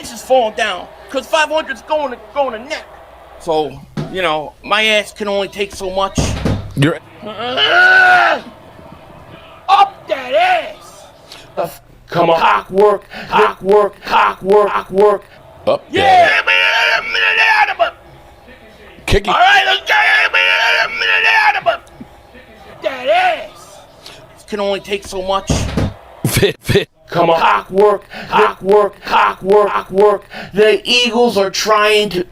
It's just falling down because 500's going to neck. So, my ass can only take so much. You're Up that ass. come on. Cock work. Up. Yeah. Kick it. All right, let's get that ass. Can only take so much. Fit. Come on. Cock work. The Eagles are trying to.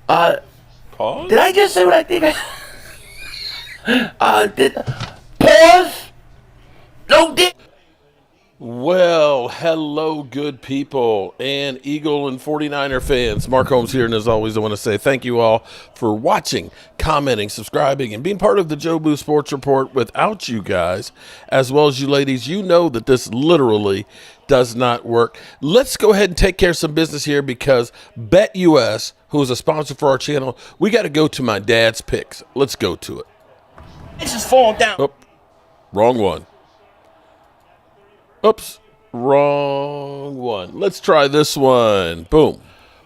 Pause. Did I just say what I think pause? No, did. Well, hello, good people and Eagle and 49er fans. Mark Holmes here, and as always, I want to say thank you all for watching, commenting, subscribing, and being part of the Joe Boo Sports Report. Without you guys, as well as you ladies, you know that this literally does not work. Let's go ahead and take care of some business here because BetUS, who is a sponsor for our channel, we got to go to my dad's picks. Let's go to it. It's just falling down. Oh, wrong one. Oops, wrong one. Let's try this one. Boom.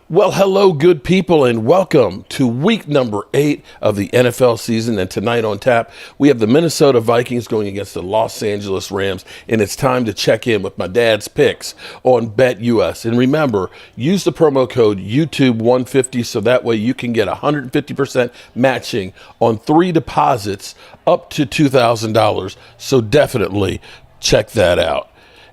Well, hello, good people, and welcome to week number 8 of the NFL season. And tonight on tap, we have the Minnesota Vikings going against the Los Angeles Rams, and it's time to check in with my dad's picks on BetUS. And remember, use the promo code YouTube150 so that way you can get 150% matching on 3 deposits up to $2,000. So definitely check that out.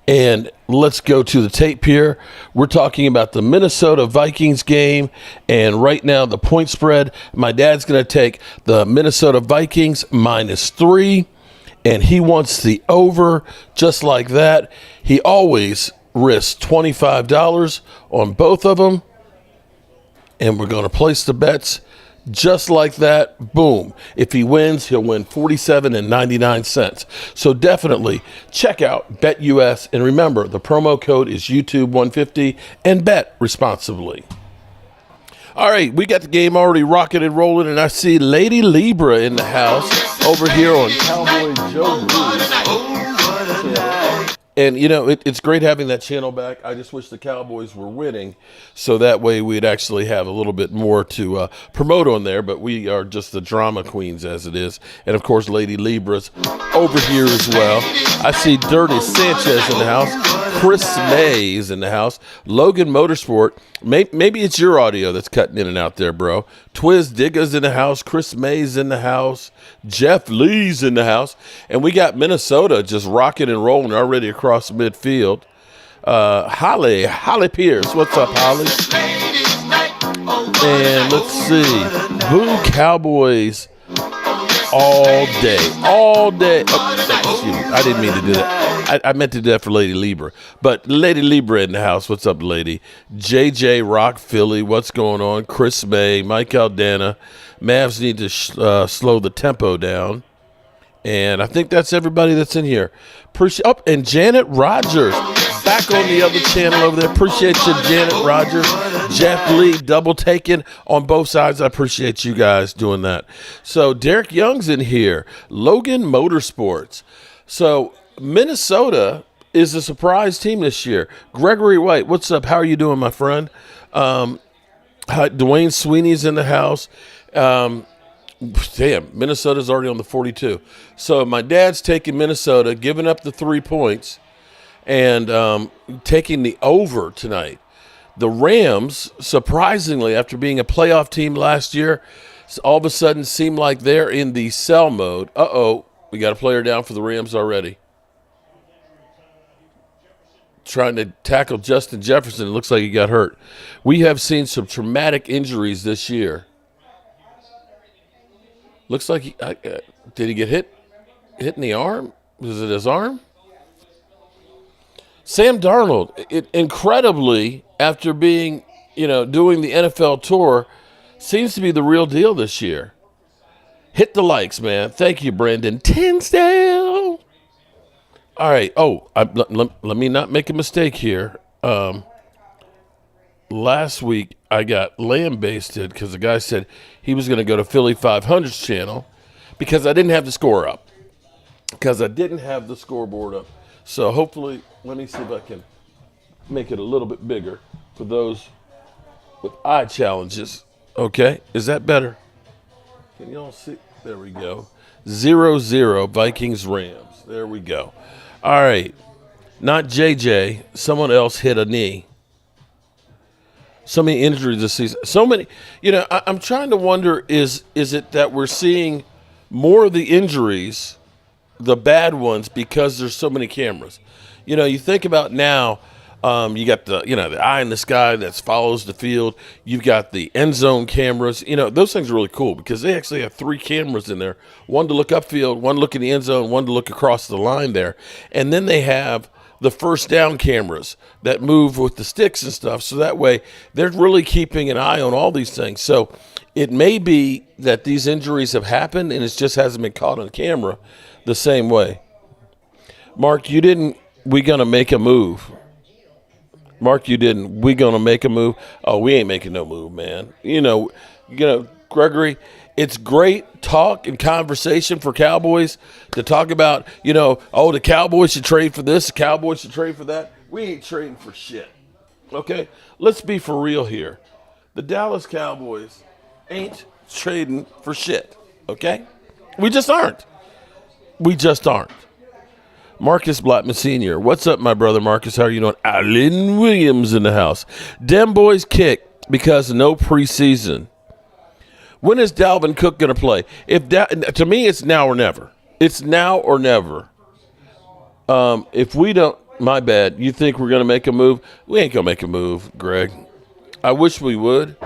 And let's go to the tape here. We're talking about the Minnesota Vikings game. And right now, the point spread, my dad's going to take the Minnesota Vikings -3. And he wants the over just like that. He always risks $25 on both of them. And we're going to place the bets just like that. Boom. If he wins, he'll win $47.99. So definitely check out BetUS. And remember, the promo code is YouTube150 and bet responsibly. All right, we got the game already rocking and rolling, and I see Lady Libra in the house over here on Cowboys Joe Boo. And, it's great having that channel back. I just wish the Cowboys were winning so that way we'd actually have a little bit more to promote on there. But we are just the drama queens as it is. And, of course, Lady Libra's over here as well. I see Dirty Sanchez in the house. Chris Mays in the house. Logan Motorsport. Maybe it's your audio that's cutting in and out there, bro. Twiz Digga's in the house. Chris Mays in the house. Jeff Lee's in the house. And we got Minnesota just rocking and rolling already across midfield. Holly Pierce. What's up, Holly? And let's see. Boo Cowboys all day. Oh, excuse me. I didn't mean to do that. I meant to do that for Lady Libra. But Lady Libra in the house. What's up, lady? JJ Rock Philly. What's going on? Chris May. Mike Aldana. Mavs need to slow the tempo down. And I think that's everybody that's in here. And Janet Rogers. Back on the other channel over there. Appreciate you, Janet Rogers. Jeff Lee double taking on both sides. I appreciate you guys doing that. So Derek Young's in here. Logan Motorsports. So Minnesota is a surprise team this year. Gregory White, what's up? How are you doing, my friend? Dwayne Sweeney's in the house. Damn, Minnesota's already on the 42. So my dad's taking Minnesota, giving up the 3 points, and taking the over tonight. The Rams, surprisingly, after being a playoff team last year, all of a sudden seem like they're in the sell mode. Uh-oh, we got a player down for the Rams already. Trying to tackle Justin Jefferson. It looks like he got hurt. We have seen some traumatic injuries this year. Looks like did he get hit in the arm? Was it his arm? Sam Darnold, incredibly, after being, doing the NFL tour, seems to be the real deal this year. Hit the likes, man. Thank you, Brandon Tinsdale. All right. Oh, let me not make a mistake here. Last week, I got lambasted because the guy said he was going to go to Philly 500's channel because I didn't have the score up. Because I didn't have the scoreboard up. So hopefully, let me see if I can make it a little bit bigger for those with eye challenges. Okay, is that better? Can y'all see? There we go. 0-0 Vikings Rams. There we go. All right. Not JJ. Someone else hit a knee. So many injuries this season. So many. I'm trying to wonder, is it that we're seeing more of the injuries, the bad ones, because there's so many cameras? You think about now, you got the eye in the sky that follows the field. You've got the end zone cameras. Those things are really cool because they actually have 3 cameras in there. One to look upfield, one to look in the end zone, one to look across the line there. And then they have the first down cameras that move with the sticks and stuff. So that way they're really keeping an eye on all these things. So it may be that these injuries have happened and it just hasn't been caught on camera the same way. Mark, you didn't. We gonna make a move. Mark, you didn't. We gonna make a move. Oh, we ain't making no move, man. Gregory, it's great talk and conversation for Cowboys to talk about, the Cowboys should trade for this, the Cowboys should trade for that. We ain't trading for shit. Okay? Let's be for real here. The Dallas Cowboys ain't trading for shit. Okay? We just aren't. We just aren't. Marcus Blackman Sr. What's up, my brother Marcus? How are you doing? Alan Williams in the house. Dem boys kick because no preseason. When is Dalvin Cook going to play? To me, it's now or never. It's now or never. If we don't, my bad, you think we're going to make a move? We ain't going to make a move, Greg. I wish we would.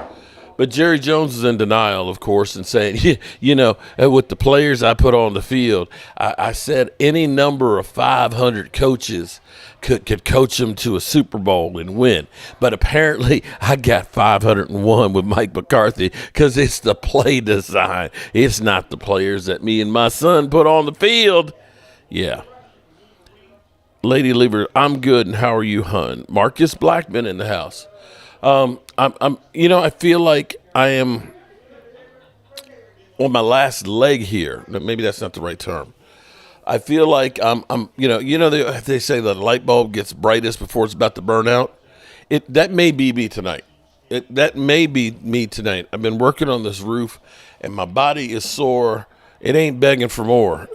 But Jerry Jones is in denial, of course, and saying, with the players I put on the field, I said any number of 500 coaches could coach them to a Super Bowl and win. But apparently I got 501 with Mike McCarthy because it's the play design. It's not the players that me and my son put on the field. Yeah. Lady Lever, I'm good, and how are you, hun? Marcus Blackman in the house. I feel like I am on my last leg here. Maybe that's not the right term. I feel like they say the light bulb gets brightest before it's about to burn out. That may be me tonight. That may be me tonight. I've been working on this roof, and my body is sore. It ain't begging for more.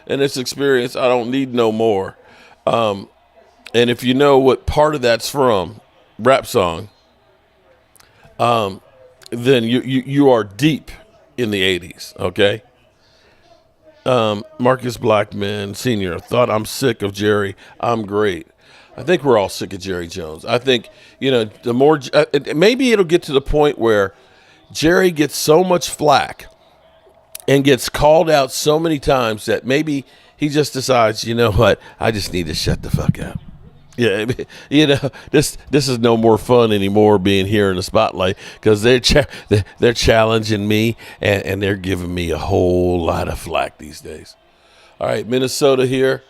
In this experience, I don't need no more. And if you know what part of that's from, rap song, then you are deep in the 80s, okay? Marcus Blackman Sr. thought I'm sick of Jerry. I'm great. I think we're all sick of Jerry Jones. I think, the more maybe it'll get to the point where Jerry gets so much flack and gets called out so many times that maybe he just decides, you know what, I just need to shut the fuck up. Yeah, this is no more fun anymore being here in the spotlight because they're challenging me and they're giving me a whole lot of flack these days. All right, Minnesota here.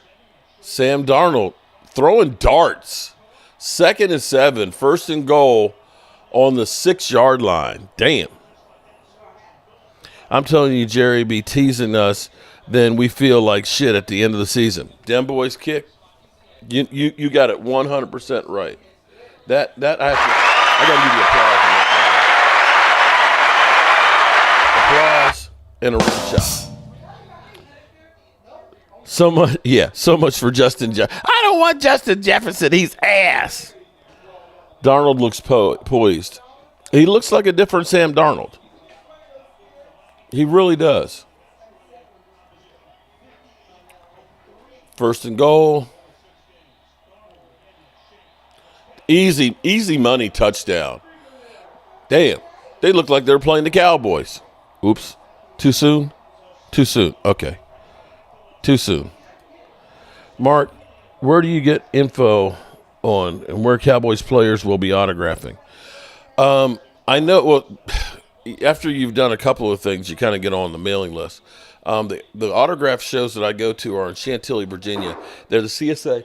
Sam Darnold throwing darts. 2nd and 7, 1st and goal on the 6-yard line. Damn. I'm telling you, Jerry be teasing us, then we feel like shit at the end of the season. Dem boys kick. You got it 100% right. I got to give you applause on that one. Applause and a rim shot. So much for Justin Jefferson. I don't want Justin Jefferson. He's ass. Darnold looks poised. He looks like a different Sam Darnold. He really does. 1st and goal. Easy money touchdown. Damn. They look like they're playing the Cowboys. Oops. Too soon? Too soon. Okay. Too soon. Mark, where do you get info on and where Cowboys players will be autographing? I know, after you've done a couple of things, you kind of get on the mailing list. The autograph shows that I go to are in Chantilly, Virginia. They're the CSA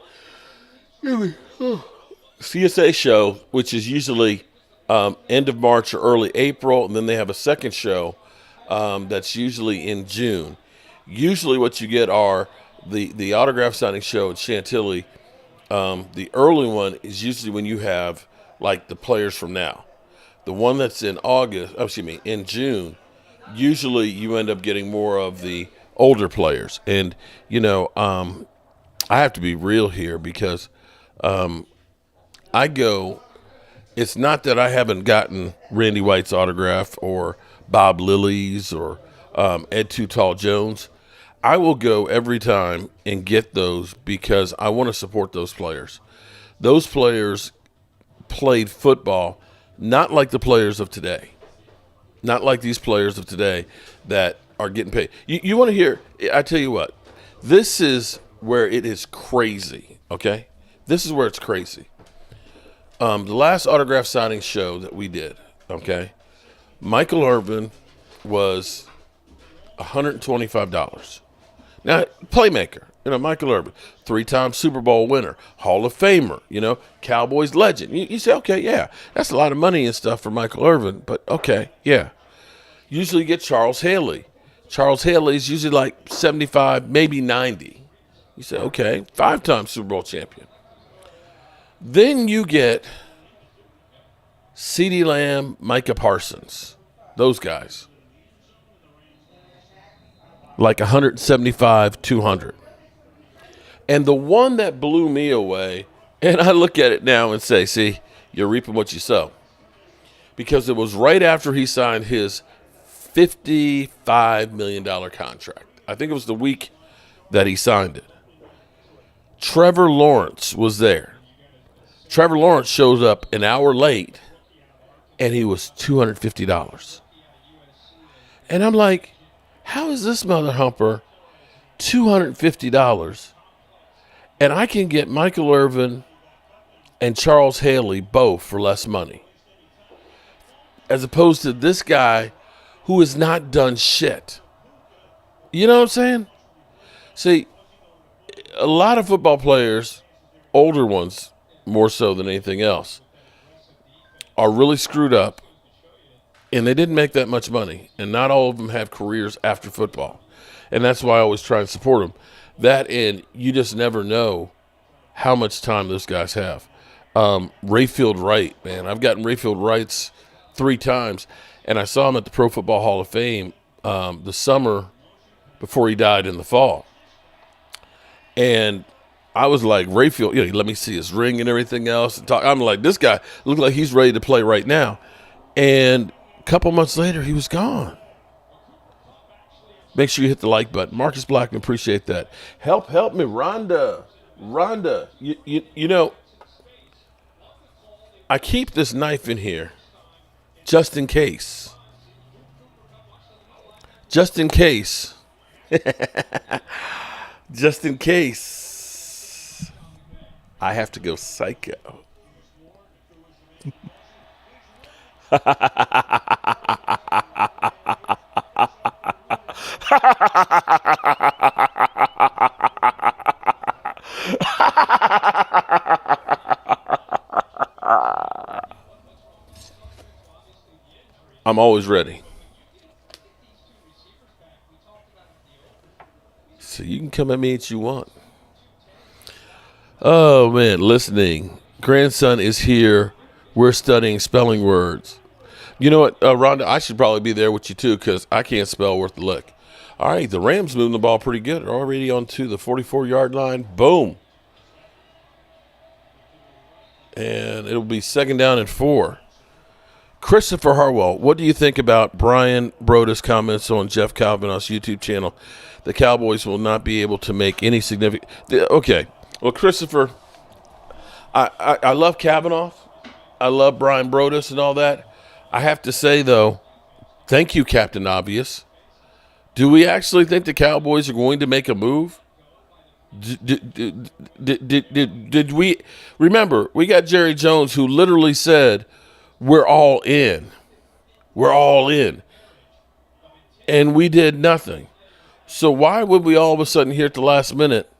show, which is usually end of March or early April, and then they have a second show that's usually in June. Usually what you get are the autograph signing show in Chantilly The early one is usually when you have like the players from now. The one that's in June, usually you end up getting more of the older players. And, I have to be real here because it's not that I haven't gotten Randy White's autograph or Bob Lilly's or Ed Too Tall Jones. I will go every time and get those because I want to support those players. Those players played football not like the players of today. Not like these players of today that are getting paid. You want to hear, I tell you what, this is where it is crazy, okay? This is where it's crazy. The last autograph signing show that we did, okay, Michael Irvin was $125. Now, playmaker, Michael Irvin, 3-time Super Bowl winner, Hall of Famer, Cowboys legend. You say, okay, yeah, that's a lot of money and stuff for Michael Irvin, but okay, yeah. Usually you get Charles Haley. Charles Haley is usually like 75, maybe 90. You say, okay, 5-time Super Bowl champion. Then you get CeeDee Lamb, Micah Parsons, those guys. Like 175, 200. And the one that blew me away, and I look at it now and say, see, you're reaping what you sow. Because it was right after he signed his $55 million contract. I think it was the week that he signed it. Trevor Lawrence was there. Trevor Lawrence shows up an hour late, and he was $250. And I'm like, how is this mother humper $250? And I can get Michael Irvin and Charles Haley both for less money. As opposed to this guy who has not done shit. You know what I'm saying? See, a lot of football players, older ones more so than anything else, are really screwed up, and they didn't make that much money. And not all of them have careers after football. And that's why I always try and support them. That, and you just never know how much time those guys have. Rayfield Wright, man. I've gotten Rayfield Wrights 3 times, and I saw him at the Pro Football Hall of Fame the summer before he died in the fall. And I was like, Rayfield, he let me see his ring and everything else. And I'm like, this guy looks like he's ready to play right now. And a couple months later, he was gone. Make sure you hit the like button. Marcus Blackman, appreciate that. Help me, Rhonda. I keep this knife in here just in case. Just in case. Just in case I have to go psycho. I'm always ready. So you can come at me if you want. Oh, man, listening. Grandson is here. We're studying spelling words. You know what, Rhonda, I should probably be there with you, too, because I can't spell worth a lick. All right, the Rams moving the ball pretty good. They're already on to the 44-yard line. Boom. And it'll be 2nd down and 4. Christopher Harwell, what do you think about Brian Broda's comments on Jeff Kavanaugh's YouTube channel? The Cowboys will not be able to make any significant... Okay. Well, Christopher, I love Kavanaugh. I love Brian Brodas and all that. I have to say, though, thank you, Captain Obvious. Do we actually think the Cowboys are going to make a move? Did we... Remember, we got Jerry Jones who literally said, we're all in. We're all in. And we did nothing. So why would we all of a sudden here at the last minute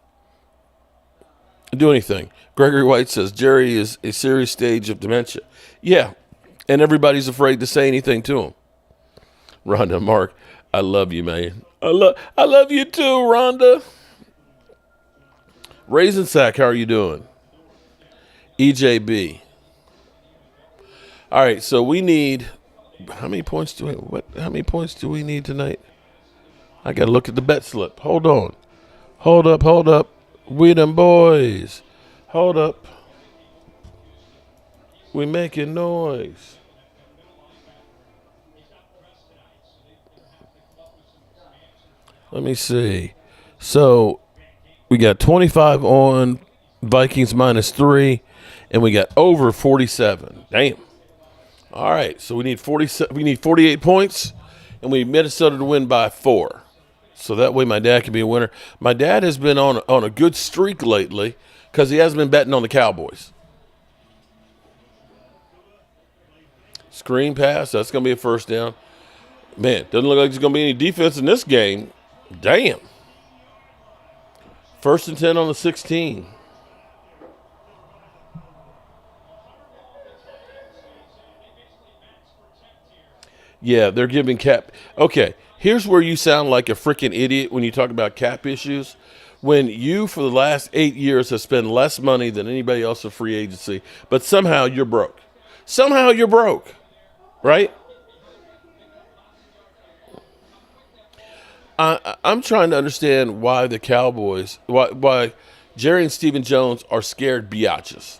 do anything? Gregory White says Jerry is a serious stage of dementia. Yeah, and everybody's afraid to say anything to him. Rhonda, Mark, I love you, man. I love you too, Rhonda. Raisin Sack, how are you doing? EJB. All right, so we need how many points do we need tonight? I got to look at the bet slip. Hold on. Hold up. We them boys. Hold up. We making noise. Let me see. So we got 25 on Vikings -3, and we got over 47. Damn. All right, so we need 47. We need 48 points, and we need Minnesota to win by 4. So that way my dad can be a winner. My dad has been on a good streak lately because he hasn't been betting on the Cowboys. Screen pass, that's going to be a first down. Man, doesn't look like there's going to be any defense in this game. Damn. 1st and 10 on the 16. Yeah, they're giving cap. Okay, here's where you sound like a freaking idiot when you talk about cap issues. When you, for the last 8 years, have spent less money than anybody else in free agency, but somehow you're broke. Somehow you're broke, right? I'm trying to understand why the Cowboys, why Jerry and Stephen Jones are scared biatches.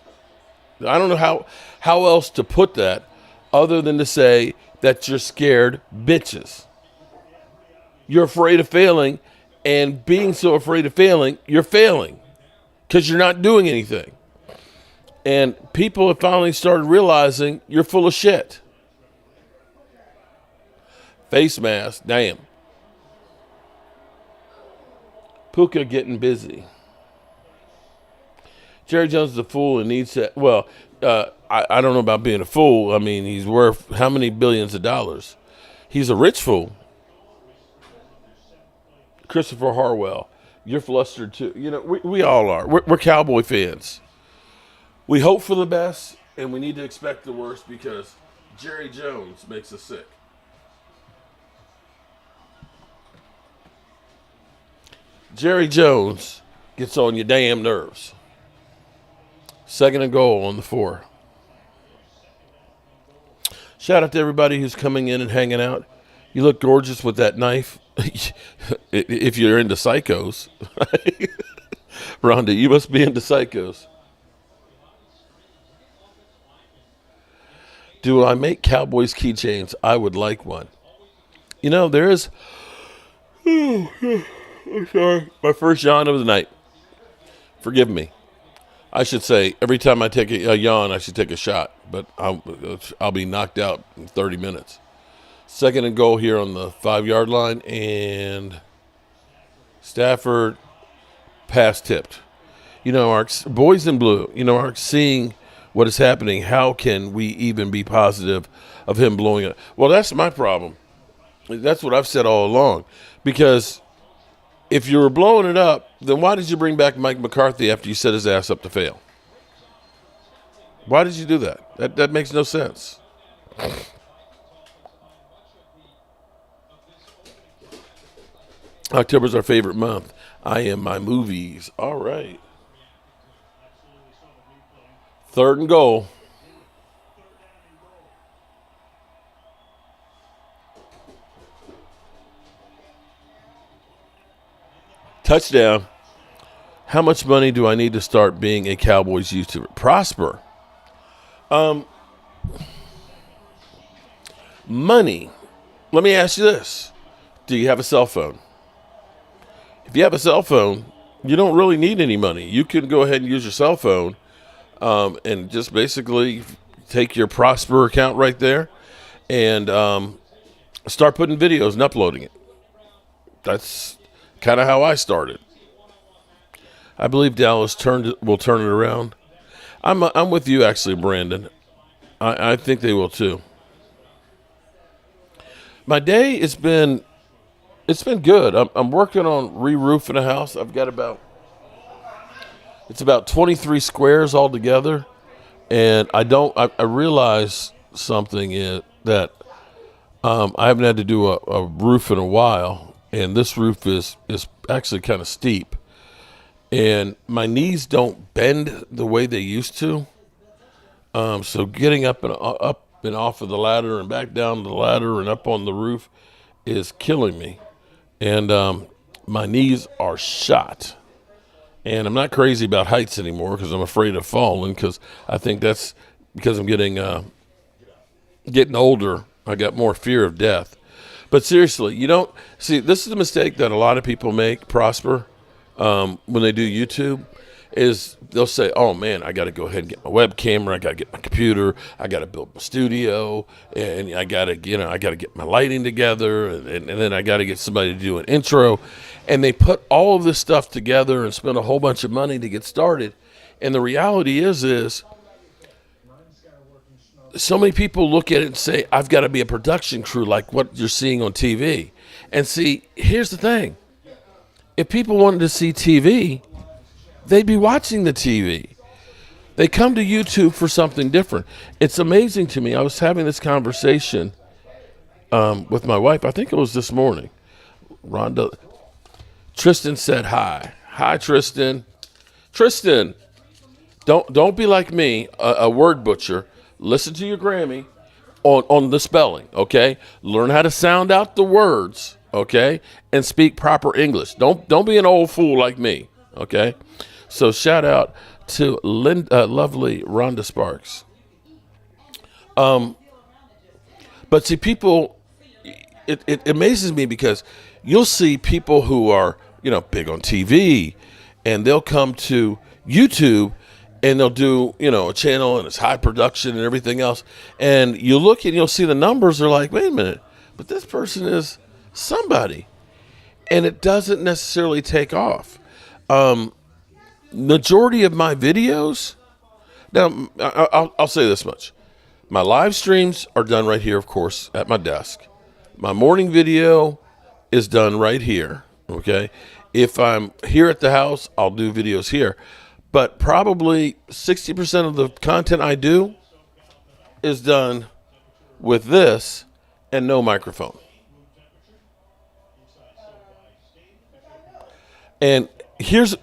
I don't know how else to put that other than to say that you're scared bitches. You're afraid of failing, and being so afraid of failing, you're failing because you're not doing anything. And people have finally started realizing you're full of shit. Face mask, damn. Puka getting busy. Jerry Jones is a fool and needs to, well, I don't know about being a fool. I mean, he's worth how many billions of dollars? He's a rich fool. Christopher Harwell, you're flustered too. You know, we all are. We're Cowboy fans. We hope for the best, and we need to expect the worst because Jerry Jones makes us sick. Jerry Jones gets on your damn nerves. 2nd and goal on the 4. Shout out to everybody who's coming in and hanging out. You look gorgeous with that knife. If you're into psychos. Rhonda, you must be into psychos. Do I make Cowboys keychains? I would like one. You know, there is... I'm sorry. My first yawn of the night. Forgive me. I should say, every time I take a yawn, I should take a shot. But I'll be knocked out in 30 minutes. 2nd and goal here on the 5-yard line. And Stafford pass tipped. You know, our boys in blue, you know, are seeing what is happening. How can we even be positive of him blowing it? Well, that's my problem. That's what I've said all along. Because if you were blowing it up, then why did you bring back Mike McCarthy after you set his ass up to fail? Why did you do that? That makes no sense. October's our favorite month. I am my movies. All right. 3rd and goal. Touchdown. How much money do I need to start being a Cowboys YouTuber? Prosper. Money. Let me ask you this. Do you have a cell phone? If you have a cell phone, you don't really need any money. You can go ahead and use your cell phone and just basically take your Prosper account right there and start putting videos and uploading it. That's kind of how I started. I believe Dallas will turn it around. I'm with you, actually, Brandon. I think they will too. My day it's been good. I'm working on re-roofing a house. I've got about 23 squares altogether, and I realize something is that I haven't had to do a roof in a while, and this roof is actually kind of steep, and my knees don't bend the way they used to, So getting up and off of the ladder and back down the ladder and up on the roof is killing me. And my knees are shot. And I'm not crazy about heights anymore because I'm afraid of falling, because I think that's because I'm getting older. I got more fear of death. But seriously, you don't see, this is a mistake that a lot of people make, Prosper, when they do YouTube, is they'll say, oh man, I got to go ahead and get my web camera. I got to get my computer. I got to build my studio, and I got to get my lighting together. And then I got to get somebody to do an intro. And they put all of this stuff together and spend a whole bunch of money to get started. And the reality is so many people look at it and say, I've got to be a production crew like what you're seeing on TV. And see, here's the thing. If people wanted to see TV, they'd be watching the TV. They come to YouTube for something different. It's amazing to me. I was having this conversation with my wife. I think it was this morning. Tristan said hi. Hi, Tristan. Tristan, don't be like me, a word butcher. Listen to your Grammy on the spelling, okay? Learn how to sound out the words, okay? And speak proper English. Don't be an old fool like me, okay? So shout out to lovely Rhonda Sparks. But see, people, it amazes me because you'll see people who are, big on TV, and they'll come to YouTube and they'll do, a channel and it's high production and everything else. And you look and you'll see the numbers are like, wait a minute, but this person is somebody. And it doesn't necessarily take off. Majority of my videos, now I'll say this much. My live streams are done right here, of course, at my desk. My morning video is done right here, okay? If I'm here at the house, I'll do videos here. But probably 60% of the content I do is done with this and no microphone. And here's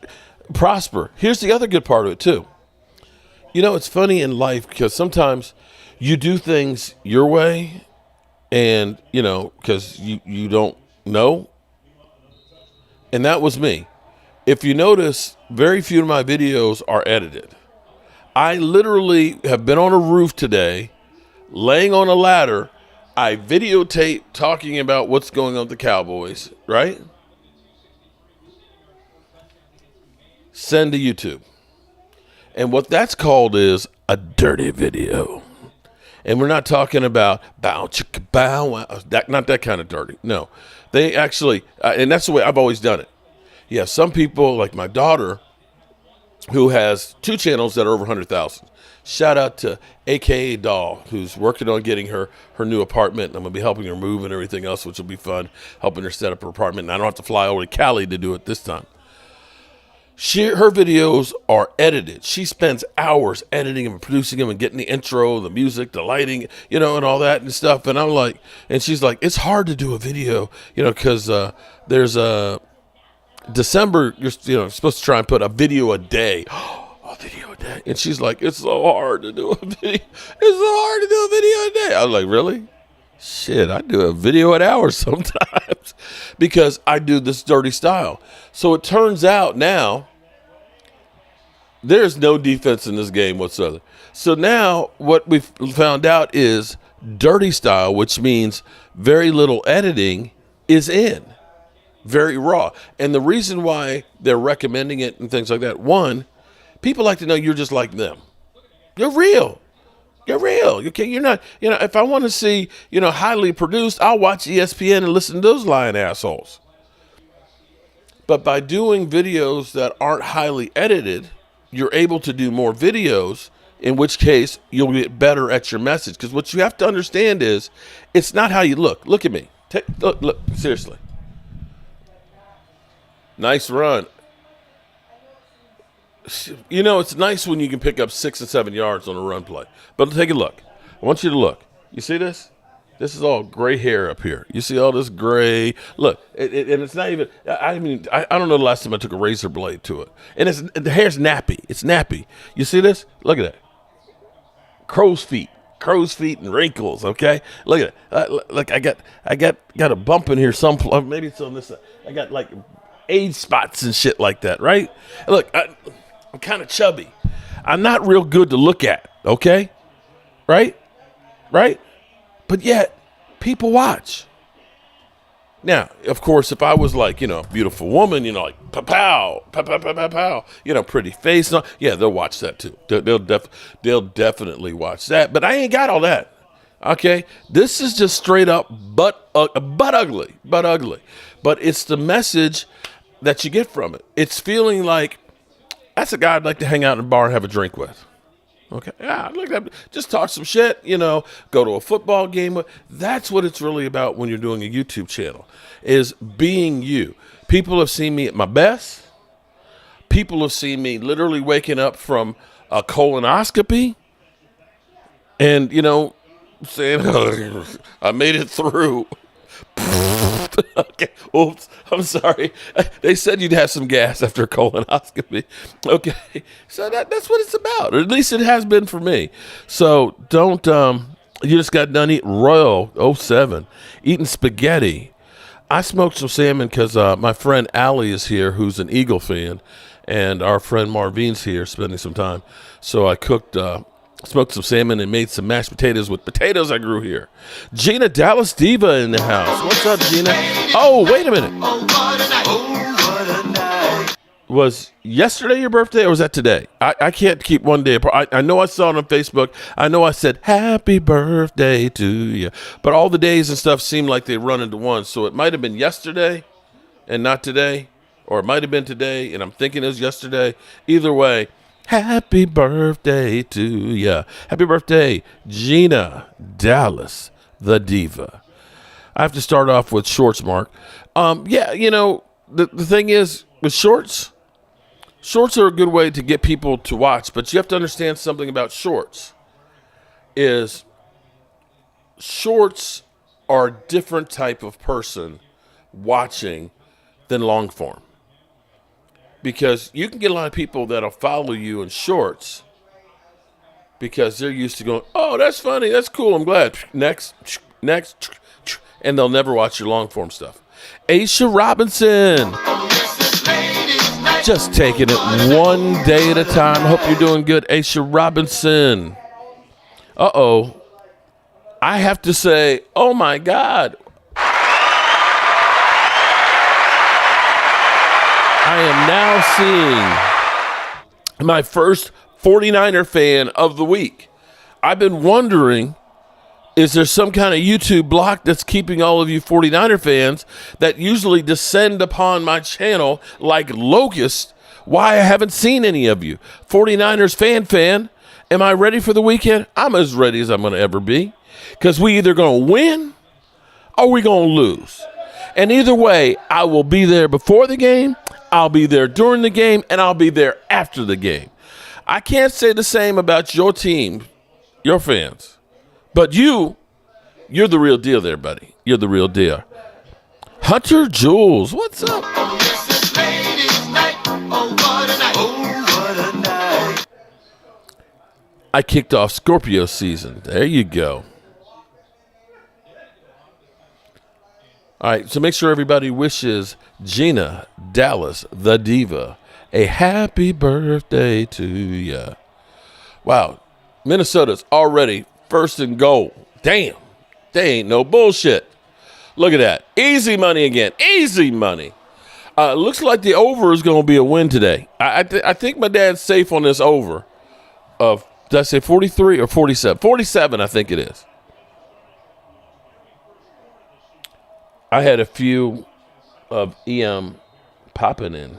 Prosper. Here's the other good part of it too. It's funny in life because sometimes you do things your way and, because you don't know. And that was me. If you notice, very few of my videos are edited. I literally have been on a roof today, laying on a ladder. I videotape talking about what's going on with the Cowboys, right? Send to YouTube. And what that's called is a dirty video. And we're not talking about bow, chicka, bow, not that kind of dirty. No, they actually, and that's the way I've always done it. Yeah, some people, like my daughter, who has 2 channels that are over 100,000. Shout out to AKA Doll, who's working on getting her new apartment. I'm going to be helping her move and everything else, which will be fun, helping her set up her apartment. And I don't have to fly over to Cali to do it this time. Her videos are edited. She spends hours editing them and producing them and getting the intro, the music, the lighting, and all that and stuff. And I'm like, and she's like, it's hard to do a video, because there's a December, you're supposed to try and put a video a day. A video a day. And she's like, it's so hard to do a video. It's so hard to do a video a day. I was like, really? Shit, I do a video an hour sometimes because I do this dirty style. So it turns out now there's no defense in this game whatsoever. So now what we've found out is dirty style, which means very little editing, is in. Very raw. And the reason why they're recommending it and things like that, one, people like to know you're just like them. You're real. You're real. Okay, you're not, if I want to see, highly produced, I'll watch ESPN and listen to those lying assholes. But by doing videos that aren't highly edited, you're able to do more videos, in which case you'll get better at your message. Because what you have to understand is, it's not how you look. Look at me. Look, seriously. Nice run. It's nice when you can pick up 6 and 7 yards on a run play. But take a look. I want you to look. You see this? This is all gray hair up here. You see all this gray? Look, and it's not even, I don't know the last time I took a razor blade to it. And the hair's nappy. It's nappy. You see this? Look at that. crow's feet and wrinkles. Okay, look at it. Look, I got a bump in here. Maybe it's on this side. I got like age spots and shit like that. Right? Look, I'm kind of chubby. I'm not real good to look at. Okay, right? But yet people watch. Now, of course, if I was like, a beautiful woman, like pow, pretty face, yeah, they'll watch that too. They'll definitely watch that. But I ain't got all that. Okay, this is just straight up butt ugly. But it's the message that you get from it. It's feeling like that's a guy I'd like to hang out in a bar and have a drink with. Okay, yeah, look at that. Just talk some shit, go to a football game. That's what it's really about when you're doing a YouTube channel, is being you. People have seen me at my best. People have seen me literally waking up from a colonoscopy and, saying, I made it through. Okay, oops, I'm sorry. They said you'd have some gas after a colonoscopy. Okay, so that's what it's about, or at least it has been for me. So don't, you just got done eating Royal 07, eating spaghetti. I smoked some salmon because my friend Allie is here, who's an Eagle fan, and our friend Marvin's here spending some time. So I smoked some salmon and made some mashed potatoes with potatoes I grew here. Gina Dallas Diva in the house. What's up, Gina? Oh, wait a minute. Was yesterday your birthday or was that today? I can't keep one day apart. I know I saw it on Facebook. I know I said, happy birthday to you. But all the days and stuff seem like they run into one. So it might have been yesterday and not today. Or it might have been today and I'm thinking it was yesterday. Either way. Happy birthday to ya. Happy birthday, Gina Dallas, the diva. I have to start off with shorts, Mark. The thing is, with shorts are a good way to get people to watch, but you have to understand something about shorts. Shorts are a different type of person watching than long form. Because you can get a lot of people that'll follow you in shorts because they're used to going, oh, that's funny, that's cool, I'm glad. Next, and they'll never watch your long form stuff. Aisha Robinson, just taking it one day at a time. Hope you're doing good, Aisha Robinson. Uh-oh. I have to say, oh my God. I am now seeing my first 49er fan of the week. I've been wondering, is there some kind of YouTube block that's keeping all of you 49er fans that usually descend upon my channel like locusts? Why I haven't seen any of you. 49ers fan, am I ready for the weekend? I'm as ready as I'm going to ever be. Because we either going to win or we going to lose. And either way, I will be there before the game. I'll be there during the game, and I'll be there after the game. I can't say the same about your team, your fans. But you're the real deal there, buddy. You're the real deal. Hunter Jules, what's up? I kicked off Scorpio season. There you go. All right, so make sure everybody wishes Gina Dallas, the diva, a happy birthday to ya. Wow, Minnesota's already first and goal. Damn, they ain't no bullshit. Look at that. Easy money again. Easy money. Looks like the over is going to be a win today. I think my dad's safe on this over of, did I say 43 or 47? 47, I think it is. I had a few of EM popping in.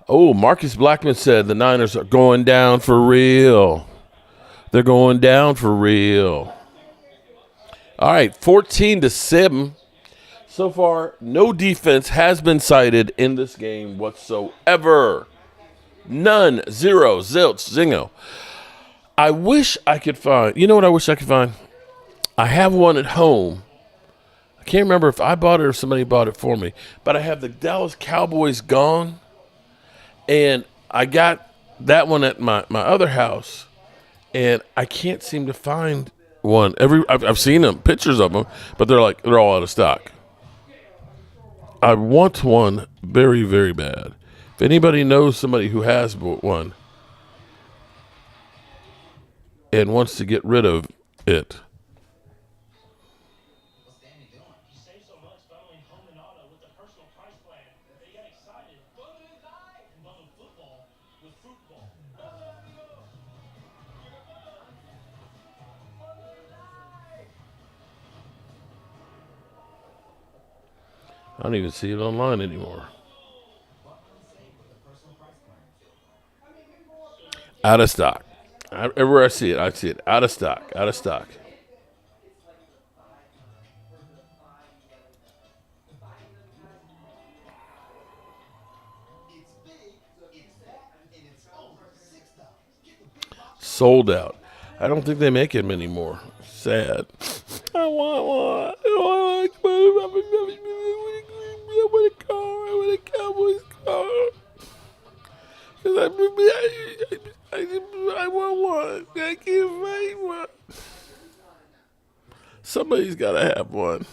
Oh, Marcus Blackman said the Niners are going down for real. They're going down for real. All right, 14-7. So far, no defense has been cited in this game whatsoever. None. Zero. Zilch. Zingo. I wish I could find, you know what I wish I could find? I have one at home. I can't remember if I bought it or somebody bought it for me. But I have the Dallas Cowboys gone. And I got that one at my other house, and I can't seem to find one. I've seen them, pictures of them, but they're all out of stock. I want one very, very bad. If anybody knows somebody who has one and wants to get rid of it, I don't even see it online anymore. Out of stock. Everywhere I see it. Out of stock. Out of stock. Sold out. I don't think they make them anymore. Sad. I want one. I want a car. I want a Cowboys car. I want one. I can't find one. Somebody's got to have one.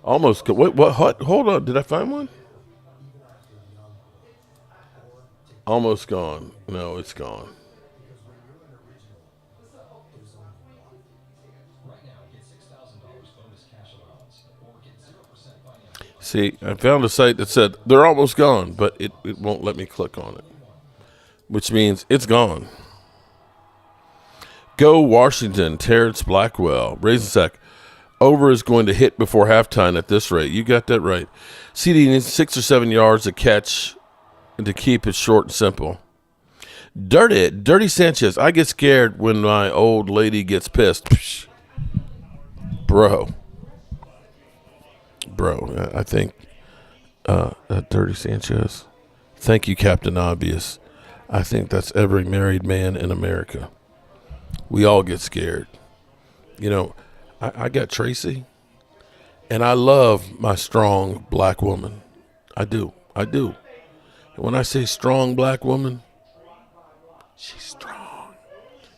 Almost. What? Hold on. Did I find one? Almost gone. No, it's gone. See, I found a site that said they're almost gone, but it won't let me click on it, which means it's gone. Go Washington, Terrence Blackwell. Raisensec. Over is going to hit before halftime at this rate. You got that right. CD needs 6 or 7 yards to catch and to keep it short and simple. Dirty Sanchez. I get scared when my old lady gets pissed. Psh. Bro, I think Dirty Sanchez. Thank you, Captain Obvious. I think that's every married man in America. We all get scared. You know, I got Tracy, and I love my strong black woman. I do. And when I say strong black woman, she's strong.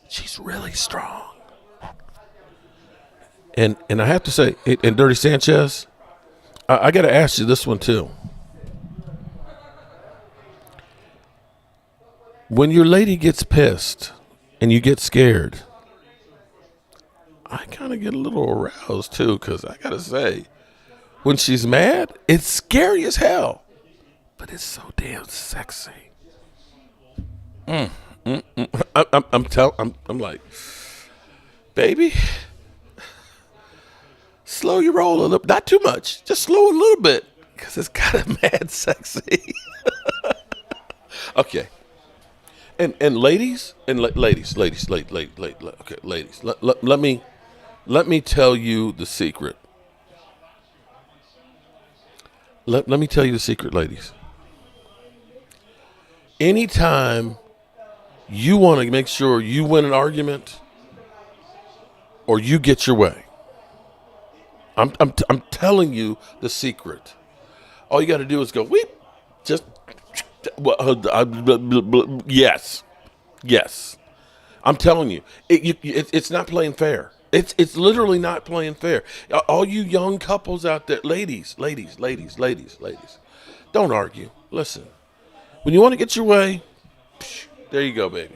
She's really strong. And I have to say, and Dirty Sanchez, I got to ask you this one too. When your lady gets pissed and you get scared, I kind of get a little aroused too, because I got to say, when she's mad, it's scary as hell, but it's so damn sexy. I'm like, baby, slow your roll a little, not too much, just slow a little bit, because it's kind of mad sexy. Okay. And ladies, okay, ladies, let me tell you the secret. Let me tell you the secret, ladies. Anytime you want to make sure you win an argument or you get your way, I'm telling you the secret. All you got to do is go, weep, just, yes. I'm telling you, it's not playing fair. It's literally not playing fair. All you young couples out there, ladies, don't argue. Listen, when you want to get your way, there you go, baby.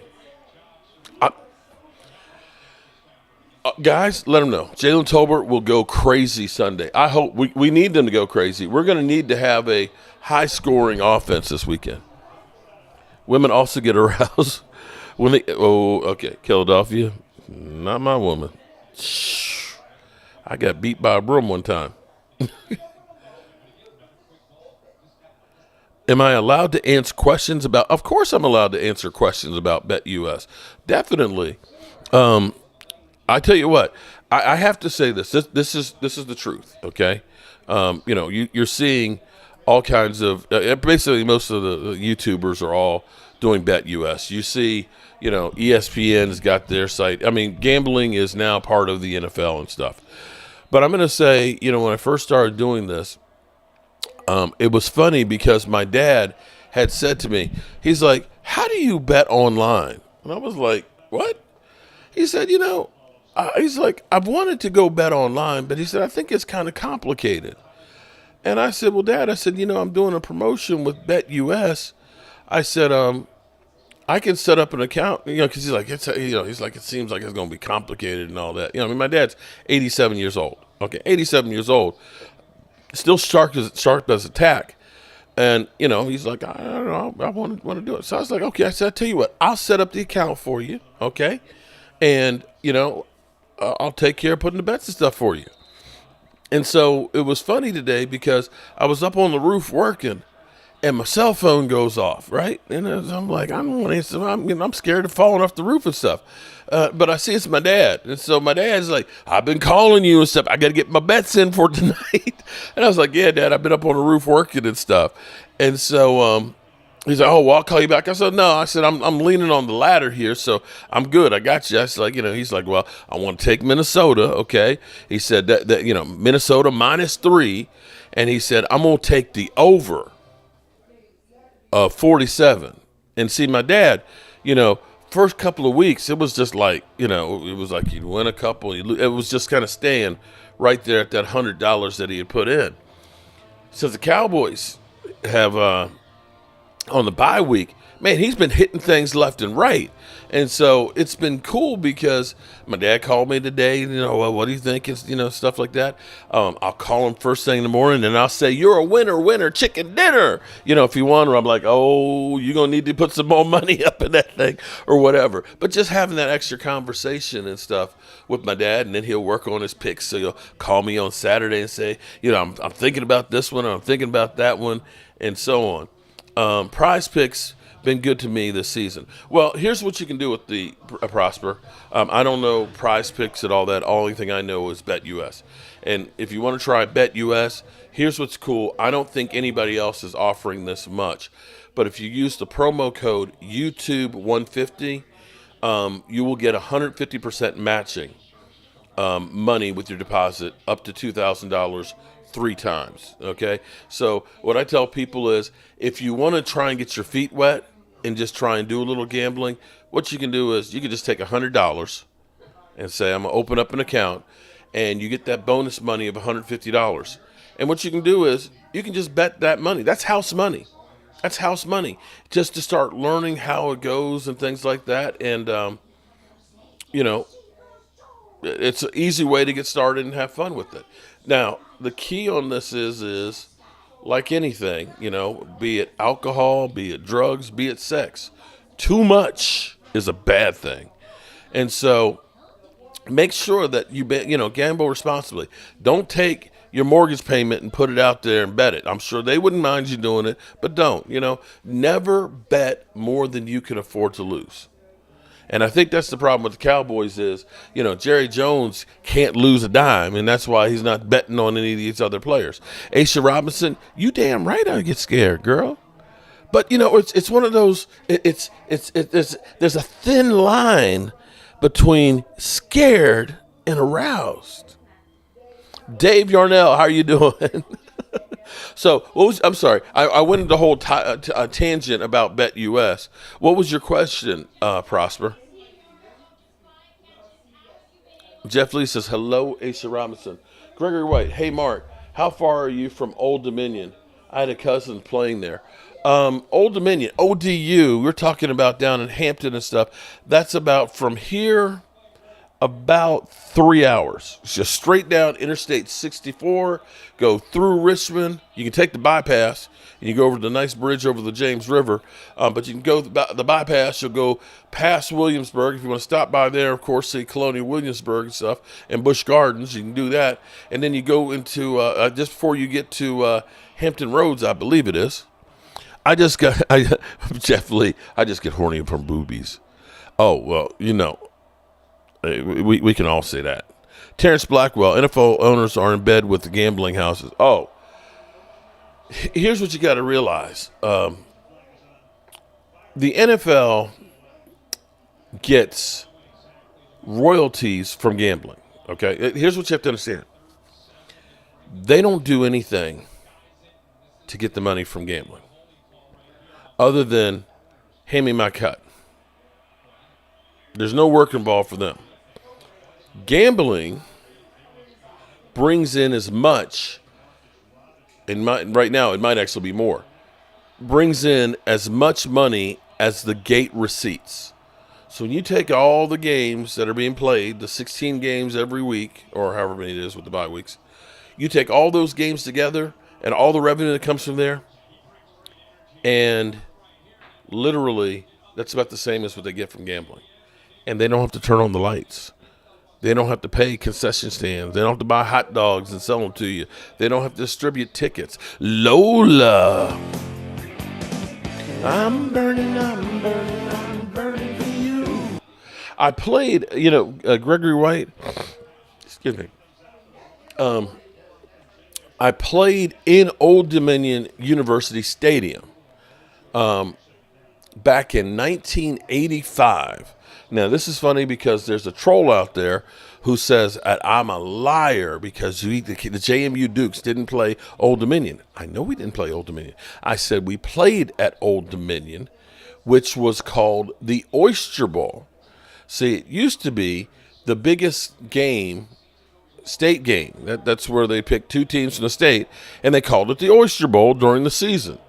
Guys, let them know. Jalen Tolbert will go crazy Sunday. I hope we need them to go crazy. We're going to need to have a high-scoring offense this weekend. Women also get aroused when they. Oh, okay, Philadelphia, not my woman. Shh. I got beat by a broom one time. Am I allowed to answer questions about? Of course, I'm allowed to answer questions about BetUS. Definitely. I tell you what, I have to say this. This is the truth. Okay, you're seeing all kinds of basically most of the YouTubers are all doing BetUS. You see, ESPN's got their site. I mean, gambling is now part of the NFL and stuff. But I'm going to say, when I first started doing this, it was funny because my dad had said to me, he's like, how do you bet online? And I was like, what? He said, he's like, I've wanted to go bet online, but he said, I think it's kind of complicated. And I said, well, Dad, I said, I'm doing a promotion with BetUS. I said, I can set up an account, because he's like, he's like, it seems like it's going to be complicated and all that. My dad's 87 years old. Okay, 87 years old, still sharp as a tack. And, he's like, I don't know, I want to do it. So I was like, okay, I said, I'll tell you what, I'll set up the account for you, okay? And, I'll take care of putting the bets and stuff for you. And so it was funny today because I was up on the roof working and my cell phone goes off, right? And I'm like, I'm scared of falling off the roof and stuff. But I see it's my dad. And so my dad's like, I've been calling you and stuff. I got to get my bets in for tonight. And I was like, yeah, Dad, I've been up on the roof working and stuff. And so he's like, oh, well, I'll call you back. I said, no. I said, I'm leaning on the ladder here, so I'm good. I got you. I was like, he's like, well, I want to take Minnesota, okay? He said that Minnesota -3. And he said, I'm going to take the over 47. And see, my dad, first couple of weeks, it was just like, it was like he'd win a couple. It was just kind of staying right there at that $100 that he had put in. So the Cowboys have, on the bye week, man, he's been hitting things left and right. And so it's been cool because my dad called me today, well, what do you think? Stuff like that. I'll call him first thing in the morning and I'll say, you're a winner, chicken dinner. If you want, or I'm like, oh, you're going to need to put some more money up in that thing or whatever. But just having that extra conversation and stuff with my dad, and then he'll work on his picks. So he'll call me on Saturday and say, I'm thinking about this one, or I'm thinking about that one, and so on. Prize Picks been good to me this season. Well, here's what you can do with the Prosper. I don't know Prize Picks at all that. Only thing I know is BetUS. And if you want to try BetUS, here's what's cool. I don't think anybody else is offering this much. But if you use the promo code YouTube150, you will get 150% matching money with your deposit up to $2,000 3 times. Okay, so what I tell people is, if you want to try and get your feet wet and just try and do a little gambling, what you can do is you can just take $100 and say, I'm gonna open up an account, and you get that bonus money of $150. And what you can do is you can just bet that money. That's house money. That's house money. Just to start learning how it goes and things like that. And it's an easy way to get started and have fun with it. Now, the key on this is like anything, be it alcohol, be it drugs, be it sex. Too much is a bad thing. And so make sure that you gamble responsibly. Don't take your mortgage payment and put it out there and bet it. I'm sure they wouldn't mind you doing it, but don't. Never bet more than you can afford to lose. And I think that's the problem with the Cowboys is, Jerry Jones can't lose a dime, and that's why he's not betting on any of these other players. Asha Robinson, you damn right I get scared, girl. But, it's one of those, there's a thin line between scared and aroused. Dave Yarnell, how are you doing? So, I'm sorry, I went into the whole tangent about BetUS. What was your question, Prosper? Jeff Lee says, hello, Asa Robinson. Gregory White, hey, Mark, how far are you from Old Dominion? I had a cousin playing there. Old Dominion, ODU, we're talking about down in Hampton and stuff. That's about from here, about 3 hours. It's just straight down Interstate 64, go through Richmond. You can take the bypass, and you go over the nice bridge over the James River. But you can go the bypass. You'll go past Williamsburg. If you want to stop by there, of course, see Colonial Williamsburg and stuff, and Busch Gardens. You can do that. And then you go into, just before you get to Hampton Roads, I believe it is. Jeff Lee, I just get horny from boobies. Oh, well, we can all say that. Terrence Blackwell, NFL owners are in bed with the gambling houses. Oh, here's what you got to realize. The NFL gets royalties from gambling, okay? Here's what you have to understand. They don't do anything to get the money from gambling, other than hand me my cut. There's no work involved for them. Gambling brings in as much, right now it might actually be more, brings in as much money as the gate receipts. So when you take all the games that are being played, the 16 games every week, or however many it is with the bye weeks, you take all those games together and all the revenue that comes from there, and literally that's about the same as what they get from gambling. And they don't have to turn on the lights. They don't have to pay concession stands. They don't have to buy hot dogs and sell them to you. They don't have to distribute tickets. Lola. I'm burning for you. I played, Gregory White. Excuse me. I played in Old Dominion University Stadium back in 1985. Now, this is funny because there's a troll out there who says I'm a liar because the JMU Dukes didn't play Old Dominion. I know we didn't play Old Dominion. I said we played at Old Dominion, which was called the Oyster Bowl. See, it used to be the biggest game, state game. That's where they picked two teams from the state, and they called it the Oyster Bowl during the season.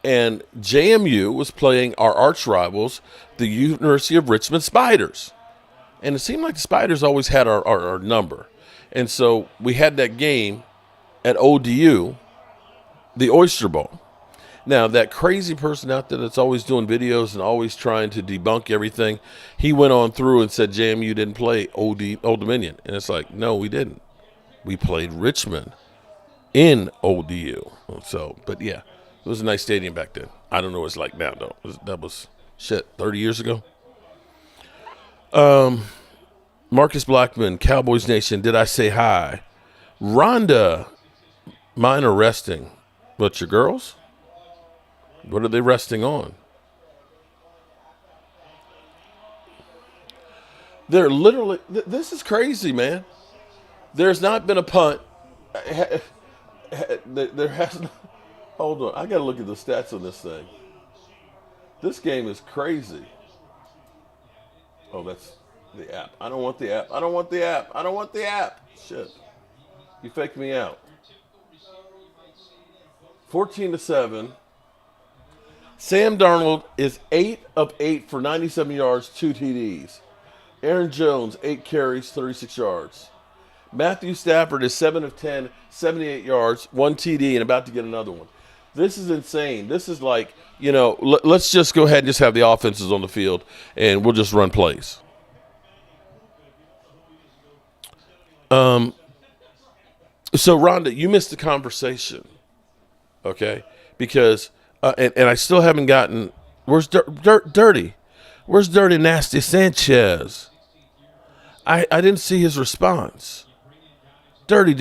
And JMU was playing our arch rivals, the University of Richmond Spiders. And it seemed like the Spiders always had our number. And so we had that game at ODU, the Oyster Bowl. Now, that crazy person out there that's always doing videos and always trying to debunk everything, he went on through and said JMU didn't play Old Dominion. And it's like, no, we didn't. We played Richmond in ODU. So, but yeah. It was a nice stadium back then. I don't know what it's like now, though. That was, 30 years ago. Marcus Blackman, Cowboys Nation, did I say hi? Rhonda, mine are resting. But your girls? What are they resting on? They're literally, this is crazy, man. There's not been a punt. There has not. Hold on. I got to look at the stats on this thing. This game is crazy. Oh, that's the app. I don't want the app. I don't want the app. I don't want the app. Shit. You faked me out. 14-7. Sam Darnold is 8 of 8 for 97 yards, 2 TDs. Aaron Jones, 8 carries, 36 yards. Matthew Stafford is 7 of 10, 78 yards, 1 TD, and about to get another one. This is insane. This is like, let's just go ahead and just have the offenses on the field, and we'll just run plays. So, Rhonda, you missed the conversation, okay? Because, and I still haven't gotten, where's Dirty? Where's Dirty Nasty Sanchez? I didn't see his response. Dirty,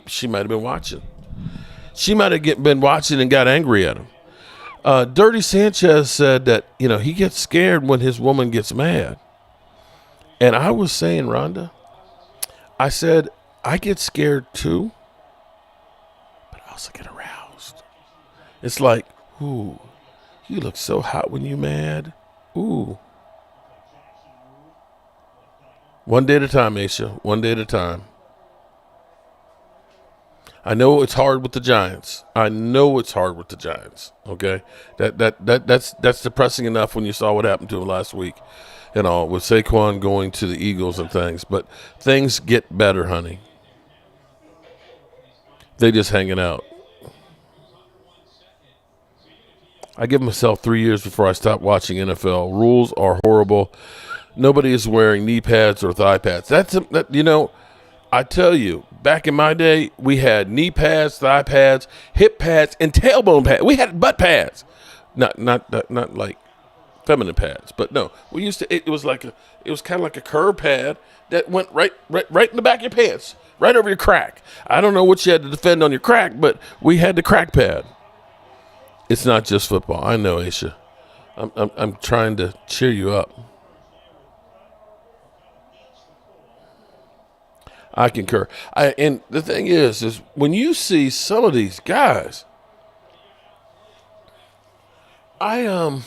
she might have been watching. She might have been watching and got angry at him. Dirty Sanchez said that, he gets scared when his woman gets mad. And I was saying, Rhonda, I said, I get scared too, but I also get aroused. It's like, ooh, you look so hot when you mad. Ooh. One day at a time, Aisha. One day at a time. I know it's hard with the Giants. Okay, that's depressing enough when you saw what happened to him last week, with Saquon going to the Eagles and things. But things get better, honey. They just hanging out. I give myself 3 years before I stop watching NFL. Rules are horrible. Nobody is wearing knee pads or thigh pads. I tell you, back in my day, we had knee pads, thigh pads, hip pads, and tailbone pads. We had butt pads, not like feminine pads, but no, we used to. It was kind of like a curved pad that went right in the back of your pants, right over your crack. I don't know what you had to defend on your crack, but we had the crack pad. It's not just football. I know, Aisha. I'm trying to cheer you up. I concur. And the thing is when you see some of these guys, The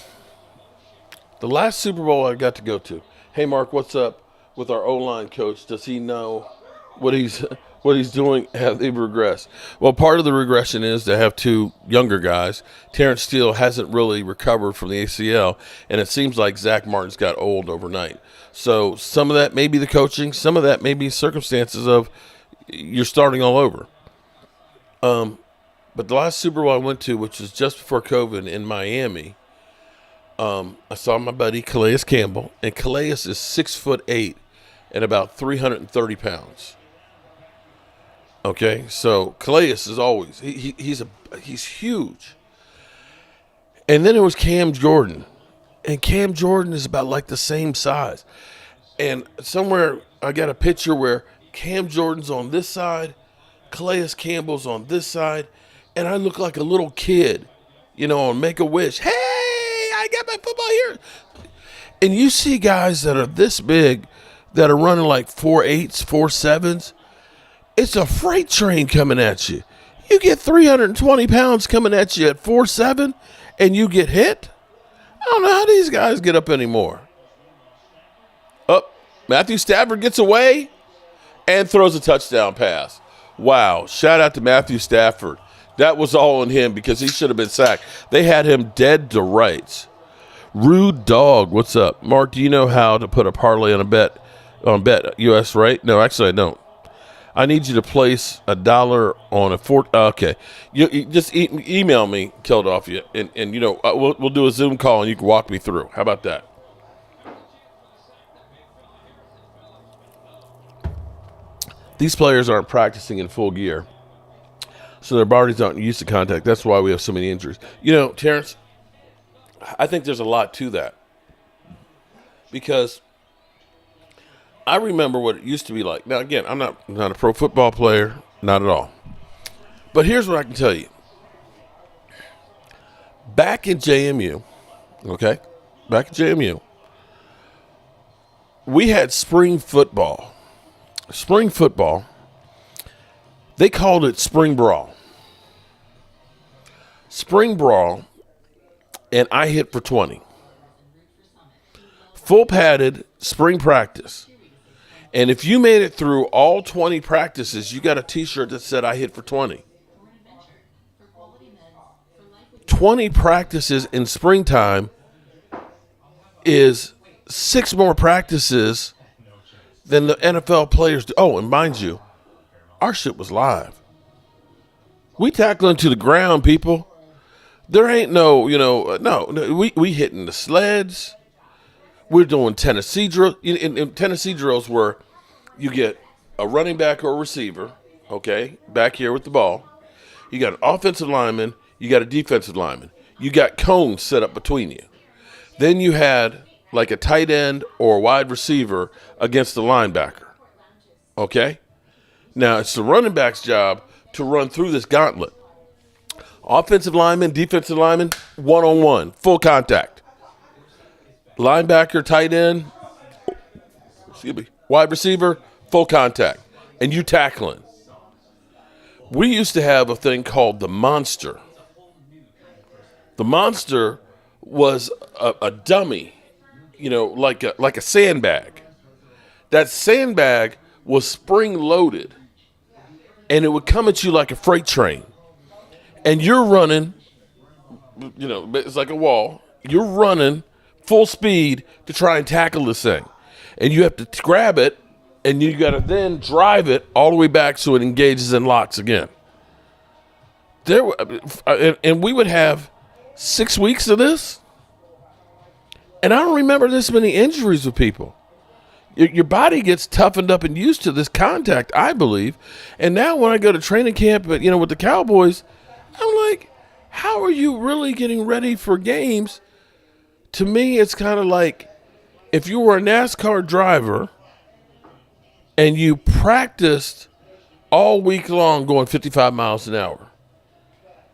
last Super Bowl I got to go to. Hey, Mark, what's up with our O-line coach? Does he know what he's doing? Have they regressed? Well, part of the regression is to have two younger guys. Terrence Steele hasn't really recovered from the ACL, and it seems like Zach Martin's got old overnight. So some of that may be the coaching. Some of that may be circumstances of you're starting all over. But the last Super Bowl I went to, which was just before COVID in Miami, I saw my buddy Calais Campbell, and Calais is 6'8" and about 330 pounds. Okay, so Calais is always he's huge. And then there was Cam Jordan, and Cam Jordan is about like the same size. And somewhere I got a picture where Cam Jordan's on this side, Calais Campbell's on this side, and I look like a little kid, on Make-A-Wish. Hey, I got my football here. And you see guys that are this big that are running like 4.8s, 4.7s. It's a freight train coming at you. You get 320 pounds coming at you at 4.7 and you get hit? I don't know how these guys get up anymore. Matthew Stafford gets away and throws a touchdown pass. Wow, shout out to Matthew Stafford. That was all on him because he should have been sacked. They had him dead to rights. Rude Dog, what's up? Mark, do you know how to put a parlay on Bet US, right? No, actually I don't. I need you to place $1 on a okay. You just email me, Keldorf, and we'll do a Zoom call and you can walk me through. How about that? These players aren't practicing in full gear, so their bodies aren't used to contact. That's why we have so many injuries. Terrence, I think there's a lot to that because I remember what it used to be like. Now, again, I'm not a pro football player, not at all. But here's what I can tell you. Back in JMU, we had spring football. Spring football, they called it spring brawl. Spring brawl, and I hit for 20. Full padded spring practice. And if you made it through all 20 practices, you got a t-shirt that said I hit for 20. 20 practices in springtime is 6 more practices than the NFL players do. Oh, and mind you, our shit was live. We tackling to the ground, people. There ain't no, we hitting the sleds. We're doing Tennessee drills. In Tennessee drills where you get a running back or a receiver, okay, back here with the ball. You got an offensive lineman. You got a defensive lineman. You got cones set up between you. Then you had like a tight end or a wide receiver against the linebacker. Okay? Now, it's the running back's job to run through this gauntlet. Offensive lineman, defensive lineman, one-on-one, full contact. Linebacker, tight end, wide receiver, full contact. And you tackling. We used to have a thing called the monster. The monster was a dummy. Like a sandbag. That sandbag was spring-loaded, and it would come at you like a freight train. And you're running, it's like a wall. You're running full speed to try and tackle this thing. And you have to grab it, and you got to then drive it all the way back so it engages and locks again. And we would have 6 weeks of this. And I don't remember this many injuries with people. Your body gets toughened up and used to this contact, I believe. And now when I go to training camp, with the Cowboys, I'm like, how are you really getting ready for games? To me, it's kind of like if you were a NASCAR driver and you practiced all week long going 55 miles an hour.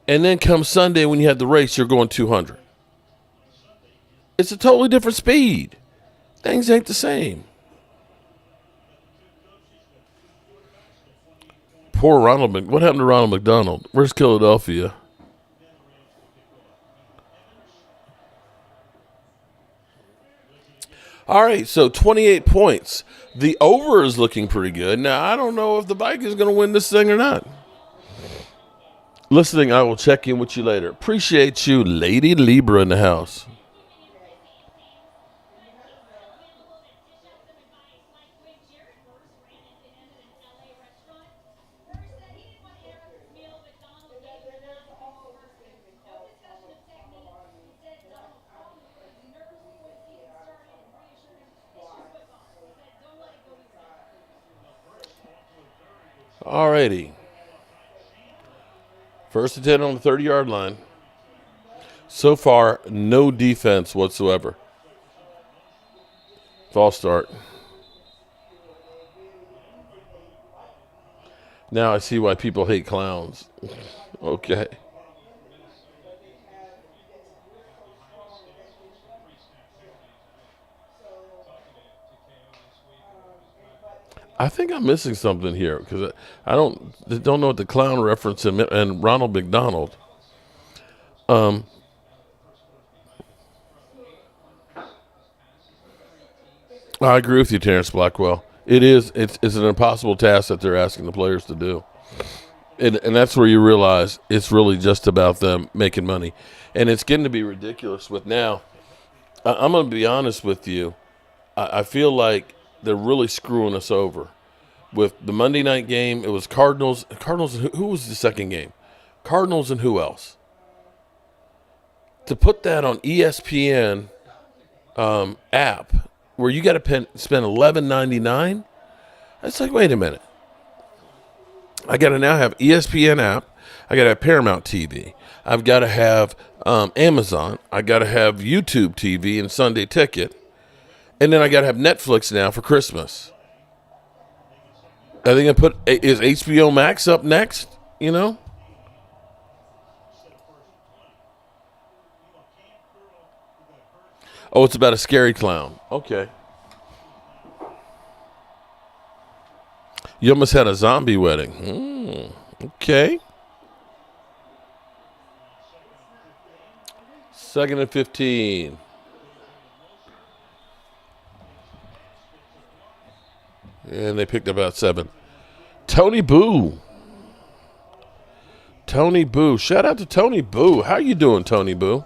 And then come Sunday when you had the race, you're going 200. It's a totally different speed. Things ain't the same. Poor Ronald. What happened to Ronald McDonald? Where's Philadelphia? All right, so 28 points. The over is looking pretty good. Now, I don't know if the Vikings are going to win this thing or not. Listening, I will check in with you later. Appreciate you, Lady Libra in the house. All righty. First and 10 on the 30-yard line. So far, no defense whatsoever. False start. Now I see why people hate clowns. Okay. I think I'm missing something here because I don't know what the clown reference and Ronald McDonald. I agree with you, Terrence Blackwell. It's an impossible task that they're asking the players to do. And that's where you realize it's really just about them making money. And it's getting to be ridiculous with now. I'm going to be honest with you. I feel like they're really screwing us over. With the Monday night game, it was Cardinals. Who was the second game? Cardinals and who else? To put that on ESPN app where you got to spend $11.99, that's like, wait a minute. I got to now have ESPN app. I got to have Paramount TV. I've got to have Amazon. I got to have YouTube TV and Sunday Ticket. And then I got to have Netflix now for Christmas. Are they going to is HBO Max up next? You know? Oh, it's about a scary clown. Okay. You almost had a zombie wedding. Okay. 2nd and 15. And they picked up about 7. Tony Boo. Tony Boo. Shout out to Tony Boo. How you doing, Tony Boo?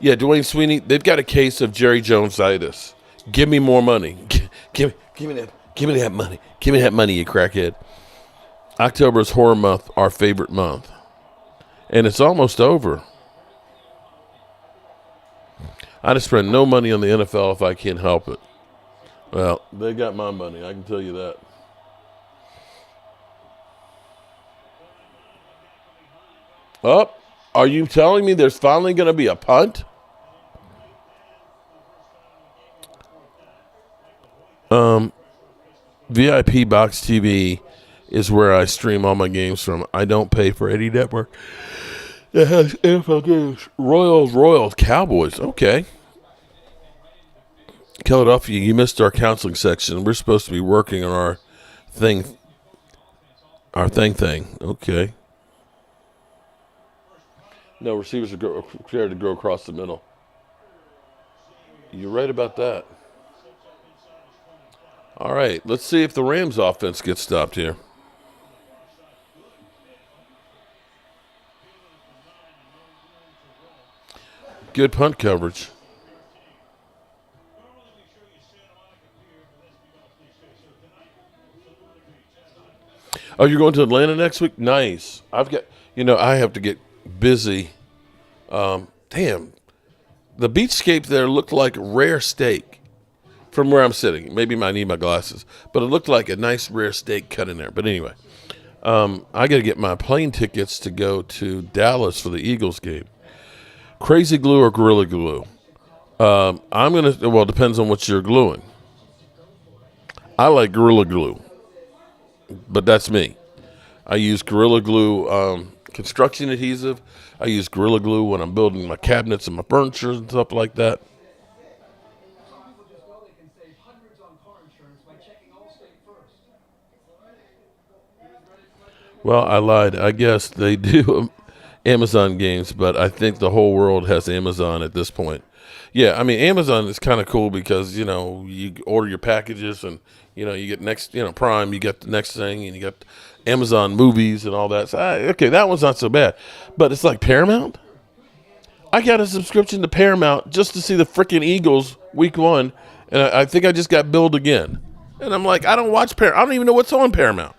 Yeah, Dwayne Sweeney, they've got a case of Jerry Jones-itis. Give me more money. Give me that money. Give me that money, you crackhead. October is horror month, our favorite month. And it's almost over. I'd spend no money on the NFL if I can't help it. Well, they got my money, I can tell you that. Oh, are you telling me there's finally going to be a punt? VIP Box TV is where I stream all my games from. I don't pay for any network that has NFL games. Royals, Cowboys. Okay. Philadelphia, you missed our counseling section. We're supposed to be working on our thing. Okay. No, receivers are prepared to grow across the middle. You're right about that. All right, let's see if the Rams offense gets stopped here. Good punt coverage. Oh, you're going to Atlanta next week? Nice. I have to get busy. Damn. The beachscape there looked like rare steak from where I'm sitting. Maybe I need my glasses. But it looked like a nice rare steak cut in there. But anyway, I got to get my plane tickets to go to Dallas for the Eagles game. Crazy glue or Gorilla Glue? It depends on what you're gluing. I like Gorilla Glue, but that's me. I use Gorilla Glue construction adhesive. I use Gorilla Glue when I'm building my cabinets and my furniture and stuff like that. Well, I lied. I guess they do. Amazon games, but I think the whole world has Amazon at this point. Yeah, I mean, Amazon is kind of cool because, you order your packages and, you get next, Prime, you get the next thing, and you got Amazon movies and all that. So, okay, that one's not so bad. But it's like Paramount. I got a subscription to Paramount just to see the freaking Eagles week 1, and I think I just got billed again. And I'm like, I don't watch Paramount. I don't even know what's on Paramount.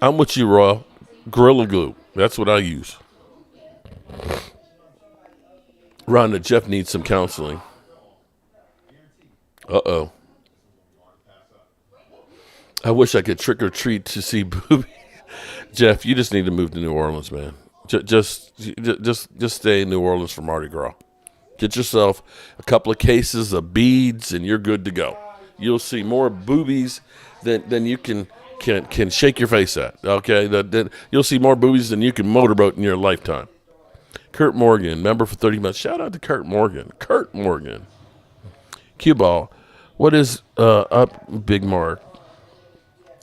I'm with you, Raw. Gorilla Glue. That's what I use. Rhonda, Jeff needs some counseling. Uh-oh. I wish I could trick or treat to see boobies. Jeff, you just need to move to New Orleans, man. Just stay in New Orleans for Mardi Gras. Get yourself a couple of cases of beads, and you're good to go. You'll see more boobies than you can shake your face at. Okay, you'll see more boobies than you can motorboat in your lifetime. Kurt Morgan, member for 30 months. Shout out to Kurt Morgan. Kurt Morgan. Cue ball. What is up, Big Mark?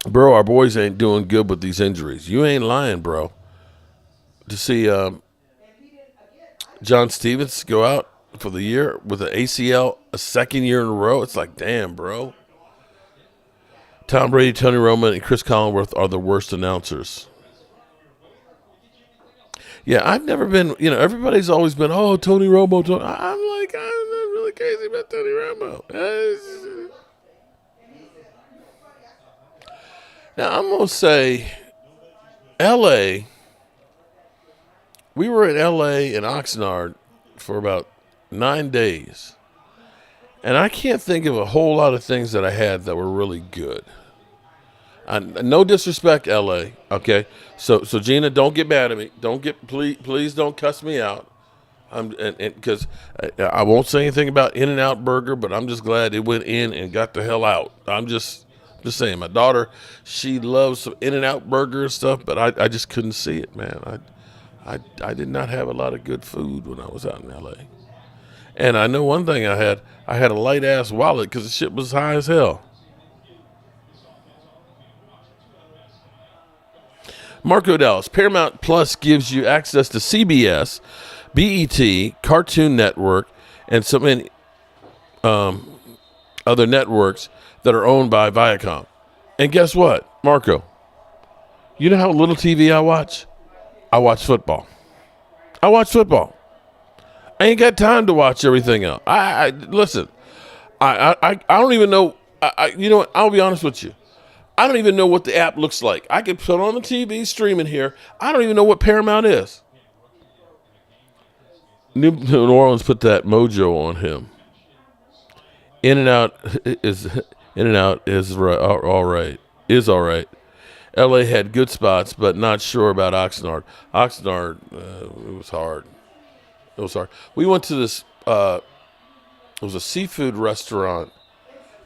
Bro, our boys ain't doing good with these injuries. You ain't lying, bro. To see John Stevens go out for the year with an ACL a second year in a row, it's like, damn, bro. Tom Brady, Tony Romo, and Chris Collinsworth are the worst announcers. Yeah, I've never been, everybody's always been, oh, Tony Romo. I'm like, I'm not really crazy about Tony Romo. Now, I'm going to say L.A., we were in L.A. and Oxnard for about 9 days. And I can't think of a whole lot of things that I had that were really good. No disrespect, L.A., okay? So Gina, don't get mad at me. Please don't cuss me out. Because I won't say anything about In-N-Out Burger, but I'm just glad it went in and got the hell out. I'm just saying. My daughter, she loves some In-N-Out Burger and stuff, but I just couldn't see it, man. I did not have a lot of good food when I was out in L.A. And I know one thing I had a light-ass wallet because the shit was high as hell. Marco Dallas, Paramount Plus gives you access to CBS, BET, Cartoon Network, and so many other networks that are owned by Viacom. And guess what, Marco? You know how little TV I watch? I watch football. I ain't got time to watch everything else. Listen. I don't even know. You know what? I'll be honest with you. I don't even know what the app looks like. I can put on the TV streaming here. I don't even know what Paramount is. New Orleans put that mojo on him. In-N-Out is all right. L.A. had good spots, but not sure about Oxnard. It was hard. We went to this. It was a seafood restaurant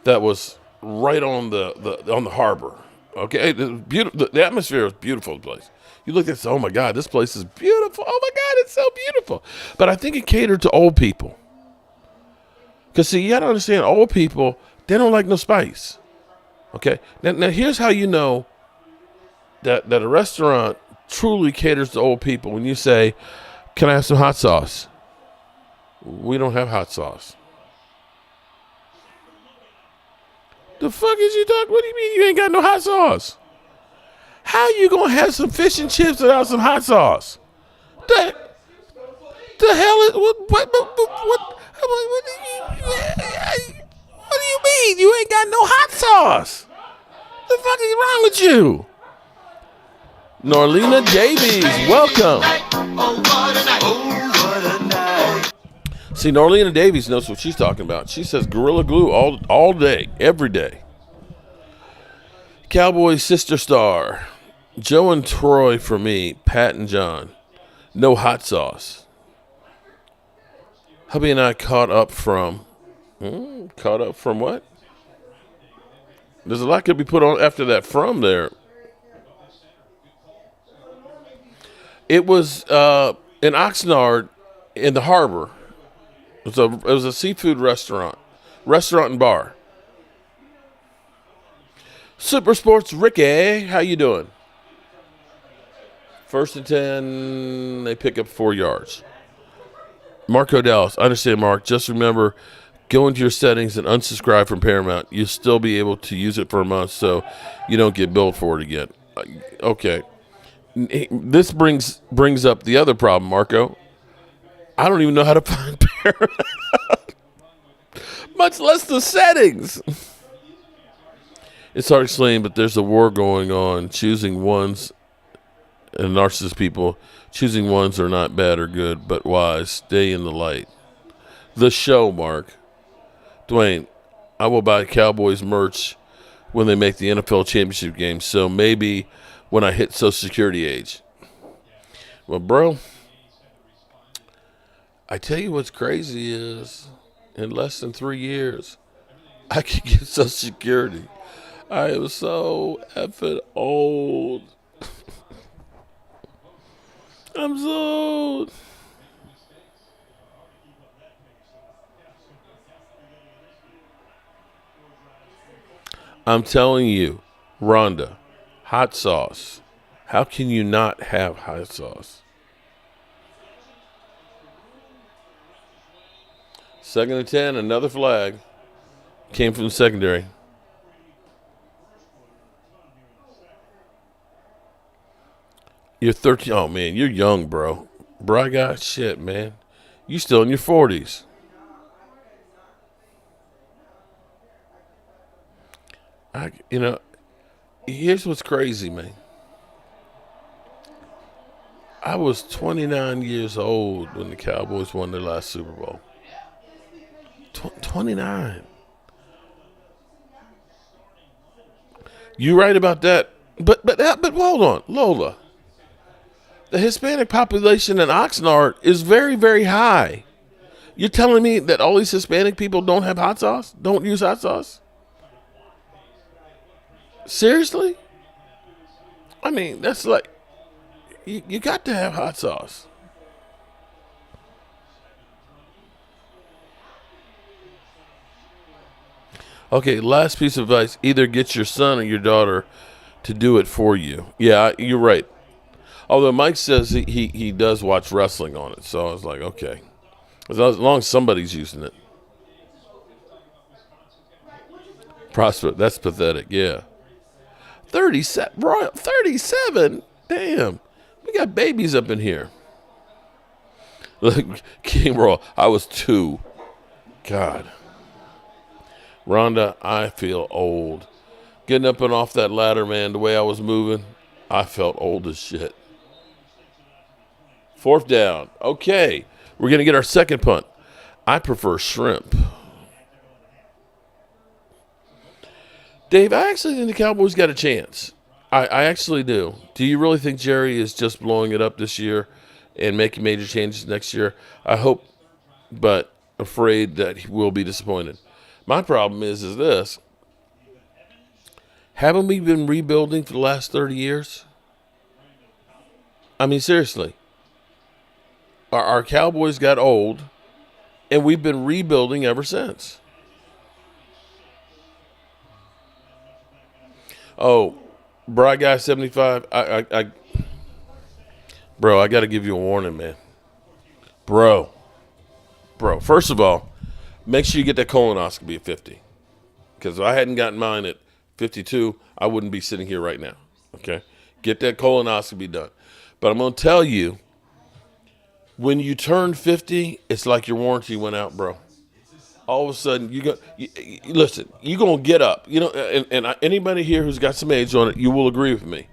that was right on the harbor. Okay, the atmosphere was beautiful. The place. You look at this, oh my God, this place is beautiful. Oh my God, it's so beautiful. But I think it catered to old people. Because see, you got to understand, old people, they don't like no spice. Okay, now here's how you know that a restaurant truly caters to old people. When you say, "Can I have some hot sauce?" We don't have hot sauce. The fuck is you talking? What do you mean you ain't got no hot sauce? How you gonna have some fish and chips without some hot sauce? The hell is what do you mean? You ain't got no hot sauce. The fuck is wrong with you? Norlena Davies, welcome. See, Norlena Davies knows what she's talking about. She says Gorilla Glue all day, every day. Cowboys sister star. Joe and Troy for me. Pat and John. No hot sauce. Hubby and I caught up from what? There's a lot could be put on after that from there. It was in Oxnard in the harbor. It was a seafood restaurant and bar. Super Sports Ricky, how you doing? First and 10, they pick up 4 yards. Marco Dallas, I understand, Mark. Just remember, go into your settings and unsubscribe from Paramount. You'll still be able to use it for a month so you don't get billed for it again. Okay. This brings up the other problem, Marco. I don't even know how to find Paramount, much less the settings. It's hard to explain, but there's a war going on. Choosing ones and narcissist people, choosing ones are not bad or good, but wise. Stay in the light. The show, Mark. Dwayne, I will buy Cowboys merch when they make the NFL championship game, so maybe when I hit Social Security age. Well, bro, I tell you what's crazy is in less than 3 years, I could get Social Security. I am so effing old. I'm so old. I'm telling you, Rhonda, hot sauce. How can you not have hot sauce? 2nd and 10, another flag. Came from the secondary. You're 13. Oh, man, you're young, bro. Bro, I got shit, man. You still in your 40s. Here's what's crazy, man. I was 29 years old when the Cowboys won their last Super Bowl. 29. You right about that. But hold on, Lola. The Hispanic population in Oxnard is very, very high. You're telling me that all these Hispanic people don't have hot sauce? Don't use hot sauce? Seriously? I mean, that's like, you got to have hot sauce. Okay, last piece of advice. Either get your son or your daughter to do it for you. Yeah, you're right. Although Mike says he does watch wrestling on it. So I was like, okay. As long as somebody's using it. Prosper, that's pathetic, yeah. 37, Royal, 37? Damn. We got babies up in here. Look, King Royal, I was 2. God. Rhonda, I feel old. Getting up and off that ladder, man, the way I was moving, I felt old as shit. 4th down. Okay. We're going to get our second punt. I prefer shrimp. Dave, I actually think the Cowboys got a chance. I actually do. Do you really think Jerry is just blowing it up this year and making major changes next year? I hope, but afraid that he will be disappointed. My problem is this. Haven't we been rebuilding for the last 30 years? I mean, seriously. Our Cowboys got old, and we've been rebuilding ever since. Oh, Bry Guy 75, Bro, I got to give you a warning, man. Bro, first of all, make sure you get that colonoscopy at 50. Because if I hadn't gotten mine at 52, I wouldn't be sitting here right now. Okay? Get that colonoscopy done. But I'm going to tell you, when you turn 50, it's like your warranty went out, bro. All of a sudden, listen, you're going to get up. You know, and anybody here who's got some age on it, you will agree with me.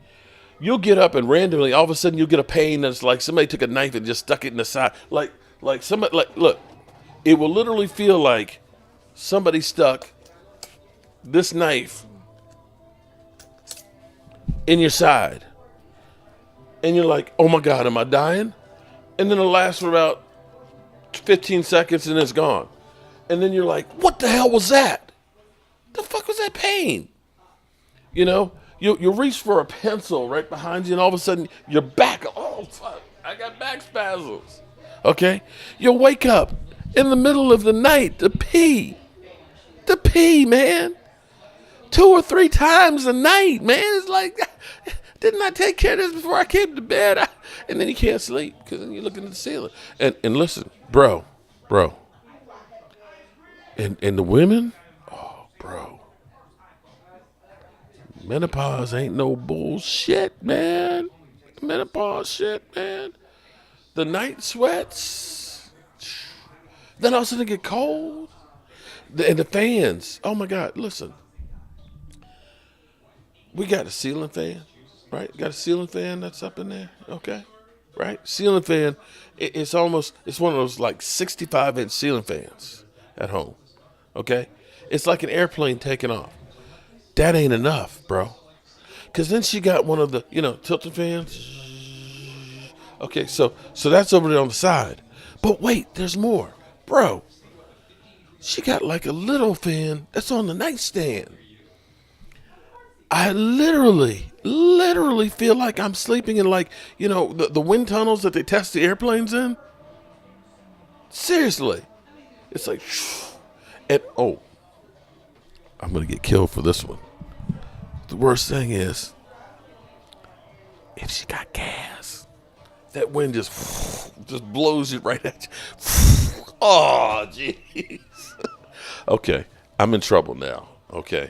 You'll get up and randomly, all of a sudden, you'll get a pain that's like somebody took a knife and just stuck it in the side. Like somebody, look, it will literally feel like somebody stuck this knife in your side. And you're like, oh my God, am I dying? And then it'll last for about 15 seconds and it's gone. And then you're like, what the hell was that? The fuck was that pain? You know, you reach for a pencil right behind you and all of a sudden you're back. Oh, fuck, I got back spasms. Okay? You'll wake up in the middle of the night to pee. To pee, man. 2 or 3 times a night, man. It's like, Didn't I take care of this before I came to bed? And then you can't sleep because then you're looking at the ceiling. And listen, bro. And the women, oh, bro. Menopause ain't no bullshit, man. Menopause shit, man. The night sweats. Then all of a sudden it get cold. And the fans. Oh, my God. Listen. We got a ceiling fan, right? Got a ceiling fan that's up in there, okay? Right? Ceiling fan, it's one of those like 65-inch ceiling fans at home, okay? It's like an airplane taking off. That ain't enough, bro. Because then she got one of the, tilting fans. Okay, so that's over there on the side. But wait, there's more. Bro, she got like a little fan that's on the nightstand. I literally feel like I'm sleeping in the wind tunnels that they test the airplanes in. Seriously. It's like, and I'm going to get killed for this one. The worst thing is, if she got gas, that wind just blows you right at you. Oh, jeez. Okay, I'm in trouble now. Okay.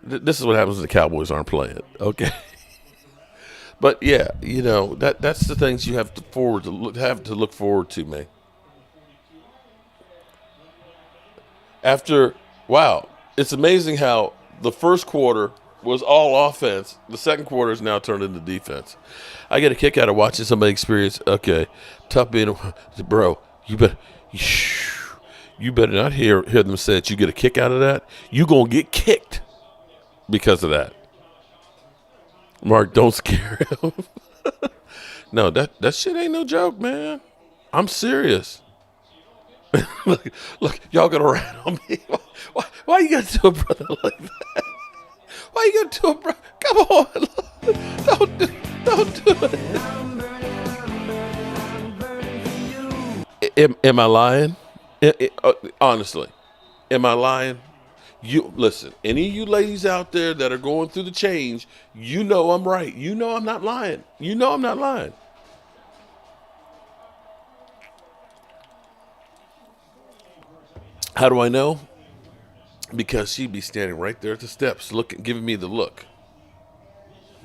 This is what happens when the Cowboys aren't playing, okay? But yeah, that's the things you have to look forward to, man. It's amazing how the first quarter was all offense. The second quarter is now turned into defense. I get a kick out of watching somebody experience. Okay, tough being bro. You better not hear them say that you get a kick out of that. You gonna get kicked because of that. Mark, don't scare him. No, that shit ain't no joke, man. I'm serious. look, y'all gonna rat on me. Why you gotta do a brother like that? Why you gotta do a brother? Come on. Don't do it. Am I lying? Honestly, am I lying? You listen, any of you ladies out there that are going through the change, I'm right. I'm not lying. I'm not lying. How do I know? Because she'd be standing right there at the steps, giving me the look.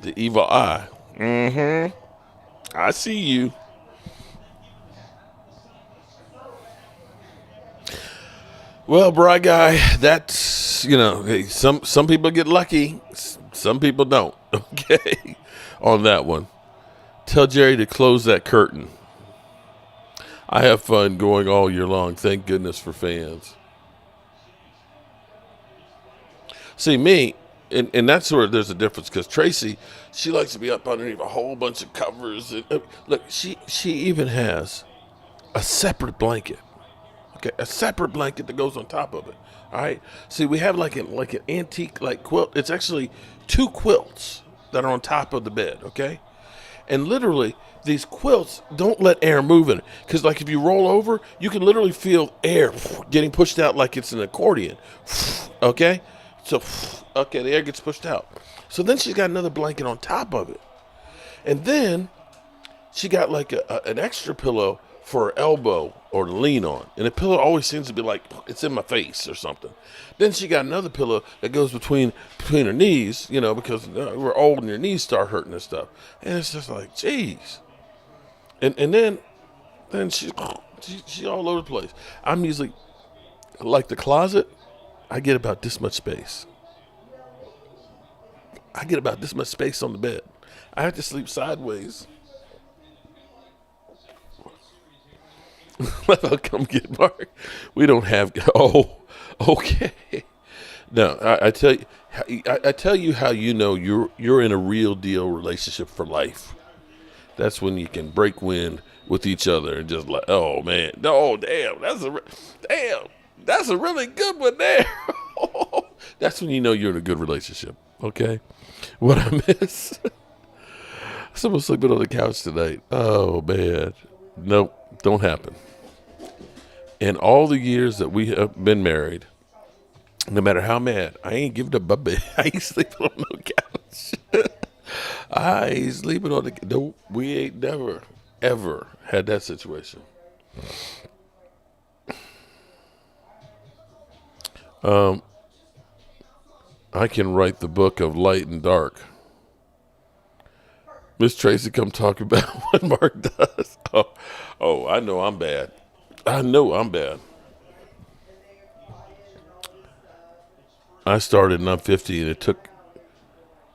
The evil eye. Mm-hmm. I see you. Well, Bri Guy, that's, some people get lucky. Some people don't. Okay. On that one. Tell Jerry to close that curtain. I have fun going all year long. Thank goodness for fans. See, me, and that's where there's a difference, because Tracy, she likes to be up underneath a whole bunch of covers. And, look, she even has a separate blanket. Okay, a separate blanket that goes on top of it. All right. See, we have like an antique quilt. It's actually 2 quilts that are on top of the bed. Okay, and literally these quilts don't let air move in it, because if you roll over, you can literally feel air getting pushed out like it's an accordion. Okay, so the air gets pushed out. So then she's got another blanket on top of it, and then she got an extra pillow for her elbow or to lean on. And the pillow always seems to be like, it's in my face or something. Then she got another pillow that goes between her knees, because we're old and your knees start hurting and stuff. And it's just like, geez. And then she's all over the place. I'm usually, like the closet, I get about this much space. I get about this much space on the bed. I have to sleep sideways. I'll come get Mark. We don't have. Oh, okay. No, I tell you. I tell you how you're in a real deal relationship for life. That's when you can break wind with each other and just like, oh man, oh damn, that's a really good one there. That's when you're in a good relationship. Okay, what I miss? Someone's sleeping on the couch tonight. Oh man, nope. Don't happen. In all the years that we have been married, no matter how mad, I ain't giving up my bed. I ain't sleeping on no couch. I ain't sleeping on the. No, we ain't never, ever had that situation. I can write the book of light and dark. Miss Tracy, come talk about what Mark does. Oh, I know I'm bad. I know I'm bad. I started and I'm 50, and it took.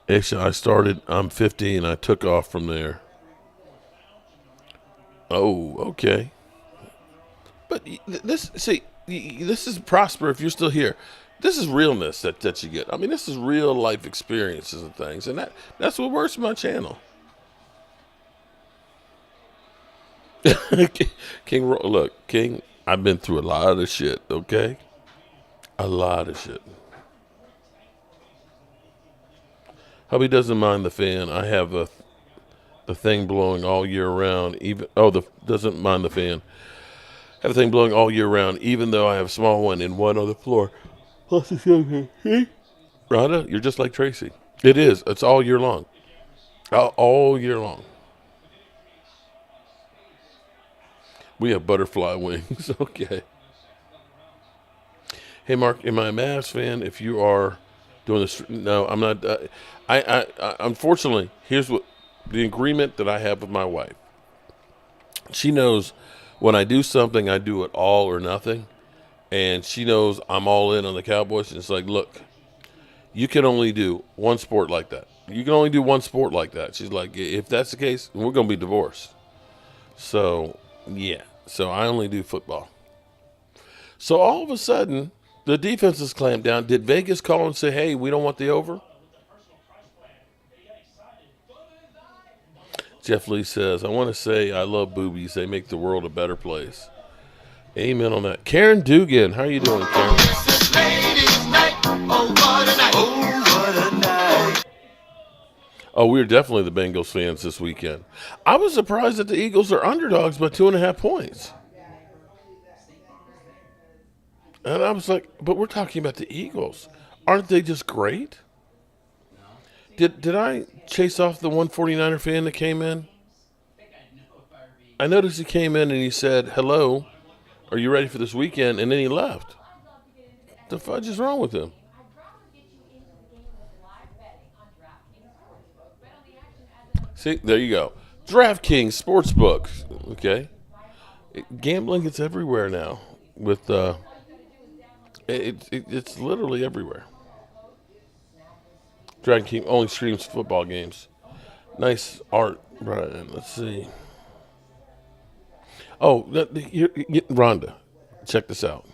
Actually, I'm 50, and I took off from there. Oh, okay. But this is Prosper if you're still here. This is realness that you get. I mean, this is real life experiences and things, and that's what works for my channel. Look, King, I've been through a lot of shit, okay? A lot of shit. Hubby doesn't mind the fan. I have the thing blowing all year round. Doesn't mind the fan. Have the thing blowing all year round, even though I have a small one in one on the floor. Plus it's okay. Rhonda, you're just like Tracy. It is. It's all year long. All year long. We have butterfly wings. Okay. Hey, Mark, am I a Mavs fan? If you are doing this, no, I'm not. Unfortunately, here's what the agreement that I have with my wife. She knows when I do something, I do it all or nothing. And she knows I'm all in on the Cowboys. And it's like, look, you can only do one sport like that. You can only do one sport like that. She's like, if that's the case, we're going to be divorced. So, yeah. So I only do football. So all of a sudden, the defense is clamped down. Did Vegas call and say, hey, we don't want the over? Jeff Lee says, I want to say I love boobies. They make the world a better place. Amen on that. Karen Dugan, how are you doing, Karen? Oh, we're definitely the Bengals fans this weekend. I was surprised that the Eagles are underdogs by 2.5 points. And I was like, but we're talking about the Eagles. Aren't they just great? Did I chase off the 149er fan that came in? I noticed he came in and he said, hello, are you ready for this weekend? And then he left. The fudge is wrong with him? See, there you go. DraftKings Sportsbook. Okay. Gambling is everywhere now. With it's literally everywhere. DraftKings only streams football games. Nice art, Brian. Let's see. Oh, Rhonda, check this out.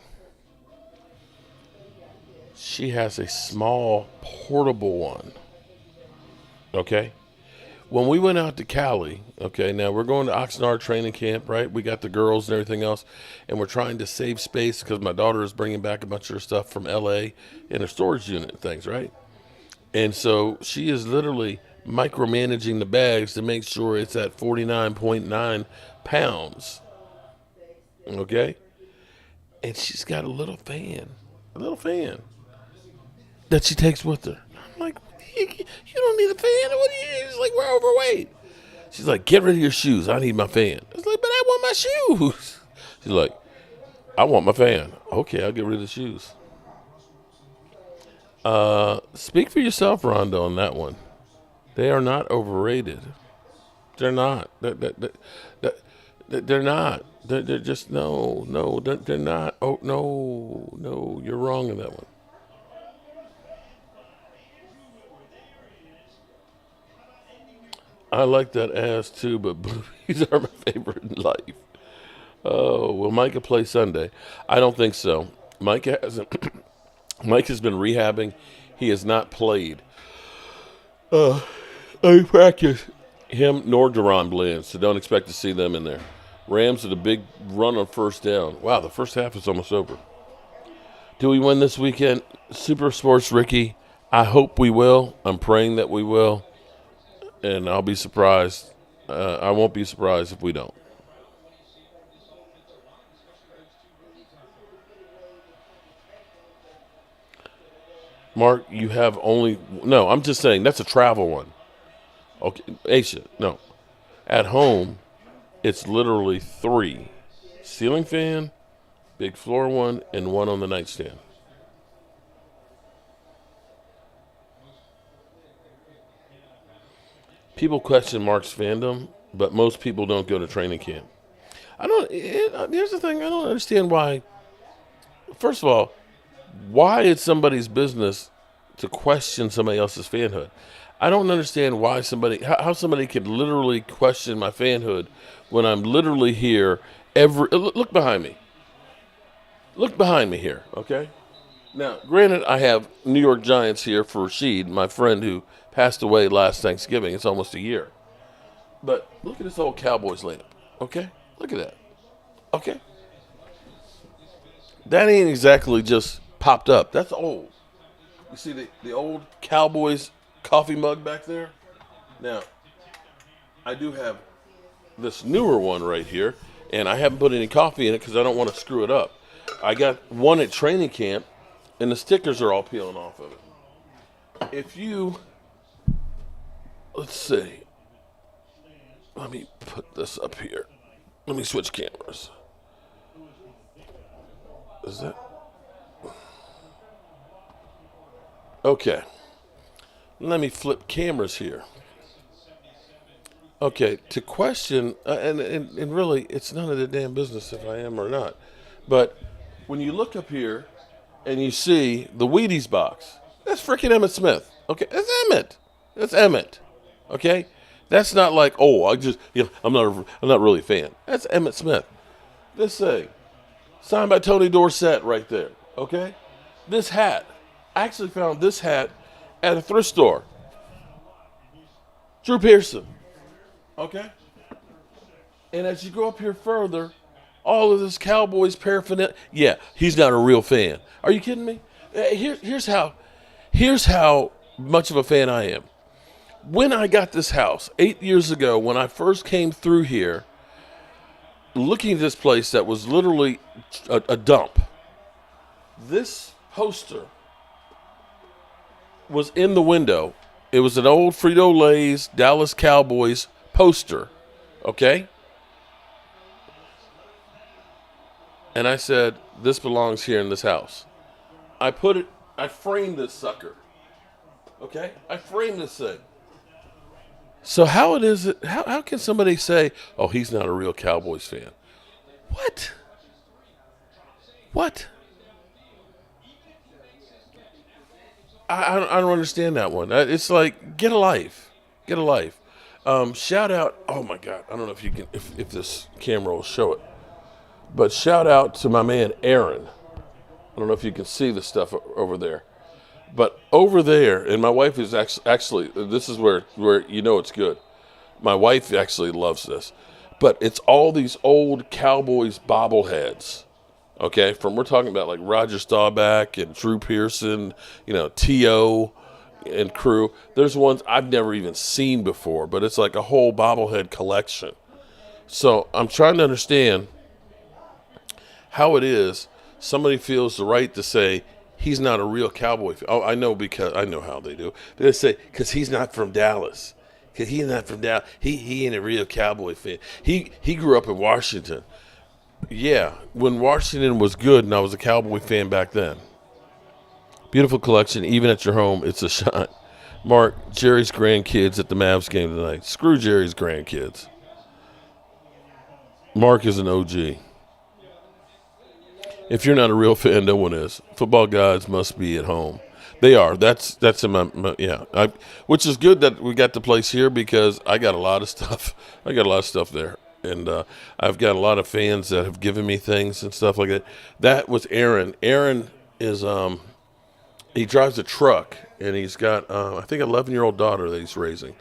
She has a small portable one. Okay. When we went out to Cali, okay, now we're going to Oxnard training camp, right? We got the girls and everything else, and we're trying to save space because my daughter is bringing back a bunch of her stuff from LA in a storage unit and things, right? And so she is literally micromanaging the bags to make sure it's at 49.9 pounds, okay? And she's got a little fan that she takes with her. I'm like, you don't need a fan. What do you? It's like, we're overweight. She's like, get rid of your shoes. I need my fan. I was like, but I want my shoes. She's like, I want my fan. Okay, I'll get rid of the shoes. Speak for yourself, Rhonda, on that one. They are not overrated. They're not. They're not. They're just, no, they're not. Oh, no, you're wrong in that one. I like that ass too, but boobies are my favorite in life. Oh, will Micah play Sunday? I don't think so. Micah hasn't. Mike has been rehabbing. He has not played. I practice him nor Deron Bland, so don't expect to see them in there. Rams had a big run on first down. Wow, the first half is almost over. Do we win this weekend? Super Sports Ricky, I hope we will. I'm praying that we will. And I'll be surprised. I won't be surprised if we don't. Mark, you have only... No, I'm just saying that's a travel one. Okay, Asia, no. At home, it's literally 3. Ceiling fan, big floor one, and one on the nightstand. People question Mark's fandom, but most people don't go to training camp. Here's the thing. I don't understand why. First of all, why it's somebody's business to question somebody else's fanhood. I don't understand why how somebody could literally question my fanhood when I'm literally here look behind me. Look behind me here, okay? Now, granted, I have New York Giants here for Rashid, my friend who passed away last Thanksgiving. It's almost a year. But look at this old Cowboys lamp, okay? Look at that, okay? That ain't exactly just popped up. That's old. You see the old Cowboys coffee mug back there? Now, I do have this newer one right here, and I haven't put any coffee in it because I don't want to screw it up. I got one at training camp, and the stickers are all peeling off of it. Let's see. Let me put this up here. Let me switch cameras. Is that? Okay. Let me flip cameras here. Okay, to question, and really, it's none of the damn business if I am or not. But when you look up here and you see the Wheaties box, that's freaking Emmett Smith. Okay, that's Emmett. That's Emmett. Okay, that's not like, oh, I'm not really a fan. That's Emmett Smith. This thing, signed by Tony Dorsett, right there. Okay, this hat. I actually found this hat at a thrift store. Drew Pearson. Okay? And as you go up here further, all of this Cowboys paraphernalia. Yeah, he's not a real fan. Are you kidding me? Here's how much of a fan I am. When I got this house 8 years ago, when I first came through here, looking at this place that was literally a dump, this poster was in the window. It was an old Frito-Lay's Dallas Cowboys poster, okay? And I said, this belongs here in this house. I framed this sucker, okay? I framed this thing. So how can somebody say, oh, he's not a real Cowboys fan? What? I don't understand that one. It's like, get a life. Get a life. Shout out, oh my God, I don't know if this camera will show it, but shout out to my man Aaron. I don't know if you can see the stuff over there, but over there, and my wife is actually this is where you know it's good. My wife actually loves this, but it's all these old Cowboys bobbleheads. Okay, we're talking about like Roger Staubach and Drew Pearson, T.O. and crew. There's ones I've never even seen before, but it's like a whole bobblehead collection. So I'm trying to understand how it is somebody feels the right to say he's not a real Cowboy fan. Oh, I know, because I know how they do. They say, because he's not from Dallas. Because he's not from Dallas. He ain't a real Cowboy fan. He grew up in Washington. Yeah, when Washington was good and I was a Cowboy fan back then. Beautiful collection, even at your home, it's a shot. Mark, Jerry's grandkids at the Mavs game tonight. Screw Jerry's grandkids. Mark is an OG. If you're not a real fan, no one is. Football gods must be at home. They are. That's in my yeah. Which is good that we got the place here, because I got a lot of stuff. I got a lot of stuff there. And I've got a lot of fans that have given me things and stuff like that. That was Aaron. Aaron is he drives a truck, and he's got I think 11-year-old daughter that he's raising,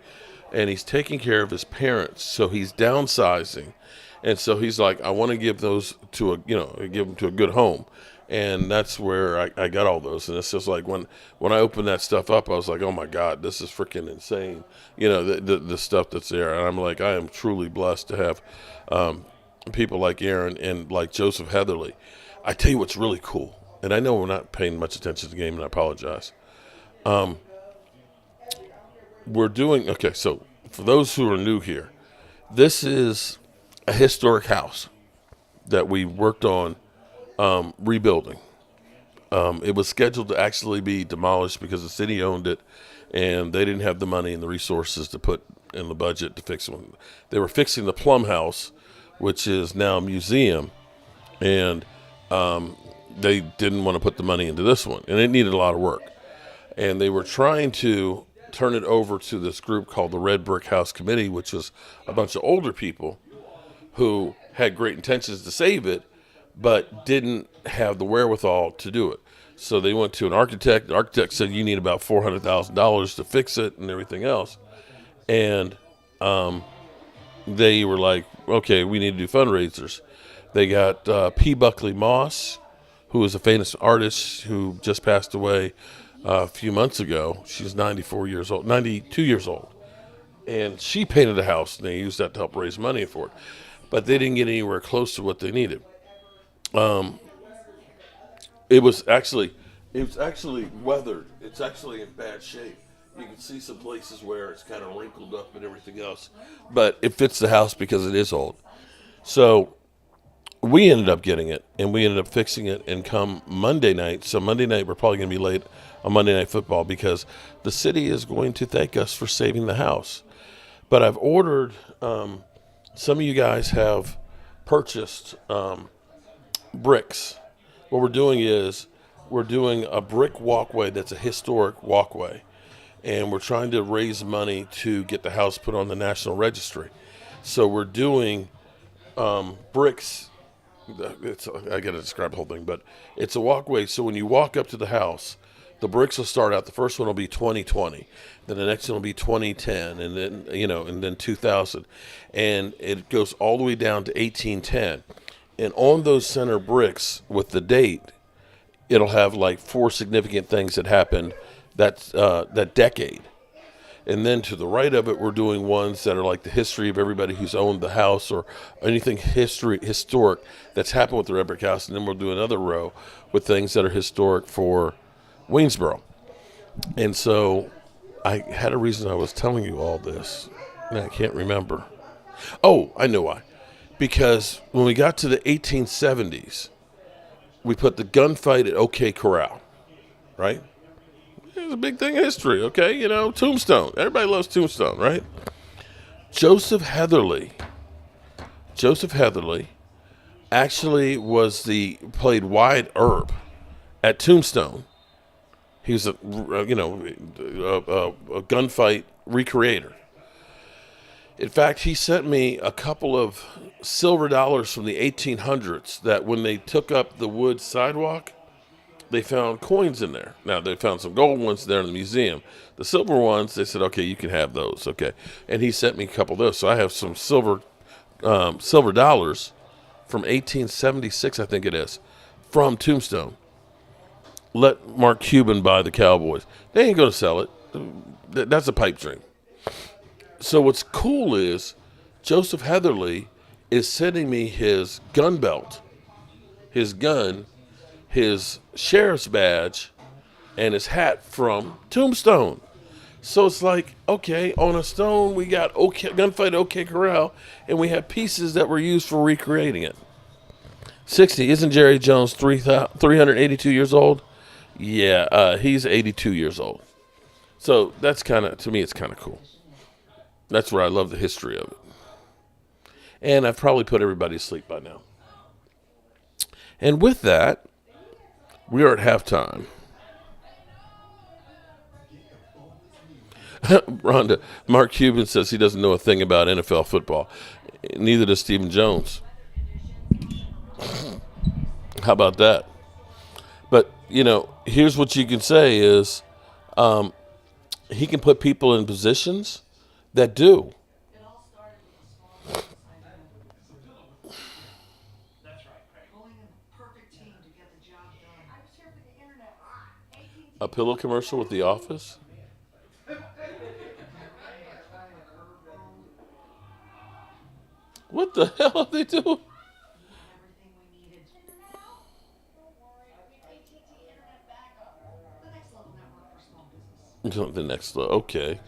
and he's taking care of his parents. So he's downsizing, and so he's like, I want to give those to give them to a good home, and that's where I got all those. And it's just like when I opened that stuff up, I was like, oh my God, this is freaking insane. The stuff that's there. And I'm like, I am truly blessed to have people like Aaron and like Joseph Heatherly. I tell you what's really cool, and I know we're not paying much attention to the game, and I apologize. We're doing, okay, so for those who are new here, this is a historic house that we worked on rebuilding. It was scheduled to actually be demolished because the city owned it, and they didn't have the money and the resources to put in the budget to fix it. They were fixing the Plum House, which is now a museum, and they didn't want to put the money into this one, and it needed a lot of work. And they were trying to turn it over to this group called the Red Brick House Committee, which was a bunch of older people who had great intentions to save it, but didn't have the wherewithal to do it. So they went to an architect. The architect said, you need about $400,000 to fix it and everything else. And they were like, okay, we need to do fundraisers. They got P. Buckley Moss, who is a famous artist who just passed away a few months ago. She's 92 years old. And she painted a house, and they used that to help raise money for it. But they didn't get anywhere close to what they needed. It was actually weathered. It's actually in bad shape. You can see some places where it's kind of wrinkled up and everything else. But it fits the house because it is old. So we ended up getting it, and we ended up fixing it, and come Monday night. So Monday night, we're probably going to be late on Monday Night Football because the city is going to thank us for saving the house. But I've ordered, some of you guys have purchased bricks. What we're doing is we're doing a brick walkway that's a historic walkway, and we're trying to raise money to get the house put on the National Registry. So we're doing bricks. I got to describe the whole thing, but it's a walkway. So when you walk up to the house, the bricks will start out. The first one will be 2020, then the next one will be 2010, and then and then 2000, and it goes all the way down to 1810. And on those center bricks with the date, it'll have like 4 significant things that happened that decade. And then to the right of it, we're doing ones that are like the history of everybody who's owned the house or anything historic that's happened with the Red Brick House. And then we'll do another row with things that are historic for Waynesboro. And so I had a reason I was telling you all this, and I can't remember. Oh, I know why. Because when we got to the 1870s, we put the gunfight at OK Corral, right? It was a big thing in history, okay? Tombstone. Everybody loves Tombstone, right? Joseph Heatherly actually played Wyatt Earp at Tombstone. He was a gunfight recreator. In fact, he sent me a couple of silver dollars from the 1800s that when they took up the wood sidewalk, they found coins in there. Now, they found some gold ones there in the museum. The silver ones, they said, okay, you can have those, okay. And he sent me a couple of those. So I have some silver dollars from 1876, I think it is, from Tombstone. Let Mark Cuban buy the Cowboys. They ain't going to sell it. That's a pipe dream. So what's cool is Joseph Heatherly is sending me his gun belt, his gun, his sheriff's badge, and his hat from Tombstone. So it's like, okay, on a stone we got gunfight OK Corral, and we have pieces that were used for recreating it. 60, isn't Jerry Jones 382 years old? Yeah, he's 82 years old. So that's to me, it's kind of cool. That's where I love the history of it. And I've probably put everybody to sleep by now. And with that, we are at halftime. Rhonda, Mark Cuban says he doesn't know a thing about NFL football. Neither does Stephen Jones. How about that? But, here's what you can say is he can put people in positions that do. A pillow commercial with The Office? What the hell are they doing? The next level, okay.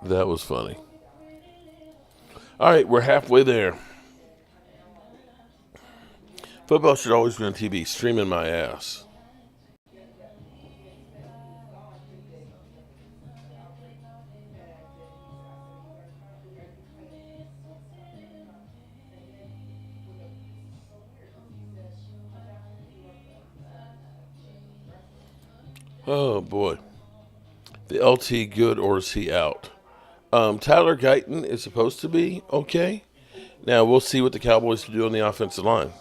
That was funny. All right, we're halfway there. Football should always be on TV, streaming my ass. Oh, boy. The LT good or is he out? Tyler Guyton is supposed to be okay. Now, we'll see what the Cowboys do on the offensive line.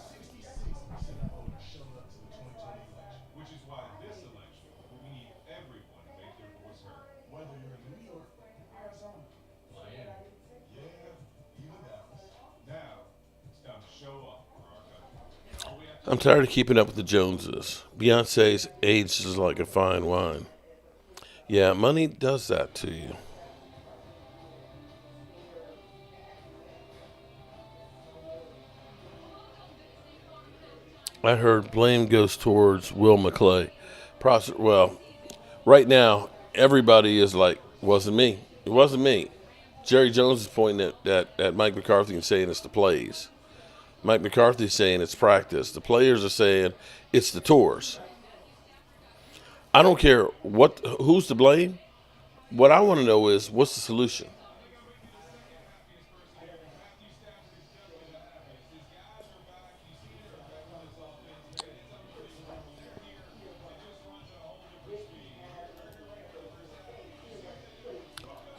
I'm tired of keeping up with the Joneses. Beyonce's age is like a fine wine. Yeah, money does that to you. I heard blame goes towards Will McClay. Well, right now, everybody is like, wasn't me. It wasn't me. Jerry Jones is pointing at Mike McCarthy and saying it's the plays. Mike McCarthy's saying it's practice. The players are saying it's the tours. I don't care who's to blame. What I want to know is what's the solution?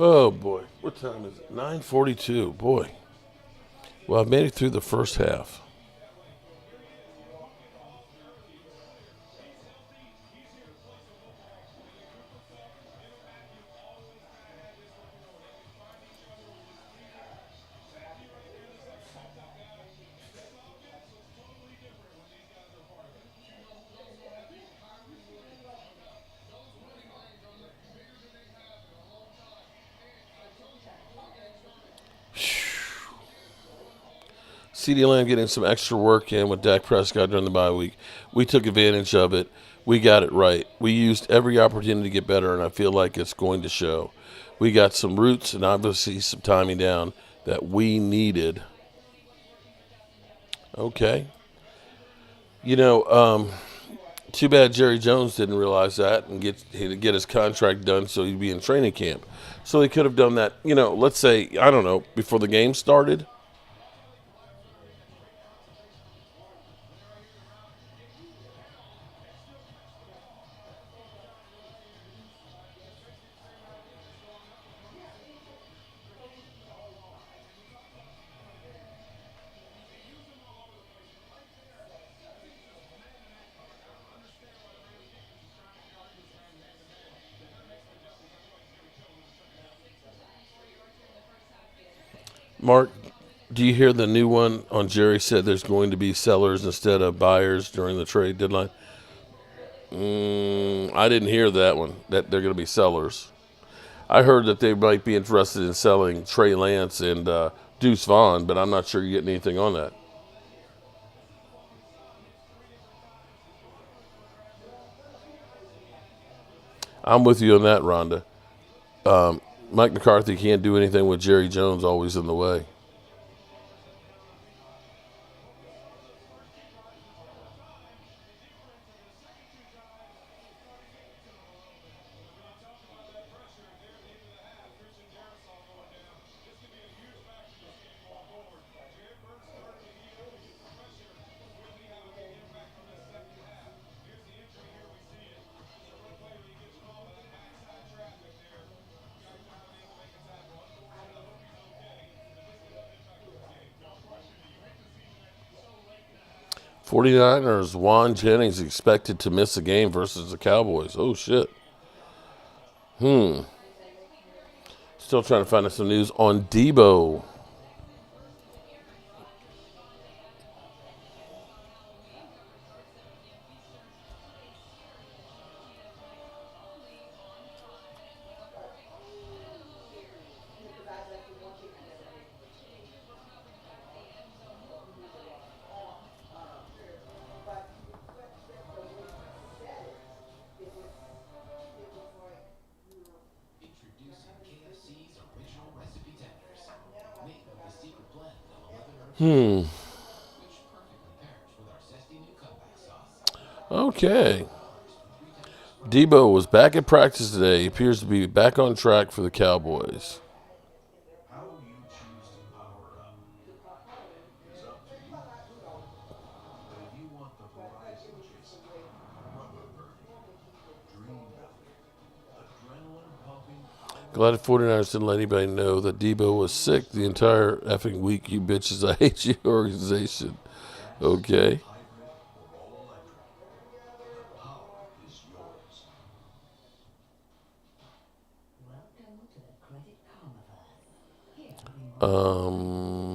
Oh boy, what time is it? 9:42. Boy, well I've made it through the first half. CeeDee Lamb getting some extra work in with Dak Prescott during the bye week. We took advantage of it. We got it right. We used every opportunity to get better, and I feel like it's going to show. We got some roots and obviously some timing down that we needed. Okay. Too bad Jerry Jones didn't realize that and get his contract done so he'd be in training camp. So he could have done that, let's say, I don't know, before the game started. Mark, do you hear the new one on Jerry said there's going to be sellers instead of buyers during the trade deadline? I didn't hear that one, that they're going to be sellers. I heard that they might be interested in selling Trey Lance and Deuce Vaughn, but I'm not sure you're getting anything on that. I'm with you on that, Rhonda. Mike McCarthy can't do anything with Jerry Jones always in the way. '49ers, Juan Jennings expected to miss a game versus the Cowboys. Oh, shit. Still trying to find us some news on Debo. Okay. Debo was back at practice today. He appears to be back on track for the Cowboys. Glad the 49ers didn't let anybody know that Debo was sick the entire effing week. You bitches, I hate your organization. Okay.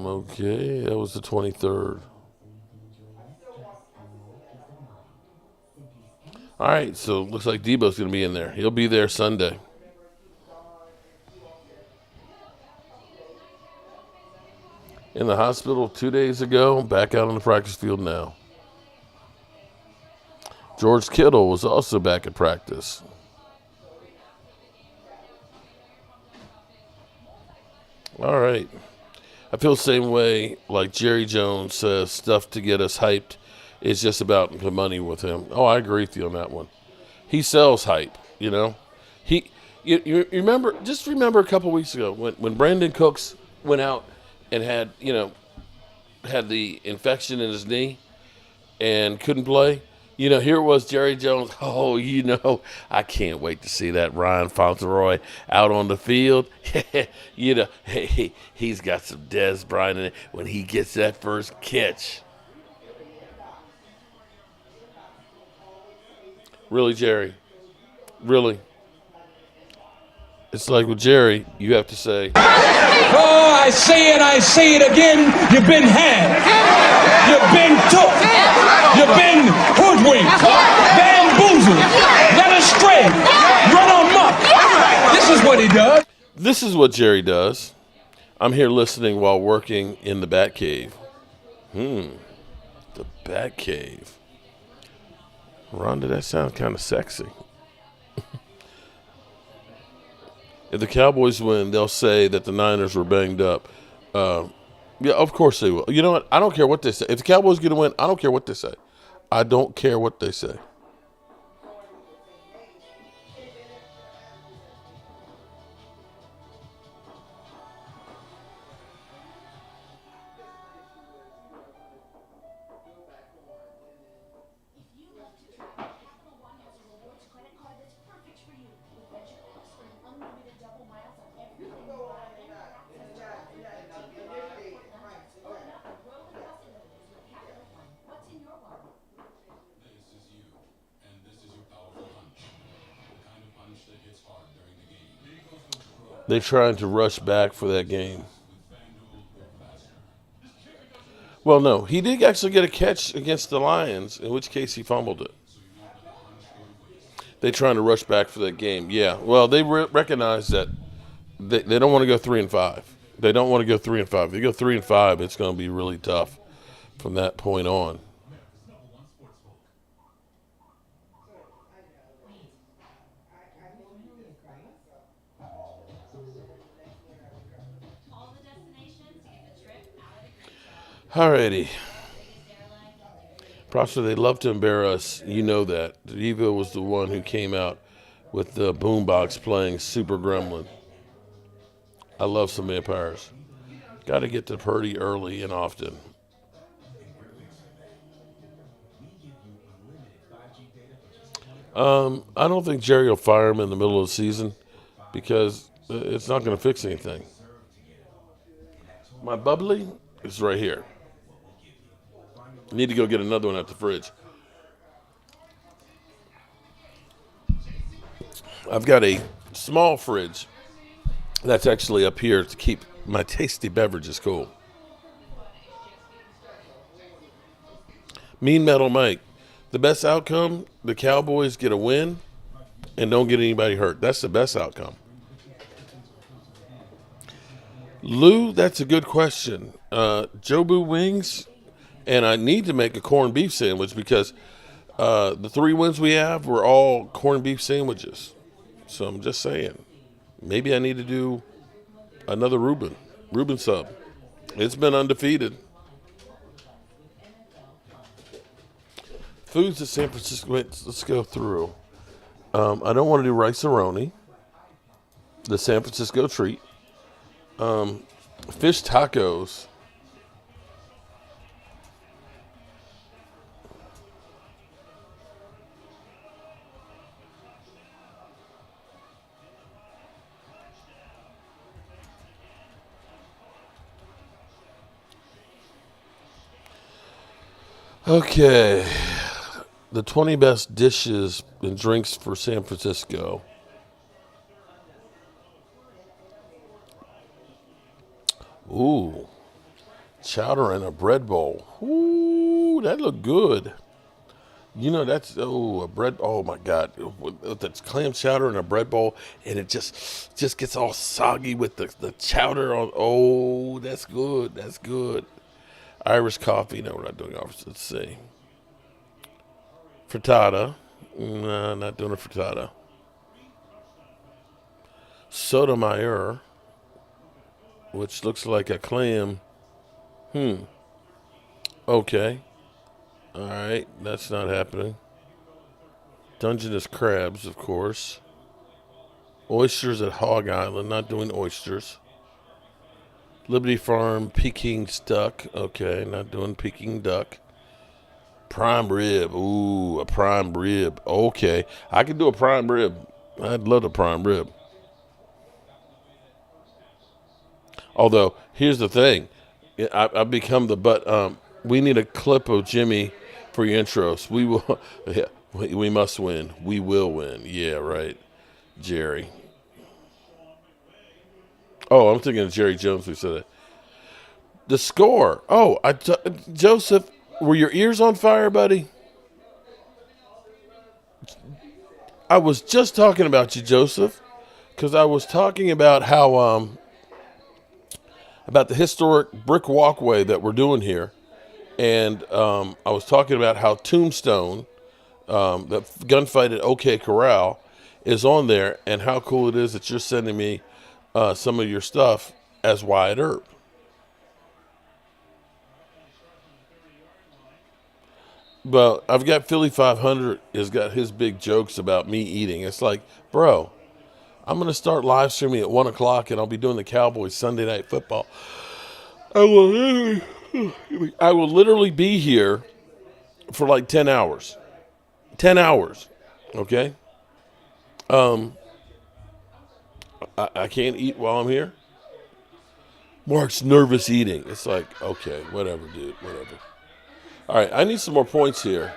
Okay, that was the 23rd. All right, so looks like Debo's going to be in there. He'll be there Sunday. In the hospital 2 days ago, back out on the practice field now. George Kittle was also back at practice. All right. I feel the same way, like Jerry Jones says, stuff to get us hyped is just about the money with him. Oh, I agree with you on that one. He sells hype, you know. You remember, just remember a couple weeks ago when Brandon Cooks went out and had the infection in his knee and couldn't play. Here it was Jerry Jones. Oh, I can't wait to see that Ryan Fauntleroy out on the field. Hey, he's got some Dez Bryant in it when he gets that first catch. Really, Jerry? Really? It's like with Jerry, you have to say, oh, I say it again, you've been had. You've been took. You've been hoodwinked, bamboozled, led astray, run amok. This is what he does. This is what Jerry does. I'm here listening while working in the Batcave. The Batcave. Rhonda, that sounds kind of sexy. If the Cowboys win, they'll say that the Niners were banged up. Yeah, of course they will. You know what? I don't care what they say. If the Cowboys get a win, I don't care what they say. I don't care what they say. They're trying to rush back for that game. Well, no, he did actually get a catch against the Lions, in which case he fumbled it. They're trying to rush back for that game. Yeah, well, they recognize that they don't want to go 3-5. They don't want to go 3-5. If they go 3-5, it's going to be really tough from that point on. Alrighty. Prosper, they love to embarrass us. You know that. Devo was the one who came out with the boombox playing Super Gremlin. I love some vampires. Got to get to Purdy early and often. I don't think Jerry will fire him in the middle of the season because it's not going to fix anything. My bubbly is right here. Need to go get another one at the fridge. I've got a small fridge that's actually up here to keep my tasty beverages cool. Mean Metal Mike. The best outcome, the Cowboys get a win and don't get anybody hurt. That's the best outcome. Lou, that's a good question. Jobu wings, and I need to make a corned beef sandwich because the 3 wins we have were all corned beef sandwiches. So I'm just saying, maybe I need to do another Reuben sub. It's been undefeated. Foods at San Francisco. Wait, let's go through. I don't want to do rice-a-roni. The San Francisco treat. Fish tacos. Okay. The 20 best dishes and drinks for San Francisco. Ooh. Chowder in a bread bowl. Ooh, that looked good. You know, that's, a bread, oh my God. With the clam chowder in a bread bowl, and it just gets all soggy with the chowder on. Oh, that's good. That's good. Irish coffee. No, we're not doing Irish. Let's see. Frittata. No, not doing a frittata. Sotomayor, which looks like a clam. Okay. All right, that's not happening. Dungeness crabs, of course. Oysters at Hog Island, not doing oysters. Liberty Farm Peking duck. Okay, not doing Peking duck. Prime rib. Ooh, a prime rib. Okay, I could do a prime rib. I'd love a prime rib. Although, here's the thing. I've become the butt. We need a clip of Jimmy for your intros. We will. Yeah, we must win. We will win. Yeah, right. Jerry. Oh, I'm thinking of Jerry Jones who said it. The score. Oh, Joseph, were your ears on fire, buddy? I was just talking about you, Joseph, because I was talking about how about the historic brick walkway that we're doing here, and I was talking about how Tombstone, the gunfight at OK Corral, is on there, and how cool it is that you're sending me some of your stuff as Wyatt Earp. But I've got Philly 500 has got his big jokes about me eating. It's like, bro, I'm going to start live streaming at 1 o'clock, and I'll be doing the Cowboys Sunday Night Football. I will literally be here for like 10 hours. 10 hours, okay? I can't eat while I'm here. Mark's nervous eating. It's like, okay, whatever, dude, whatever. All right, I need some more points here.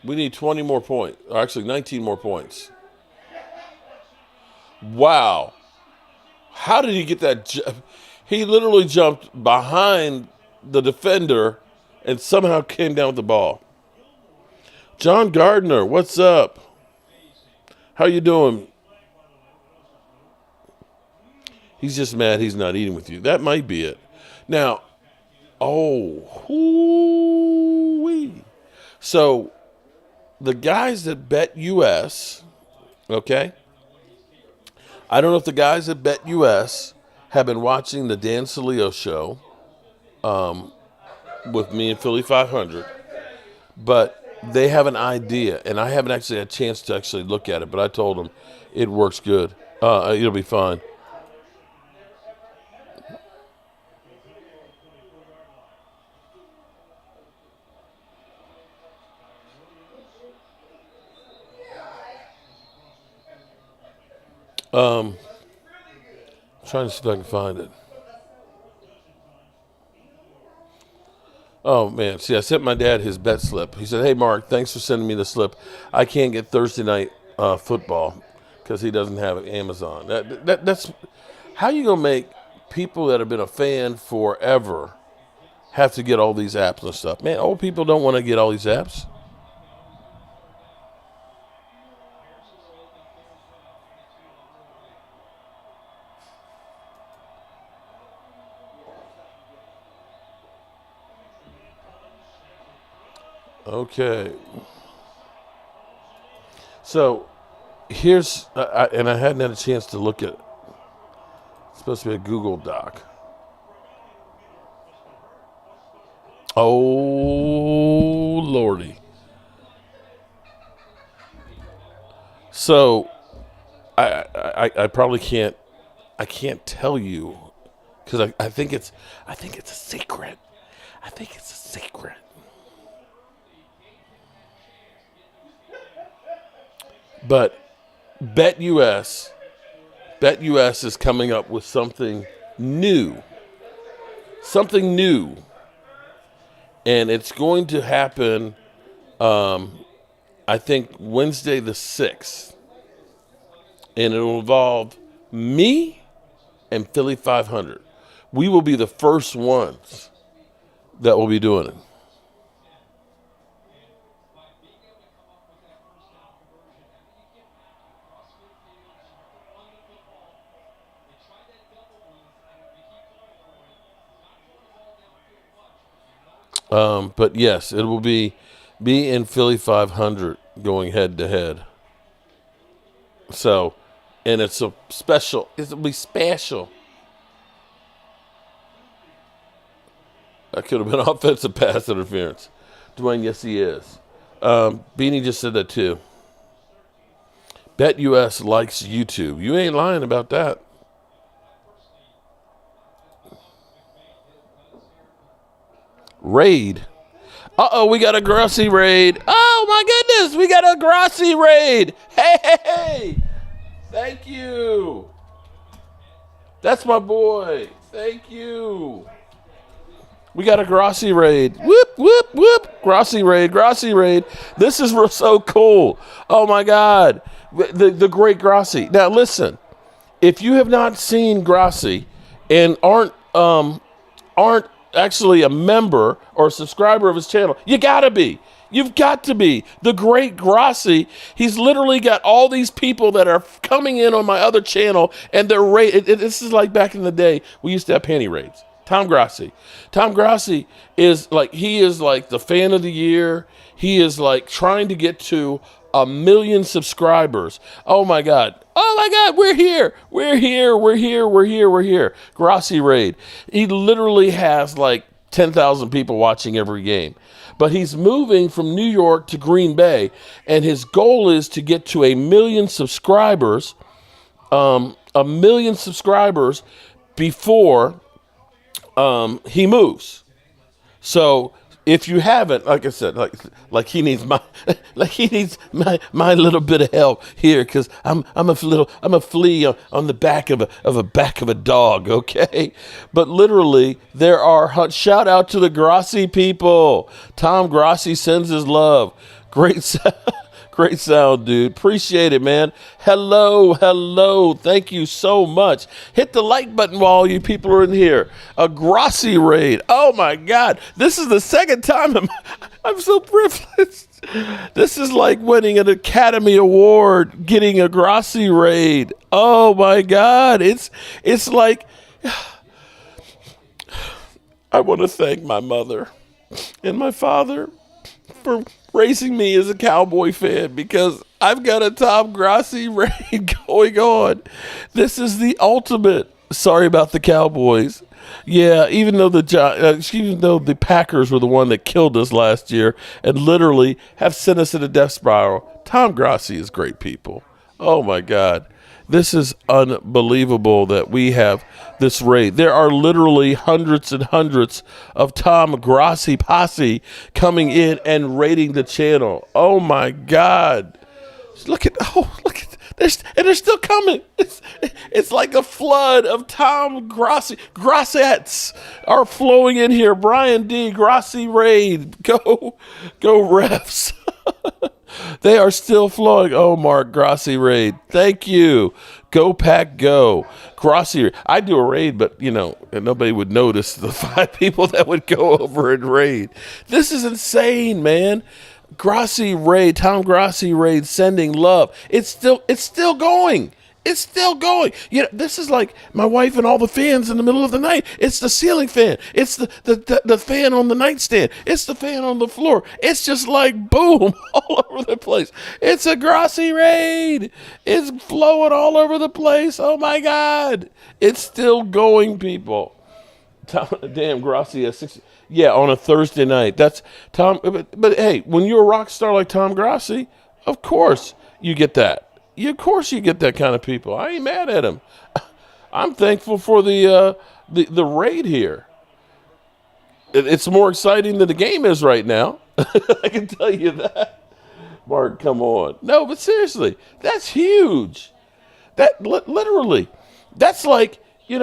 We need 20 more points. Or actually, 19 more points. Wow. How did he get that? He literally jumped behind the defender and somehow came down with the ball. John Gardner, what's up? How you doing? He's just mad he's not eating with you. That might be it. Now, hoo-wee. So, the guys that bet US, okay? I don't know if the guys that bet US have been watching the Dan Salio show with me and Philly 500, but they have an idea, and I haven't actually had a chance to actually look at it, but I told them it works good. It'll be fine. Trying to see if I can find it. Oh, man. See, I sent my dad his bet slip. He said, hey, Mark, thanks for sending me the slip. I can't get Thursday night football because he doesn't have Amazon. That's how you going to make people that have been a fan forever have to get all these apps and stuff. Man, old people don't want to get all these apps. Okay. So, here's, and I hadn't had a chance to look at it. It's supposed to be a Google Doc. Oh, Lordy. So I probably can't tell you because I think it's a secret. I think it's a secret. But BetUS is coming up with something new. Something new. And it's going to happen I think Wednesday the 6th. And it will involve me and Philly 500. We will be the first ones that will be doing it. But yes, it will be me and Philly 500 going head to head. So, and it's a special. It'll be special. That could have been offensive pass interference. Dwayne, yes, he is. Beanie just said that too. BetUS likes YouTube. You ain't lying about that. Raid. Uh-oh, we got a Grossi raid. Oh, my goodness, we got a Grossi raid. Hey, thank you. That's my boy. Thank you. We got a Grossi raid. Whoop, whoop, whoop. Grossi raid, Grossi raid. This is so cool. Oh, my God. The great Grossi. Now, listen. If you have not seen Grossi and aren't actually a member or a subscriber of his channel, you gotta be. You've got to be. The great Grossi, he's literally got all these people that are coming in on my other channel, and they're this is like back in the day, we used to have panty raids. Tom Grossi. Tom Grossi is like the fan of the year. He is like trying to get to 1 million subscribers. Oh my God. We're here. Grossi raid. He literally has like 10,000 people watching every game. But he's moving from New York to Green Bay, and his goal is to get to 1 million subscribers, 1 million subscribers before he moves. So if you haven't, like I said, like he needs my little bit of help here, because I'm a flea on the back of a dog, okay? But literally, there are shout out to the Grossi people. Tom Grossi sends his love. Great sound, dude. Appreciate it, man. Hello. Thank you so much. Hit the like button while all you people are in here. A Grossi raid. Oh, my God. This is the second time I'm so privileged. This is like winning an Academy Award, getting a Grossi raid. Oh, my God. It's like, I want to thank my mother and my father for raising me as a Cowboy fan, because I've got a Tom Grossi raid going on. This is the ultimate. Sorry about the Cowboys. Yeah, even though the Packers were the one that killed us last year and literally have sent us in a death spiral, Tom Grossi is great people. Oh my God. This is unbelievable that we have this raid. There are literally hundreds and hundreds of Tom Grossi posse coming in and raiding the channel. Oh my God. Look at they're still coming. It's like a flood of Tom Grossi. Grossettes are flowing in here. Brian D. Grossi raid. Go refs. They are still flowing. Oh, Mark, Grossi raid. Thank you. Go Pack Go. Grossi. I do a raid, but, nobody would notice the 5 people that would go over and raid. This is insane, man. Grossi raid, Tom Grossi raid, sending love. It's still going. It's still going. This is like my wife and all the fans in the middle of the night. It's the ceiling fan. It's the fan on the nightstand. It's the fan on the floor. It's just like boom all over the place. It's a Grossi raid. It's flowing all over the place. Oh my God. It's still going, people. Tom, damn, Grassi has 6. Yeah, on a Thursday night. That's Tom. But hey, when you're a rock star like Tom Grassi, of course you get that. Of course you get that kind of people. I ain't mad at him. I'm thankful for the raid here. It's more exciting than the game is right now. I can tell you that. Mark, come on. No, but seriously, that's huge. That literally, that's like, you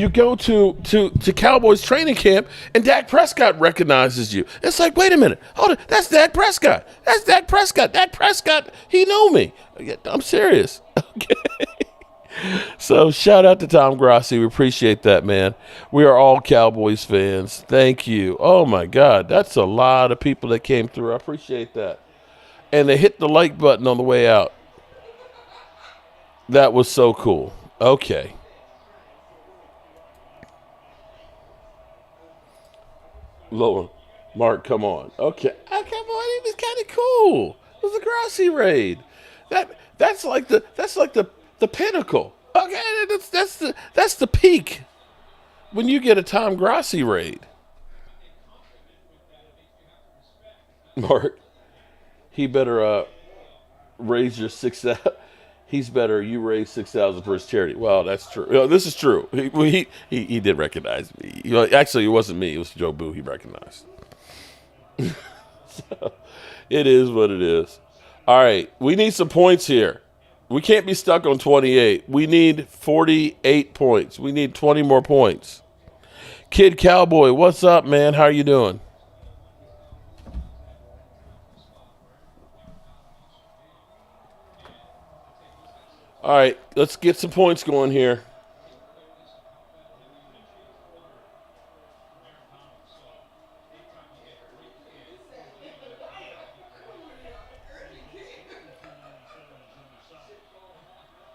go to Cowboys training camp and Dak Prescott recognizes you. It's like, wait a minute, hold on, that's Dak Prescott. That's Dak Prescott. Dak Prescott, he know me. I'm serious. Okay. So shout out to Tom Grassi. We appreciate that, man. We are all Cowboys fans. Thank you. Oh my God, that's a lot of people that came through. I appreciate that. And they hit the like button on the way out. That was so cool. Okay. Lower. Mark, come on. Okay. Come on. It was kind of cool. It was a Grassi raid. That's like the pinnacle. Okay, that's the peak when you get a Tom Grassi raid. Mark, he better raise your 6,000. He's better. You raise 6,000 for his charity. Well, that's true. This is true. He did recognize me. Actually, it wasn't me. It was Joe Boo. He recognized. So, it is what it is. All right, we need some points here. We can't be stuck on 28. We need 48 points. We need 20 more points. Kid Cowboy, what's up, man? How are you doing? All right, let's get some points going here.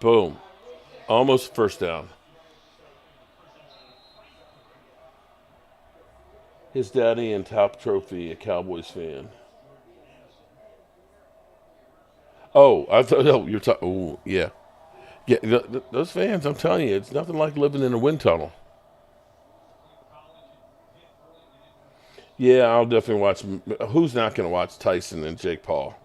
Boom. Almost first down. His daddy and top trophy, a Cowboys fan. Oh, I thought, oh, you're talking, oh, yeah. Yeah, those fans, I'm telling you, it's nothing like living in a wind tunnel. Yeah, I'll definitely watch. Who's not going to watch Tyson and Jake Paul?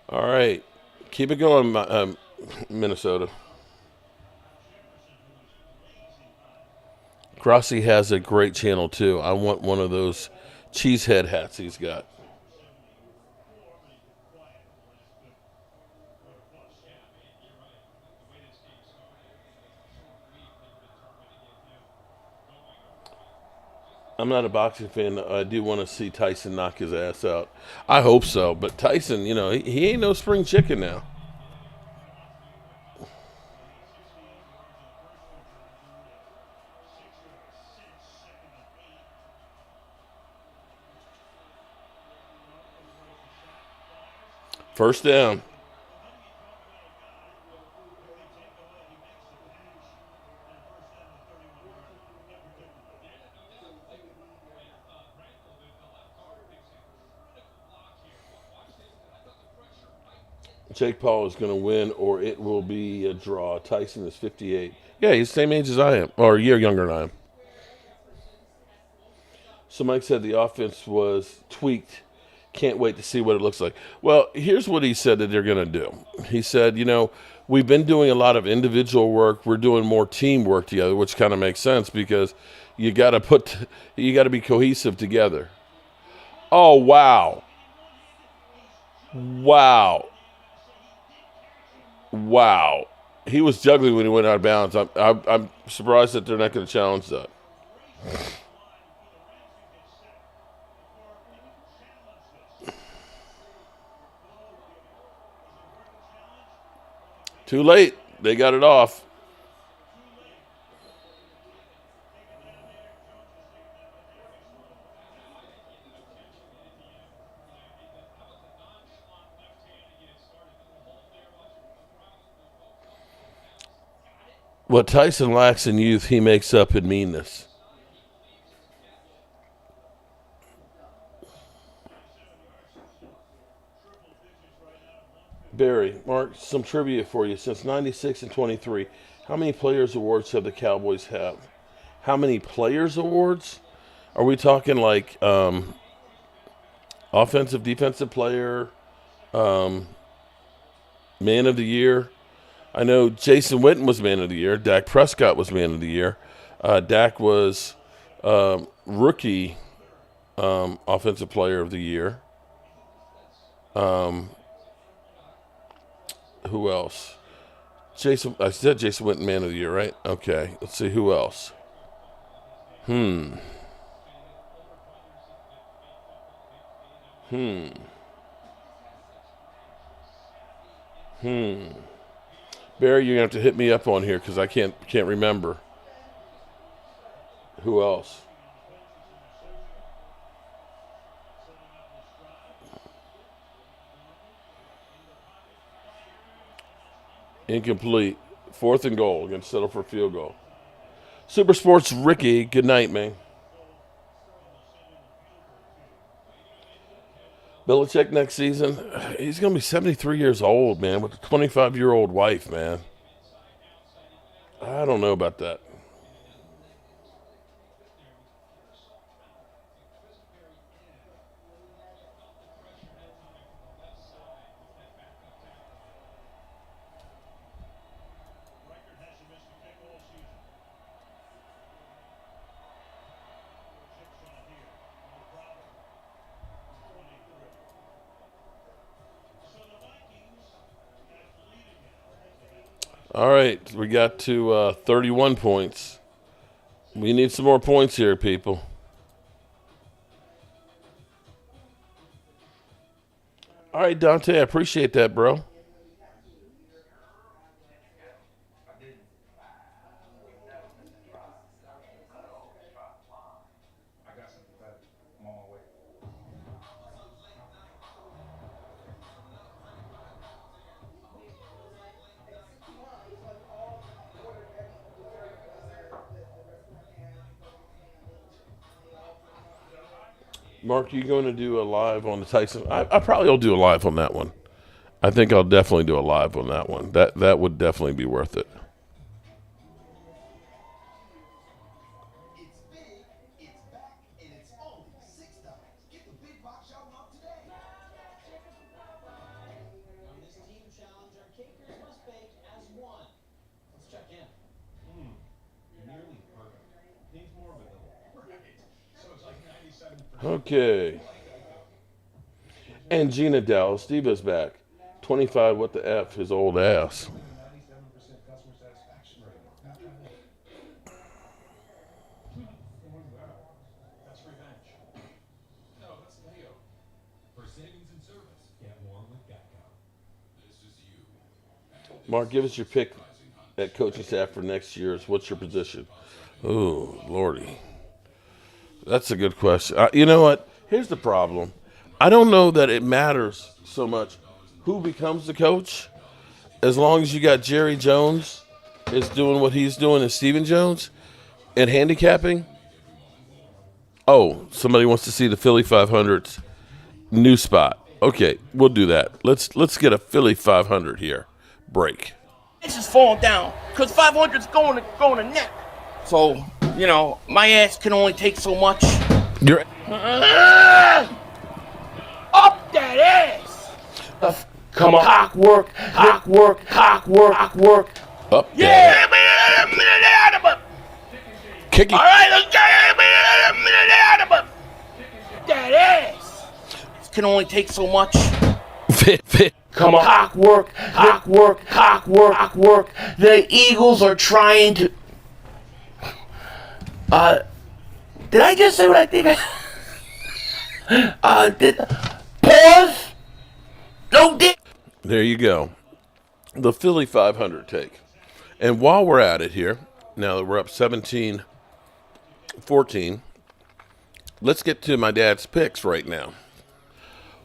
All right. Keep it going, Minnesota. Grassi has a great channel, too. I want one of those cheesehead hats he's got. I'm not a boxing fan. I do want to see Tyson knock his ass out. I hope so. But Tyson, he ain't no spring chicken now. First down. Jake Paul is going to win, or it will be a draw. Tyson is 58. Yeah, he's the same age as I am, or a year younger than I am. So Mike said the offense was tweaked. Can't wait to see what it looks like. Well, here's what he said that they're going to do. He said, we've been doing a lot of individual work. We're doing more teamwork together, which kind of makes sense because you got to be cohesive together. Oh, wow. Wow. Wow. He was juggling when he went out of bounds. I'm surprised that they're not going to challenge that. Too late. They got it off. What Tyson lacks in youth, he makes up in meanness. Barry, Mark, some trivia for you. Since 96 and 23, how many Players Awards have the Cowboys have? How many Players Awards? Are we talking like offensive, defensive player, man of the year? I know Jason Witten was man of the year. Dak Prescott was man of the year. Dak was rookie offensive player of the year. Who else? I said Jason Witten man of the year, right? Okay, let's see who else. Barry, you're gonna have to hit me up on here because I can't remember. Who else? Incomplete. 4th and goal. Gonna settle for a field goal. Super Sports Ricky, good night, man. Belichick next season, he's going to be 73 years old, man, with a 25-year-old wife, man. I don't know about that. All right, we got to 31 points. We need some more points here, people. All right, Dante, I appreciate that, bro. Mark, you going to do a live on the Tyson? I probably will do a live on that one. I think I'll definitely do a live on that one. That would definitely be worth it. Okay. And Gina Dallas, Diva's back. 25, what the F, his old ass. Mark, give us your pick at coaching staff for next year's. What's your position? Oh, Lordy. That's a good question. You know what? Here's the problem. I don't know that it matters so much who becomes the coach, as long as you got Jerry Jones is doing what he's doing and Stephen Jones and handicapping. Oh, somebody wants to see the Philly 500's new spot. Okay, we'll do that. Let's get a Philly 500 here. Break. It's just falling down because 500's going to net. So, you know, my ass can only take so much. You're up that ass. Come on. Cock work. Up. Yeah. Kick it. All right, let's get that ass. It can only take so much. Fit. Come on. Cock work. The Eagles are trying to. Did I just say what I think pause? No dick. There you go. The Philly 500 take. And while we're at it here, now that we're up 17-14, let's get to my dad's picks right now.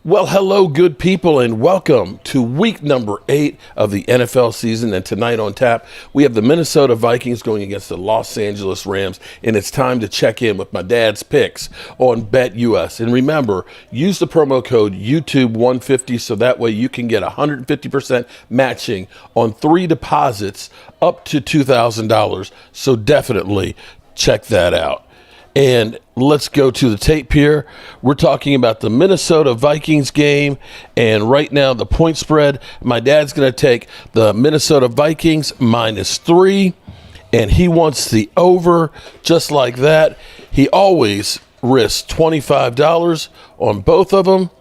Well, hello, good people, and welcome to week number 8 of the NFL season. And tonight on tap, we have the Minnesota Vikings going against the Los Angeles Rams, and it's time to check in with my dad's picks on BetUS. And remember, use the promo code YouTube150 so that way you can get 150% matching on 3 deposits up to $2,000. So definitely check that out. And let's go to the tape here. We're talking about the Minnesota Vikings game. And right now, the point spread, my dad's going to take the Minnesota Vikings -3. And he wants the over just like that. He always risks $25 on both of them.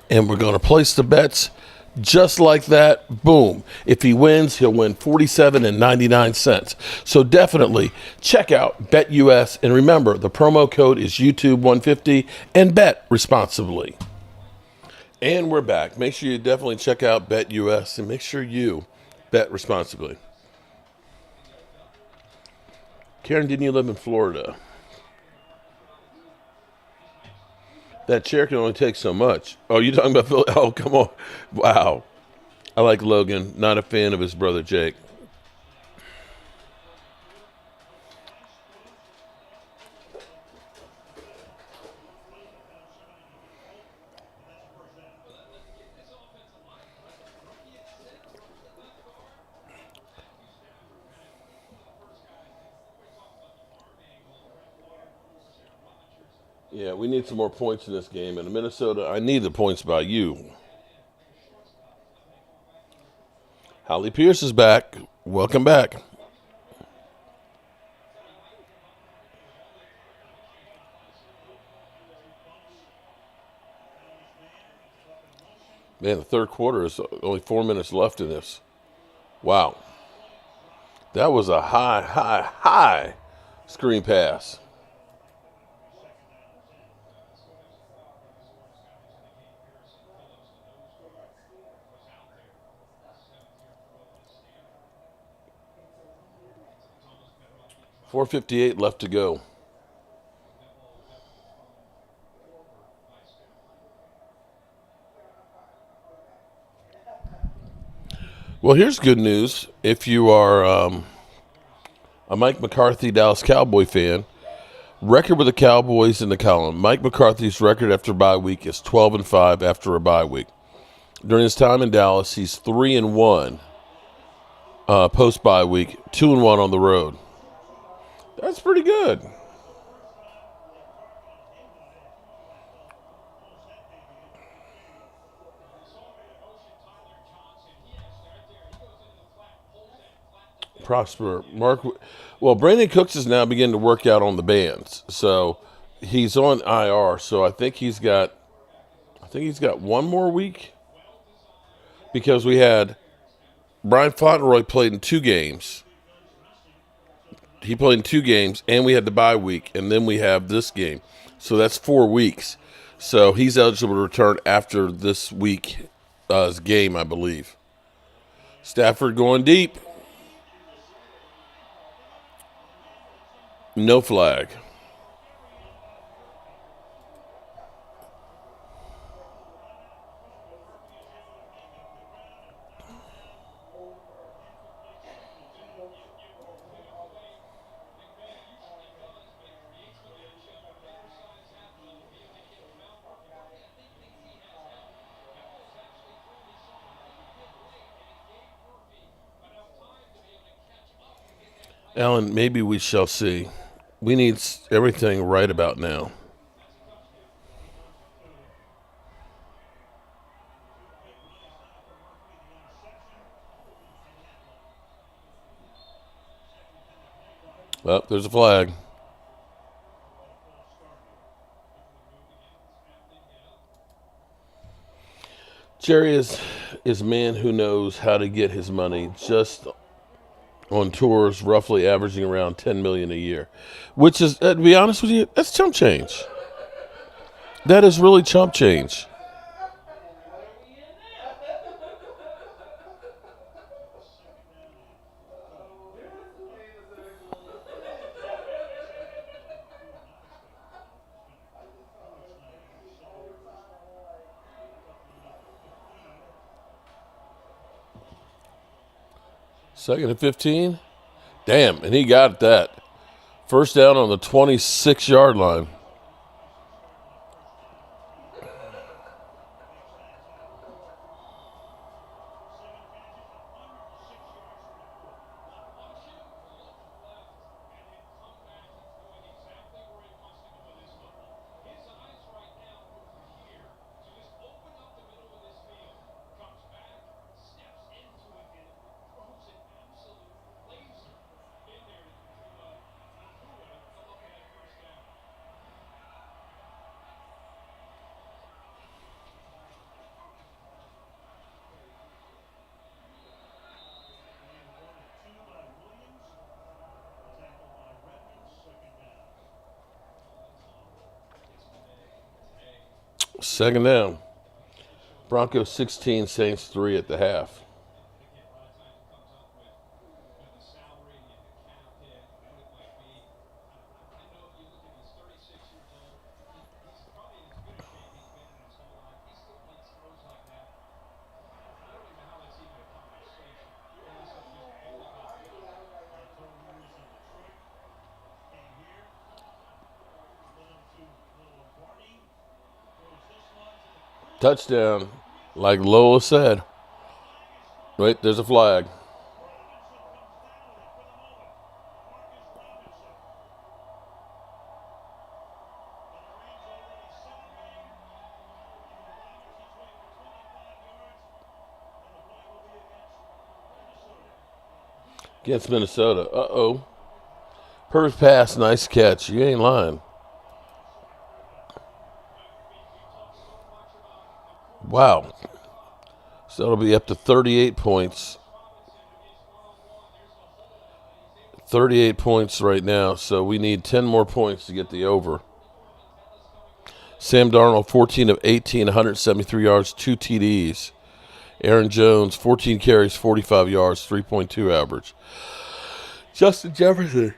And we're going to place the bets just like that. Boom. If he wins, he'll win 47.99 cents. So definitely check out BetUS. And remember, the promo code is YouTube150 and bet responsibly. And we're back. Make sure you definitely check out BetUS and make sure you bet responsibly. Karen, didn't you live in Florida? That chair can only take so much. Oh, you talking about Phil? Oh, come on. Wow. I like Logan. Not a fan of his brother Jake. Yeah, we need some more points in this game. And in Minnesota, I need the points by you. Holly Pierce is back. Welcome back. Man, the third quarter is only 4 minutes left in this. Wow. That was a high screen pass. .458 left to go. Well, here's good news. If you are a Mike McCarthy Dallas Cowboy fan, record with the Cowboys in the column. Mike McCarthy's record after bye week is 12-5 after a bye week. During his time in Dallas, he's 3-1 post bye week, 2-1 on the road. That's pretty good. Prosper. Mark. Well, Brandon Cooks is now beginning to work out on the bands, so he's on IR. So I think he's got one more week because we had Brian Fauntleroy played in 2 games. He played in 2 games, and we had the bye week, and then we have this game. So that's 4 weeks. So he's eligible to return after this week's game, I believe. Stafford going deep. No flag. Alan, maybe we shall see. We need everything right about now. Well, there's a flag. Jerry is a man who knows how to get his money just on tours, roughly averaging around $10 million a year, which is, to be honest with you, that's chump change. That is really chump change. 2nd and 15. Damn, and he got that. First down on the 26-yard line. Second down. Broncos 16, Saints 3 at the half. Touchdown, like Lola said. Wait, there's a flag. Against Minnesota. Uh-oh. First pass, nice catch. You ain't lying. Wow. So it'll be up to 38 points. 38 points right now, so we need 10 more points to get the over. Sam Darnold, 14 of 18, 173 yards, 2 TDs. Aaron Jones, 14 carries, 45 yards, 3.2 average. Justin Jefferson,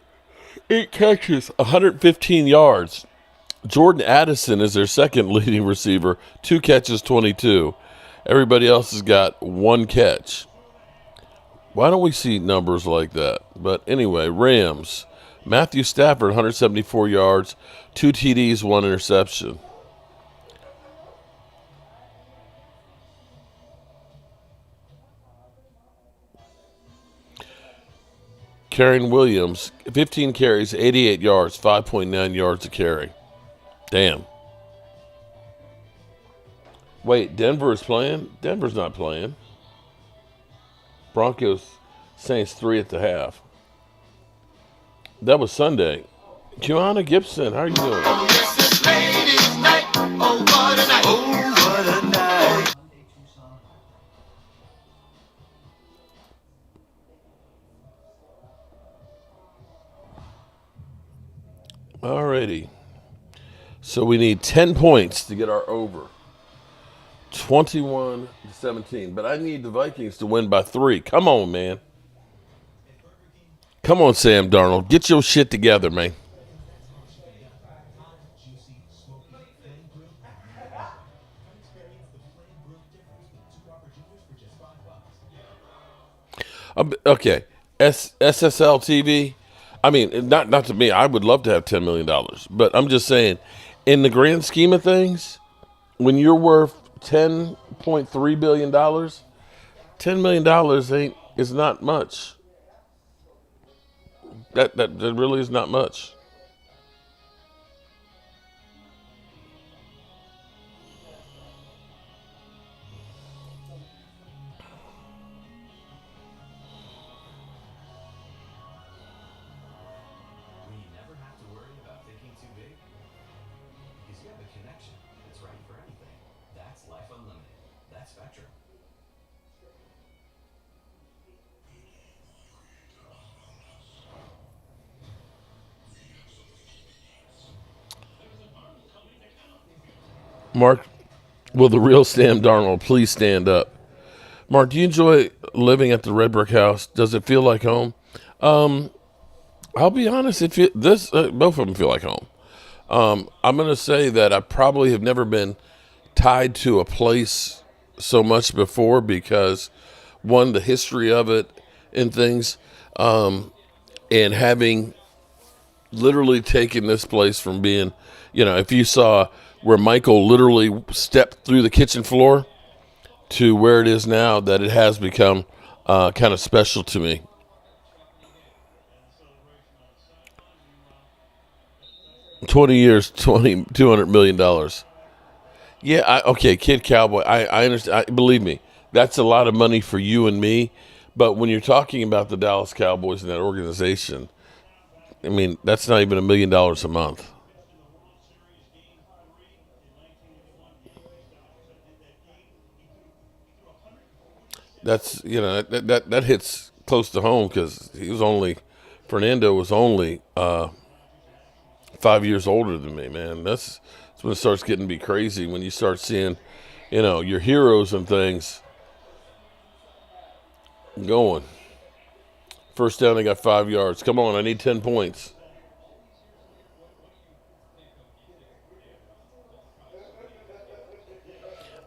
8 catches, 115 yards. Jordan Addison is their second leading receiver, 2 catches, 22. Everybody else has got 1 catch. Why don't we see numbers like that? But anyway, Rams. Matthew Stafford, 174 yards, 2 TDs, 1 interception. Karen Williams, 15 carries, 88 yards, 5.9 yards a carry. Damn. Wait, Denver is playing? Denver's not playing. Broncos, Saints 3 at the half. That was Sunday. Kiana Gibson, how are you doing? Oh, yes, it's ladies' night. Oh, what a night. Oh, what a night. Alrighty. So we need 10 points to get our over. 21-17. But I need the Vikings to win by 3. Come on, man. Come on, Sam Darnold. Get your shit together, man. Okay. SSL TV. I mean, not to me. I would love to have $10 million. But I'm just saying, in the grand scheme of things, when you're worth $10.3 billion, $10 million is not much. That really is not much. We never have to worry about thinking too big because you have a connection that's right for anything. That's Life Unlimited. That's Spectrum. Mark, will the real Sam Darnold please stand up? Mark, do you enjoy living at the Red Brick House? Does it feel like home? I'll be honest. Both of them feel like home. I'm going to say that I probably have never been tied to a place so much before because, one, the history of it, and things, and having literally taken this place from being, if you saw where Michael literally stepped through the kitchen floor to where it is now, that it has become kind of special to me. $20 years, $200 million. Yeah, okay, Kid Cowboy. I understand. Believe me, that's a lot of money for you and me. But when you're talking about the Dallas Cowboys and that organization, I mean, that's not even $1 million a month. That's that hits close to home because Fernando was only 5 years older than me, man. That's when it starts getting to be crazy, when you start seeing, your heroes and things going. First down, they got 5 yards. Come on, I need 10 points.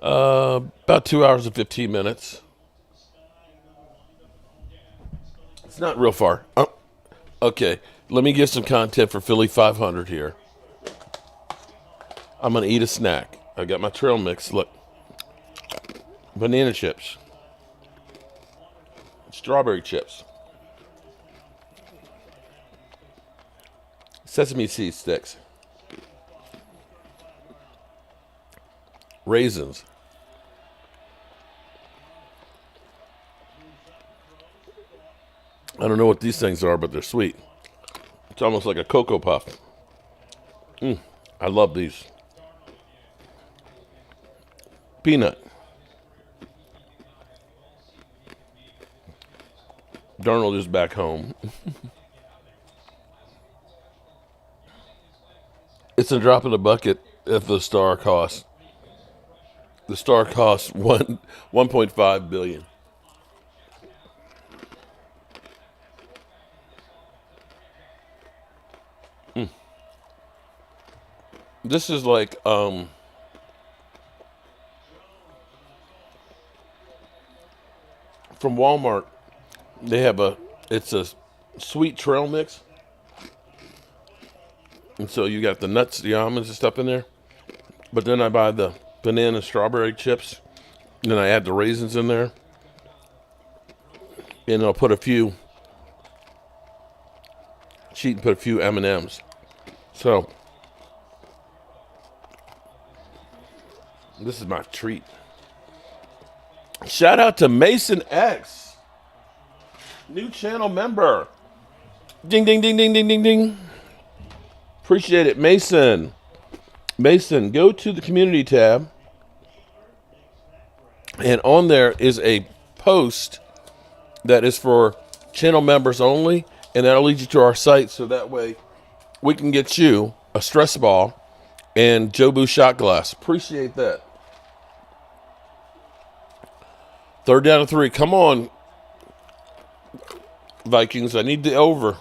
About 2 hours and 15 minutes. It's not real far. Oh, okay, let me give some content for Philly 500 here. I'm going to eat a snack. I got my trail mix. Look. Banana chips. Strawberry chips. Sesame seed sticks. Raisins. I don't know what these things are, but they're sweet. It's almost like a Cocoa Puff. I love these. Peanut. Darnold is back home. It's a drop in the bucket if the star costs. The star costs 1.5 billion. This is like from Walmart. They have it's a sweet trail mix. And so you got the nuts, the almonds and stuff in there. But then I buy the banana strawberry chips. And then I add the raisins in there. And I'll put a few M&Ms. So this is my treat. Shout out to Mason X. New channel member. Ding, ding, ding, ding, ding, ding, ding. Appreciate it, Mason. Mason, go to the community tab. And on there is a post that is for channel members only. And that'll lead you to our site. So that way we can get you a stress ball and Jobu shot glass. Appreciate that. 3rd down and 3. Come on, Vikings. I need the over.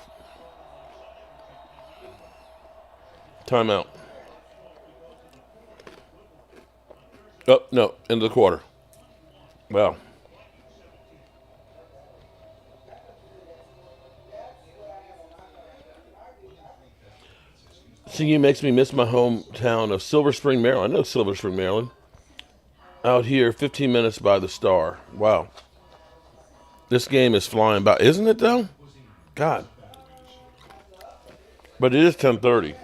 Timeout. Oh, no. End of the quarter. Wow. Singing makes me miss my hometown of Silver Spring, Maryland. I know Silver Spring, Maryland. Out here, 15 minutes by the Star. Wow. This game is flying by. Isn't it, though? God. But it is 10:30.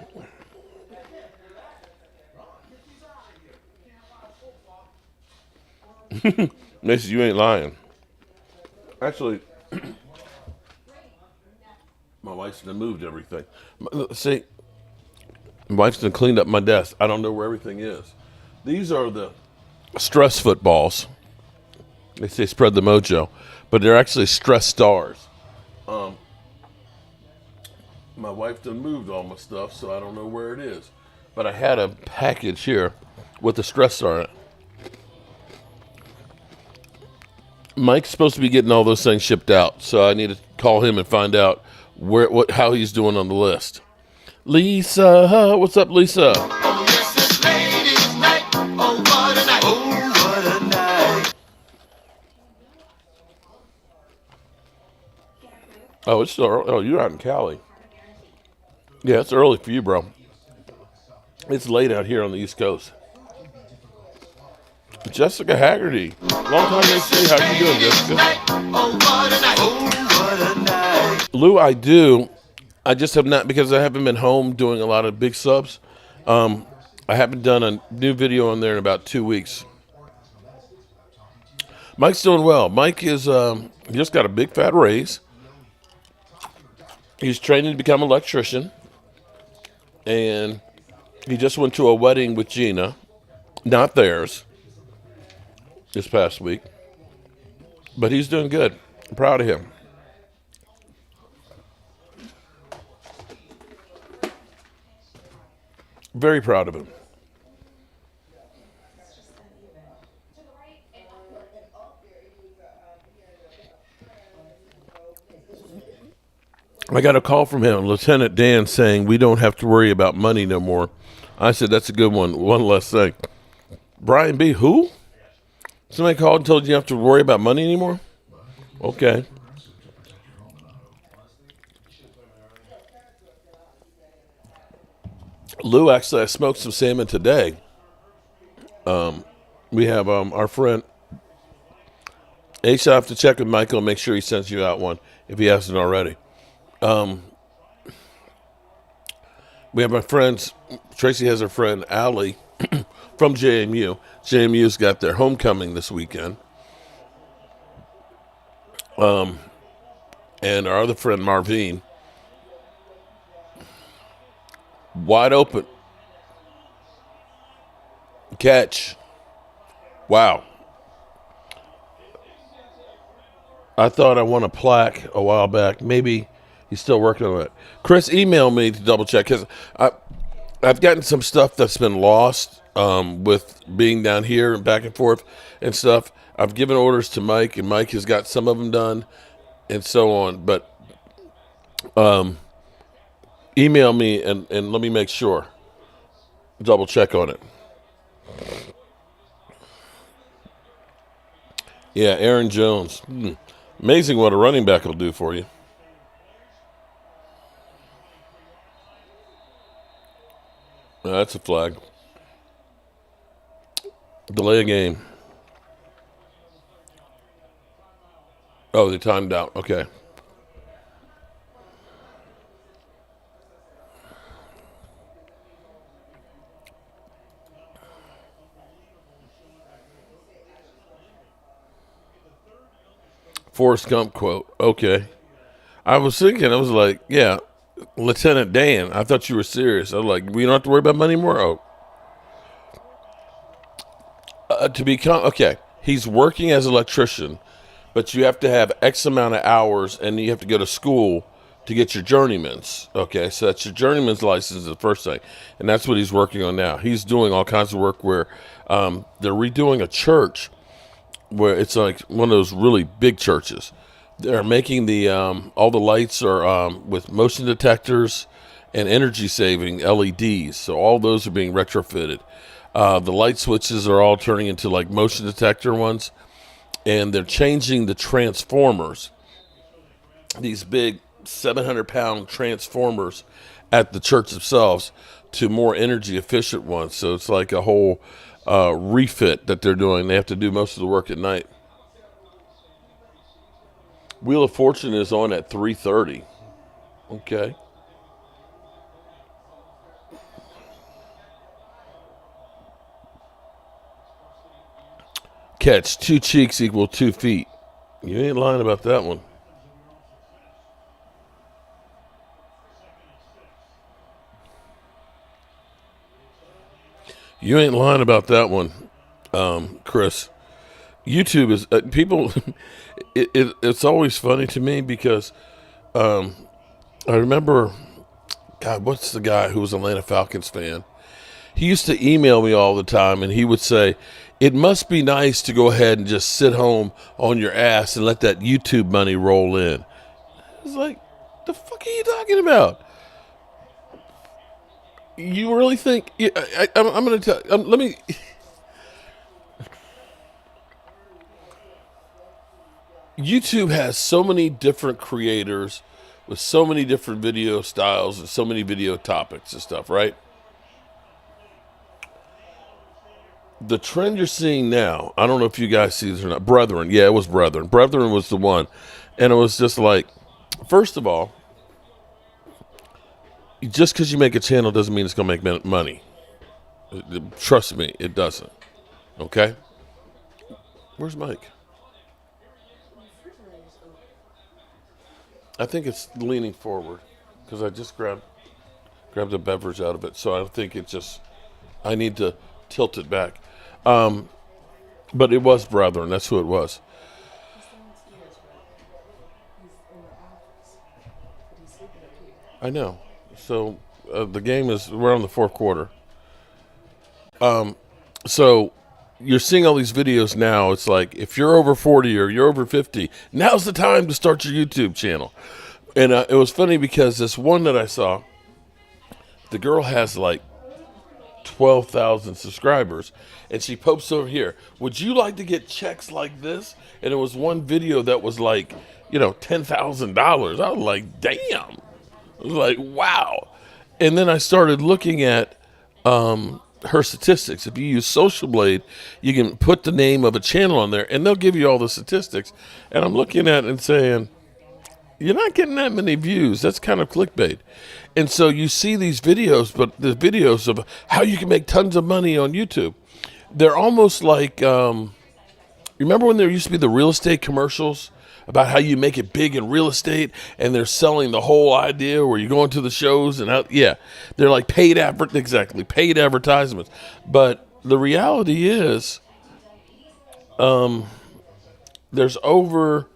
Mason, you ain't lying. Actually, my wife's done moved everything. See, my wife's done cleaned up my desk. I don't know where everything is. These are the stress footballs. They say spread the mojo, but they're actually stress stars. My wife done moved all my stuff, so I don't know where it is. But I had a package here with the stress star in it. Mike's supposed to be getting all those things shipped out, so I need to call him and find out how he's doing on the list. Lisa, what's up, Lisa? Oh, yes, it's ladies' night. Oh, what a night. Oh, what a night. Oh, it's still early. Oh, you're out in Cali. Yeah, it's early for you, bro. It's late out here on the East Coast. Jessica Haggerty. Long time no see. How you doing, Jessica? Oh, what a night. Oh, what a night. Lou, I do. I just have not, because I haven't been home doing a lot of big subs. I haven't done a new video on there in about 2 weeks. Mike's doing well. Mike is he just got a big fat raise. He's training to become an electrician. And he just went to a wedding with Gina, not theirs, this past week. But he's doing good. I'm proud of him. Very proud of him. I got a call from him, Lieutenant Dan, saying we don't have to worry about money no more. I said, that's a good one. One less thing. Brian B., who? Somebody called and told you have to worry about money anymore? Okay. Lou, actually, I smoked some salmon today. We have our friend, Ace, I have to check with Michael and make sure he sends you out one if he hasn't already. We have our friends, Tracy has her friend, Allie, from JMU. JMU's got their homecoming this weekend. And our other friend, Marvine, wide open. Catch. Wow. I thought I won a plaque a while back. Maybe he's still working on it. Chris, email me to double check, because I've gotten some stuff that's been lost with being down here and back and forth and stuff. I've given orders to Mike, and Mike has got some of them done and so on. But email me and let me make sure. Double check on it. Yeah, Aaron Jones. Amazing what a running back will do for you. That's a flag. Delay a game. Oh, they timed out. Okay. Forrest Gump quote. Okay. I was thinking, I was like, yeah, Lieutenant Dan. I thought you were serious. I was like, we don't have to worry about money anymore? Oh. To become, okay, he's working as an electrician, but you have to have X amount of hours, and you have to go to school to get your journeyman's. Okay, so that's your journeyman's license is the first thing, and that's what he's working on now. He's doing all kinds of work where they're redoing a church where it's like one of those really big churches. They're making the all the lights are with motion detectors and energy saving LEDs, so all those are being retrofitted. The light switches are all turning into like motion detector ones, and they're changing the transformers, these big 700-pound transformers at the church themselves, to more energy efficient ones. So it's like a whole refit that they're doing. They have to do most of the work at night. Wheel of Fortune is on at 3:30. Okay. Catch, 2 cheeks equal 2 feet. You ain't lying about that one. You ain't lying about that one, Chris. YouTube is people. It's always funny to me because I remember, God, what's the guy who was an Atlanta Falcons fan? He used to email me all the time, and he would say, it must be nice to go ahead and just sit home on your ass and let that YouTube money roll in. It's like, the fuck are you talking about? You really think? I'm going to tell. Let me. YouTube has so many different creators with so many different video styles and so many video topics and stuff, right? The trend you're seeing now, I don't know if you guys see this or not. Brethren, yeah, it was Brethren. Brethren was the one. And it was just like, first of all, just because you make a channel doesn't mean it's going to make money. Trust me, it doesn't. Okay? Where's Mike? I think it's leaning forward because I just grabbed a beverage out of it. So I think it just, I need to tilt it back. But it was Brethren. That's who it was. I know. So the game is, we're on the fourth quarter. So you're seeing all these videos now. It's like, if you're over 40 or you're over 50, now's the time to start your YouTube channel. And it was funny because this one that I saw, the girl has like 12,000 subscribers, and she posts over here, would you like to get checks like this? And it was one video that was like, $10,000. I was like, damn. I was like, wow. And then I started looking at her statistics. If you use Social Blade, you can put the name of a channel on there, and they'll give you all the statistics. And I'm looking at it and saying, you're not getting that many views. That's kind of clickbait. And so you see these videos, but the videos of how you can make tons of money on YouTube, they're almost like, remember when there used to be the real estate commercials about how you make it big in real estate, and they're selling the whole idea where you're going to the shows and they're like paid advertisements. But the reality is, there's over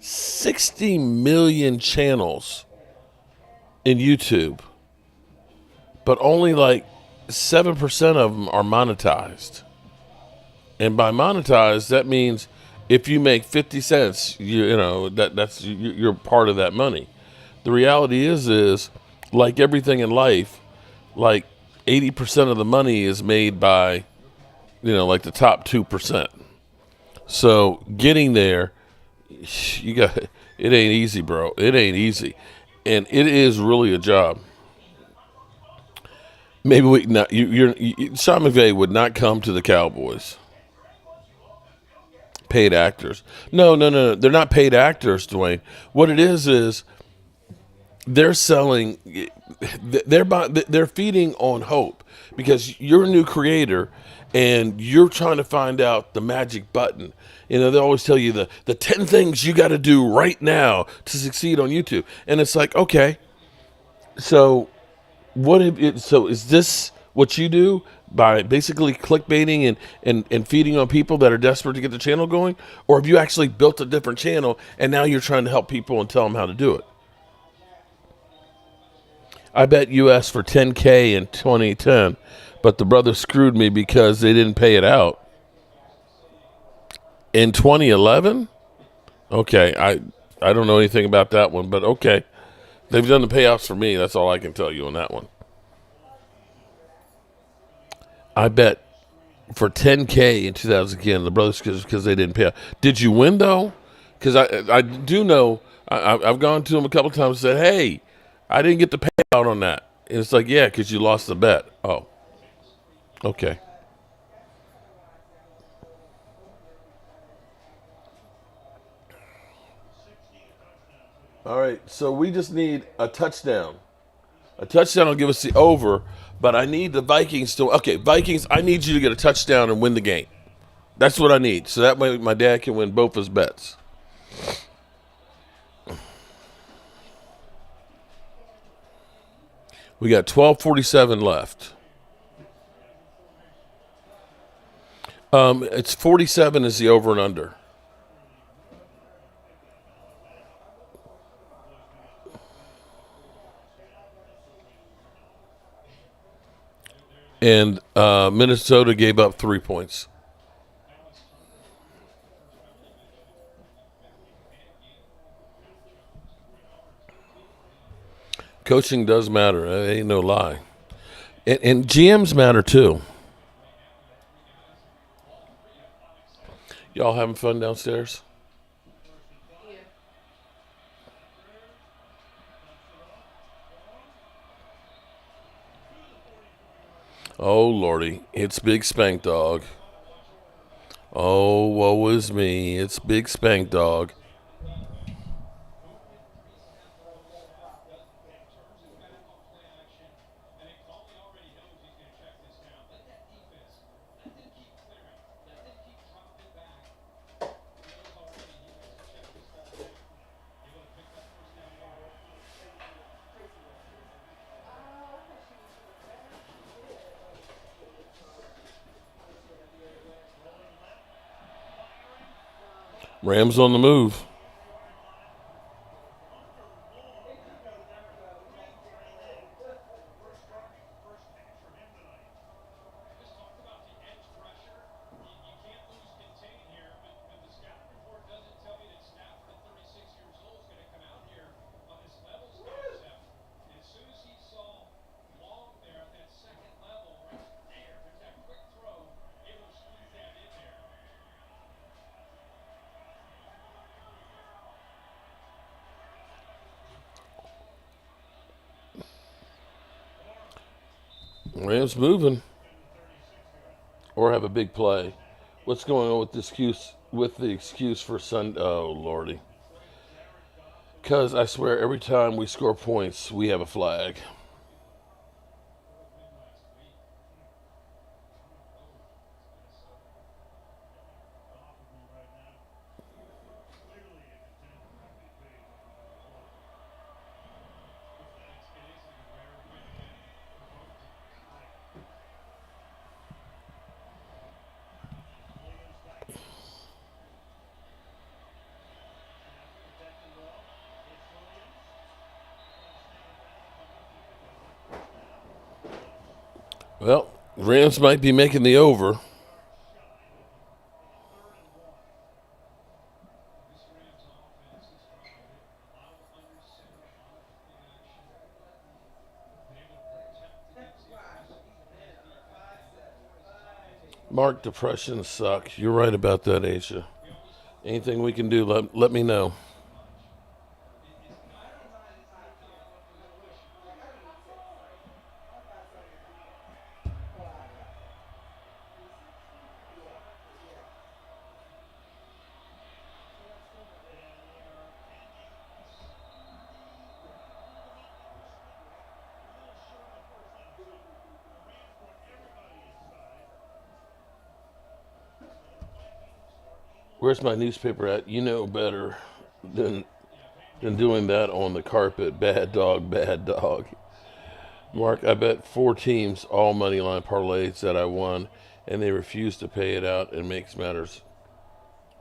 60 million channels in YouTube, but only like 7% of them are monetized. And by monetized, that means if you make 50 cents, you're part of that money. The reality is like everything in life, like 80% of the money is made by, like the top 2%. So getting there, it ain't easy, bro. It ain't easy. And it is really a job. Maybe Sean McVay would not come to the Cowboys. Paid actors. No. They're not paid actors, Dwayne. What it is they're selling, they're feeding on hope, because you're a new creator and you're trying to find out the magic button. They always tell you the 10 things you got to do right now to succeed on YouTube. And it's like, okay, so is this what you do by basically clickbaiting and feeding on people that are desperate to get the channel going? Or have you actually built a different channel and now you're trying to help people and tell them how to do it? I bet US for $10K in 2010, but the brothers screwed me because they didn't pay it out. In 2011? Okay, I don't know anything about that one, but okay. They've done the payouts for me. That's all I can tell you on that one. I bet for $10K in 2010, the brothers, because they didn't pay out. Did you win, though? Because I do know, I've gone to them a couple times and said, hey, I didn't get the payout on that. And it's like, yeah, because you lost the bet. Oh, okay. All right, so we just need a touchdown. A touchdown will give us the over, but I need the Vikings to... Okay, Vikings, I need you to get a touchdown and win the game. That's what I need. So that way my dad can win both his bets. We got 12:47 left. It's 47 is the over and under. And Minnesota gave up 3 points. Coaching does matter. That ain't no lie. And GMs matter too. Y'all having fun downstairs? Oh, Lordy. It's Big Spank Dog. Oh, woe is me. It's Big Spank Dog. Rams on the move. Rams moving. Or have a big play. What's going on with the excuse for Sunday? Oh, Lordy. Because I swear every time we score points, we have a flag. Well, Rams might be making the over. Mark, depressions suck. You're right about that, Asia. Anything we can do, let me know. Where's my newspaper at? You know better than doing that on the carpet. Bad dog, bad dog. Mark, I bet 4 teams all money line parlays that I won, and they refused to pay it out. And makes matters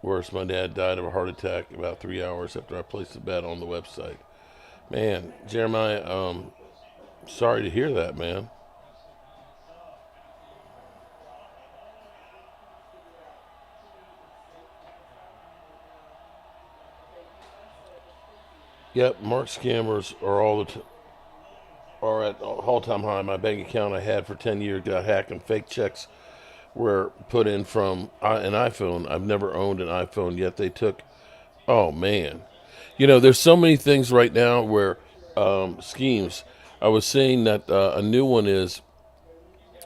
worse, my dad died of a heart attack about 3 hours after I placed a bet on the website. Man, Jeremiah, sorry to hear that, man. Yep, Mark scammers are at all-time high. My bank account I had for 10 years got hacked, and fake checks were put in from an iPhone. I've never owned an iPhone, yet they took. Oh man, there's so many things right now where schemes. I was seeing that a new one is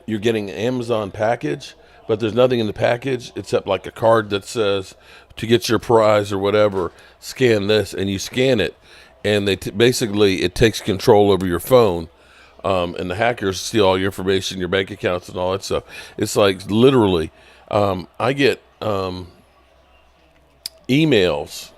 you're getting an Amazon package, but there's nothing in the package except like a card that says to get your prize or whatever, scan this, and you scan it, and basically it takes control over your phone, and the hackers steal all your information, your bank accounts, and all that stuff. It's like literally, I get emails.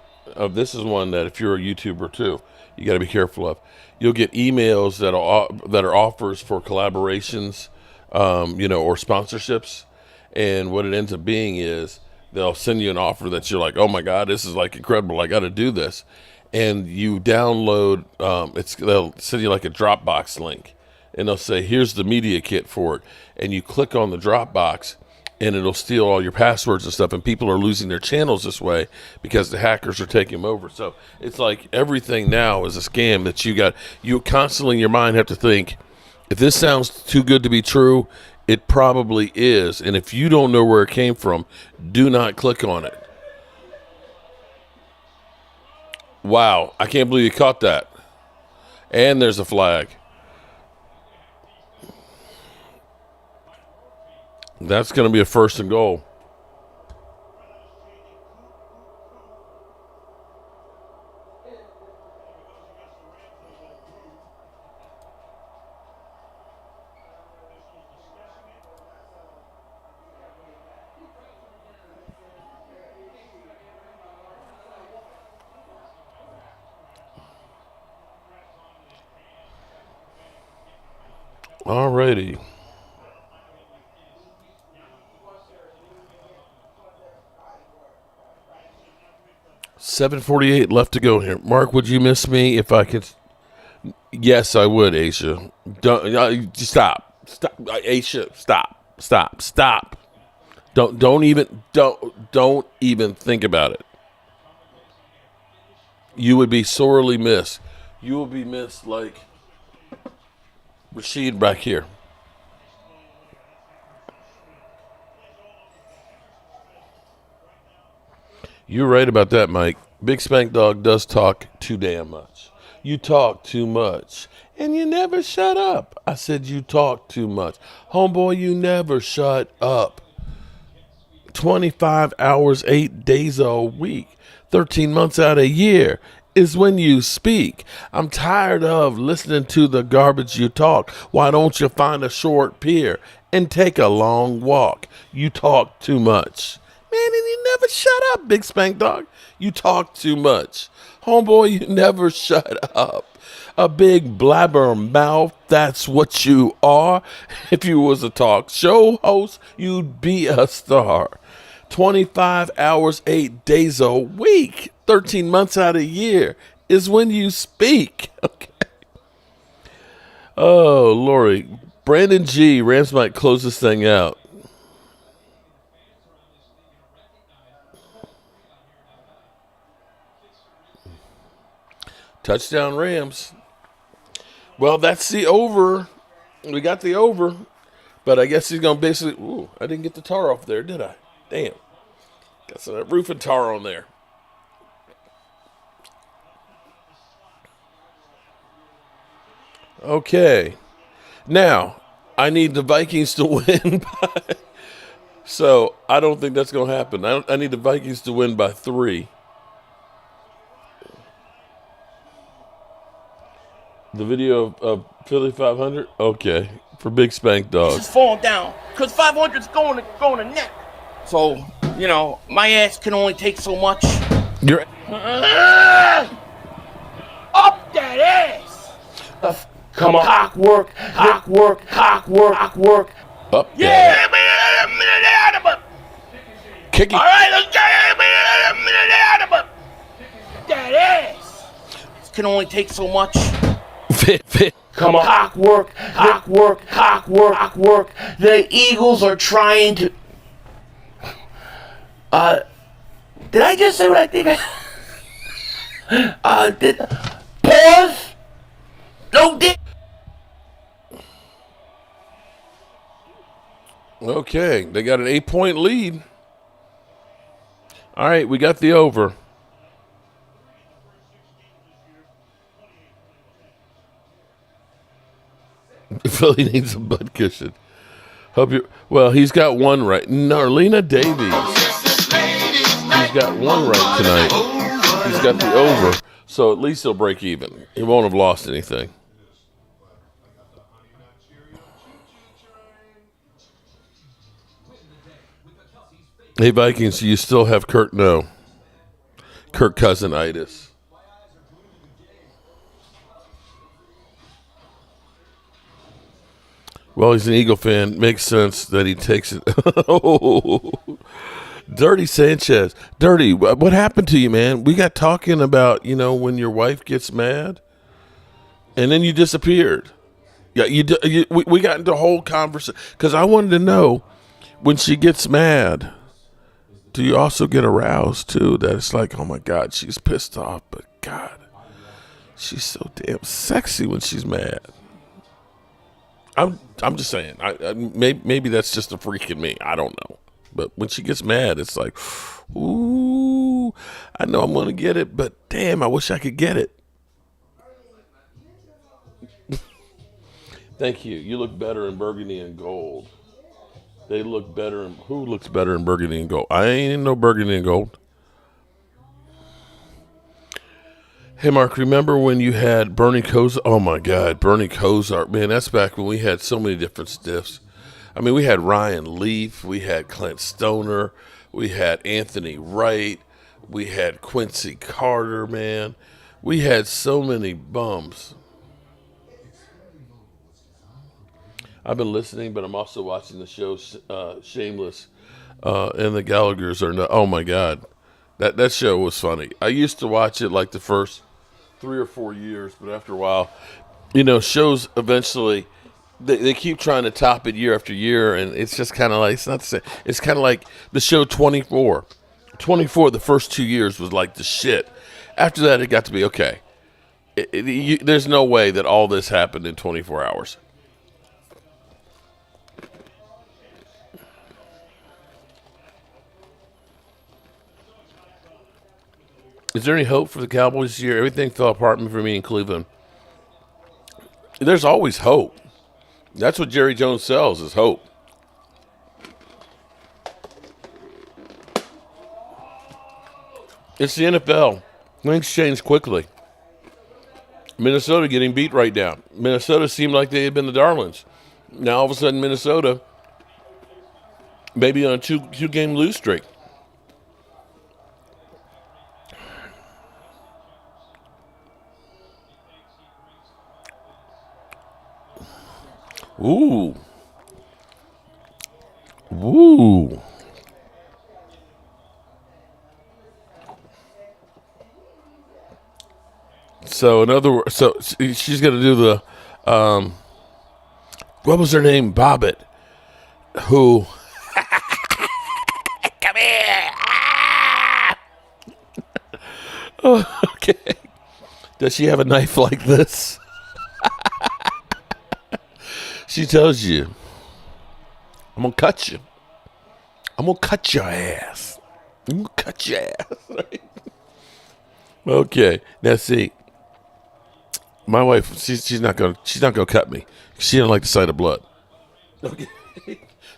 This is one that if you're a YouTuber too, you got to be careful of. You'll get emails that are offers for collaborations, or sponsorships, and what it ends up being is they'll send you an offer that you're like, oh my god, this is like incredible, I got to do this, and you download. They'll send you like a Dropbox link, and they'll say, here's the media kit for it, and you click on the Dropbox, and it'll steal all your passwords and stuff, and people are losing their channels this way because the hackers are taking them over. So it's like everything now is a scam that you constantly in your mind have to think, if this sounds too good to be true, it probably is. And if you don't know where it came from, do not click on it. Wow, I can't believe you caught that. And there's a flag. That's going to be a 1st and goal. All righty. 7:48 left to go here. Mark, would you miss me if I could? Yes, I would, Aisha. Stop. Aisha, stop. Don't even think about it. You would be sorely missed. You will be missed like Rashid back here. You're right about that, Mike. Big Spank Dog does talk too damn much. You talk too much. And you never shut up. I said you talk too much. Homeboy, you never shut up. 25 hours, 8 days a week, 13 months out of a year is when you speak. I'm tired of listening to the garbage you talk. Why don't you find a short pier and take a long walk? You talk too much. Man, and you never shut up, Big Spank Dog. You talk too much. Homeboy, you never shut up. A big blabber mouth, that's what you are. If you was a talk show host, you'd be a star. 25 hours, 8 days a week, 13 months out of a year is when you speak. Okay. Oh, Lori. Brandon G. Rams might close this thing out. Touchdown Rams. Well, that's the over. We got the over. But I guess he's going to basically... Ooh, I didn't get the tar off there, did I? Damn. Got some roof and tar on there. Okay. Now, I need the Vikings to win by... So, I don't think that's going to happen. I need the Vikings to win by 3. The video of Philly 500? Okay. For Big Spank Dog. Just falling down. Because 500's going to net. So, my ass can only take so much. You're... Up that ass! Come on. Cock work. Up Yeah! Kicking. All right, let's get that ass. This can only take so much. Fit. Come on. Cock work. The Eagles are trying to... did I just say what I think pause? No dick. Okay, they got an 8-point lead. All right, we got the over. Philly needs a butt cushion. Hope you. Well, he's got one right. Narlena Davies. He's got one right tonight. He's got the over, so at least he'll break even. He won't have lost anything. Hey, Vikings, you still have Kirk? No. Kirk Cousinitis. Well, he's an Eagle fan. Makes sense that he takes it. Oh, Dirty Sanchez. Dirty, what happened to you, man? We got talking about, when your wife gets mad, and then you disappeared. Yeah, we got into a whole conversation, because I wanted to know, when she gets mad, do you also get aroused, too? That it's like, oh, my God, she's pissed off, but God, she's so damn sexy when she's mad. I'm just saying. Maybe that's just a freak in me. I don't know. But when she gets mad, it's like, ooh, I know I'm going to get it, but damn, I wish I could get it. Thank you. You look better in burgundy and gold. They look better. Who looks better in burgundy and gold? I ain't in no burgundy and gold. Hey, Mark, remember when you had Bernie Kosar? Oh, my God, Bernie Kosar. Man, that's back when we had so many different stiffs. I mean, we had Ryan Leaf. We had Clint Stoner. We had Anthony Wright. We had Quincy Carter, man. We had so many bums. I've been listening, but I'm also watching the show Shameless, and the Gallaghers are oh my God, that show was funny. I used to watch it like the first 3 or 4 years, but after a while, shows eventually they keep trying to top it year after year, and it's just kind of like it's not the same. It's kind of like the show 24. 24, the first 2 years was like the shit. After that, it got to be okay. There's no way that all this happened in 24 hours. Is there any hope for the Cowboys this year? Everything fell apart for me in Cleveland. There's always hope. That's what Jerry Jones sells, is hope. It's the NFL. Things change quickly. Minnesota getting beat right now. Minnesota seemed like they had been the darlings. Now all of a sudden Minnesota maybe on a two-game lose streak. Ooh. Woo. So in other words, so she's going to do the, what was her name? Bobbitt, who, come here. Oh, okay. Does she have a knife like this? She tells you, I'm going to cut you. I'm going to cut your ass. I'm going to cut your ass. Right? Okay. Now see, my wife, she's not gonna cut me. She didn't like the sight of blood. Okay.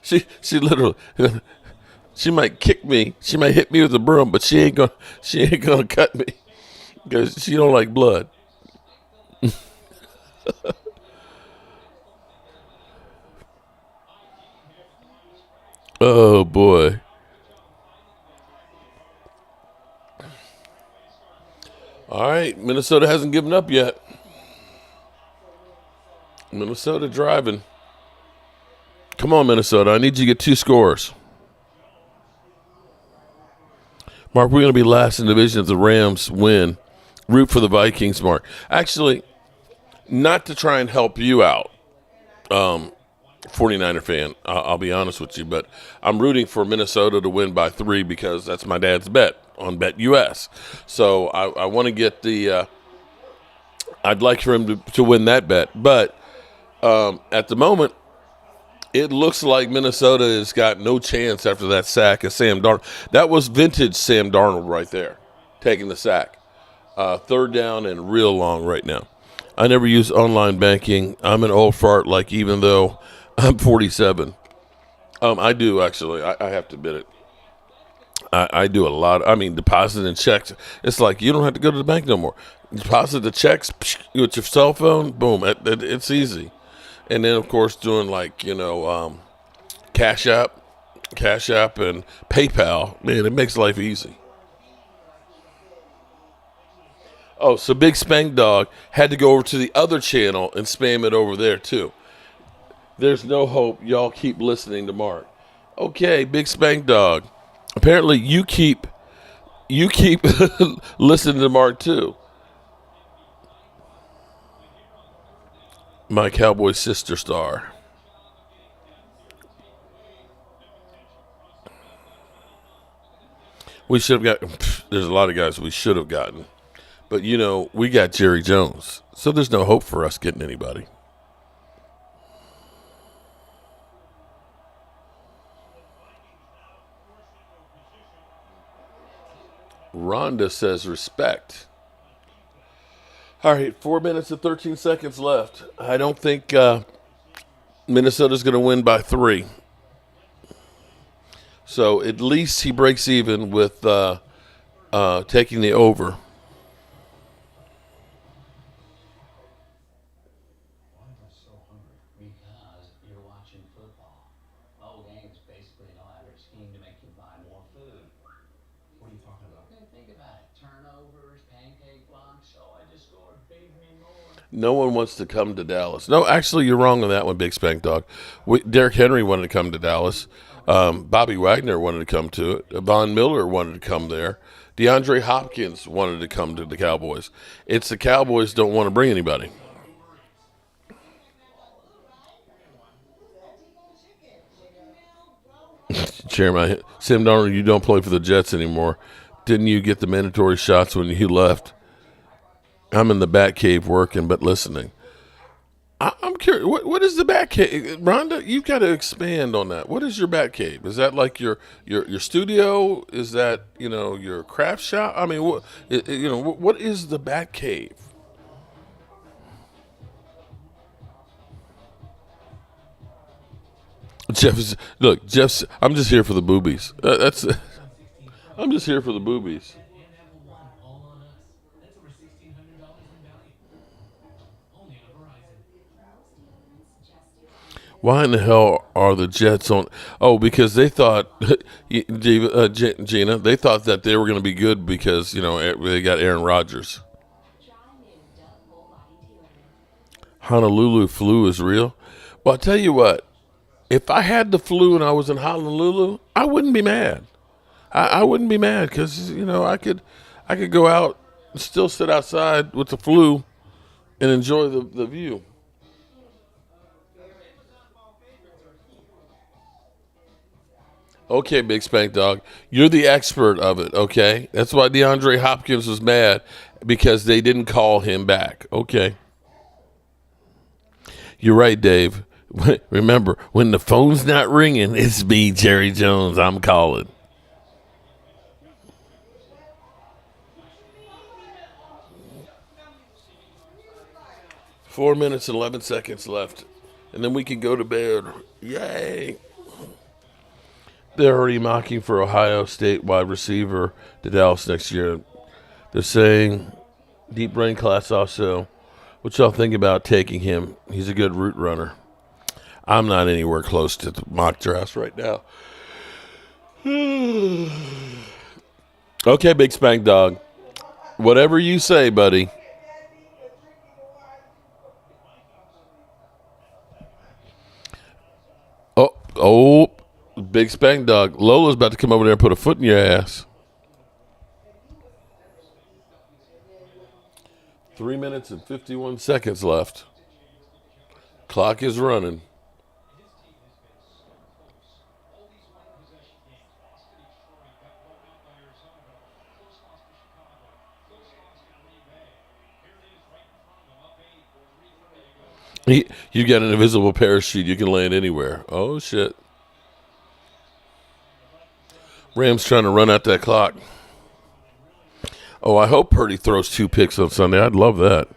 She literally, she might kick me. She might hit me with a broom, but she ain't gonna cut me because she don't like blood. Oh boy. All right, Minnesota hasn't given up yet. Minnesota driving. Come on, Minnesota. I need you to get 2 scores. Mark, we're going to be last in the division if the Rams win. Root for the Vikings, Mark. Actually, not to try and help you out, 49er fan, I'll be honest with you, but I'm rooting for Minnesota to win by 3 because that's my dad's bet on BetUS. So I want to get the I'd like for him to win that bet. But at the moment, it looks like Minnesota has got no chance after that sack of Sam Darnold. That was vintage Sam Darnold right there, taking the sack. 3rd down and real long right now. I never use online banking. I'm an old fart, like even though I'm 47. I do, actually. I have to admit it. I do a lot. I mean, depositing checks. It's like you don't have to go to the bank no more. Deposit the checks with your cell phone. Boom. It's easy. And then, of course, doing like, Cash App and PayPal. Man, it makes life easy. Oh, so Big Spank Dog had to go over to the other channel and spam it over there, too. There's no hope. Y'all keep listening to Mark. Okay, Big Spank Dog. Apparently, you keep listening to Mark, too. My Cowboy sister star. We should have gotten, there's a lot of guys we should have gotten. But, we got Jerry Jones. So there's no hope for us getting anybody. Rhonda says respect. All right, 4 minutes and 13 seconds left. I don't think Minnesota's going to win by 3. So at least he breaks even with taking the over. Because you're watching football. The whole game is basically an elaborate scheme to make you buy more food. What are you talking about? Okay, think about it. Turnovers, pancake blocks. So I just scored. Feed me more. No one wants to come to Dallas. No, actually, you're wrong on that one, Big Spank Dog. Derrick Henry wanted to come to Dallas. Bobby Wagner wanted to come to it. Von Miller wanted to come there. DeAndre Hopkins wanted to come to the Cowboys. It's the Cowboys don't want to bring anybody. Chairman, Sam Darnold, you don't play for the Jets anymore. Didn't you get the mandatory shots when you left? I'm in the bat cave working, but listening. I'm curious. What is the bat cave, Rhonda? You've got to expand on that. What is your bat cave? Is that like your studio? Is that your craft shop? I mean, what is the bat cave? Jeff's I'm just here for the boobies. I'm just here for the boobies. All on us. That's over $1,600 in value. Only on Verizon. Why in the hell are the Jets on? Oh, because they thought, Gina, they thought that they were going to be good because they got Aaron Rodgers. Honolulu flu is real. Well, I'll tell you what. If I had the flu and I was in Honolulu, I wouldn't be mad. I wouldn't be mad because I could go out and still sit outside with the flu and enjoy the view. Okay, Big Spank Dog, you're the expert of it. Okay, that's why DeAndre Hopkins was mad because they didn't call him back. Okay, you're right, Dave. Remember, when the phone's not ringing, it's me, Jerry Jones. I'm calling. Four minutes and 11 seconds left, and then we can go to bed. Yay. They're already mocking for Ohio State wide receiver to Dallas next year. They're saying deep brain class also. What y'all think about taking him? He's a good route runner. I'm not anywhere close to the mock drafts right now. Okay, Big Spank Dog. Whatever you say, buddy. Oh, Big Spank Dog. Lola's about to come over there and put a foot in your ass. 3 minutes and 51 seconds left. Clock is running. You got an invisible parachute. You can land anywhere. Oh, shit. Rams trying to run out that clock. Oh, I hope Purdy throws 2 picks on Sunday. I'd love that.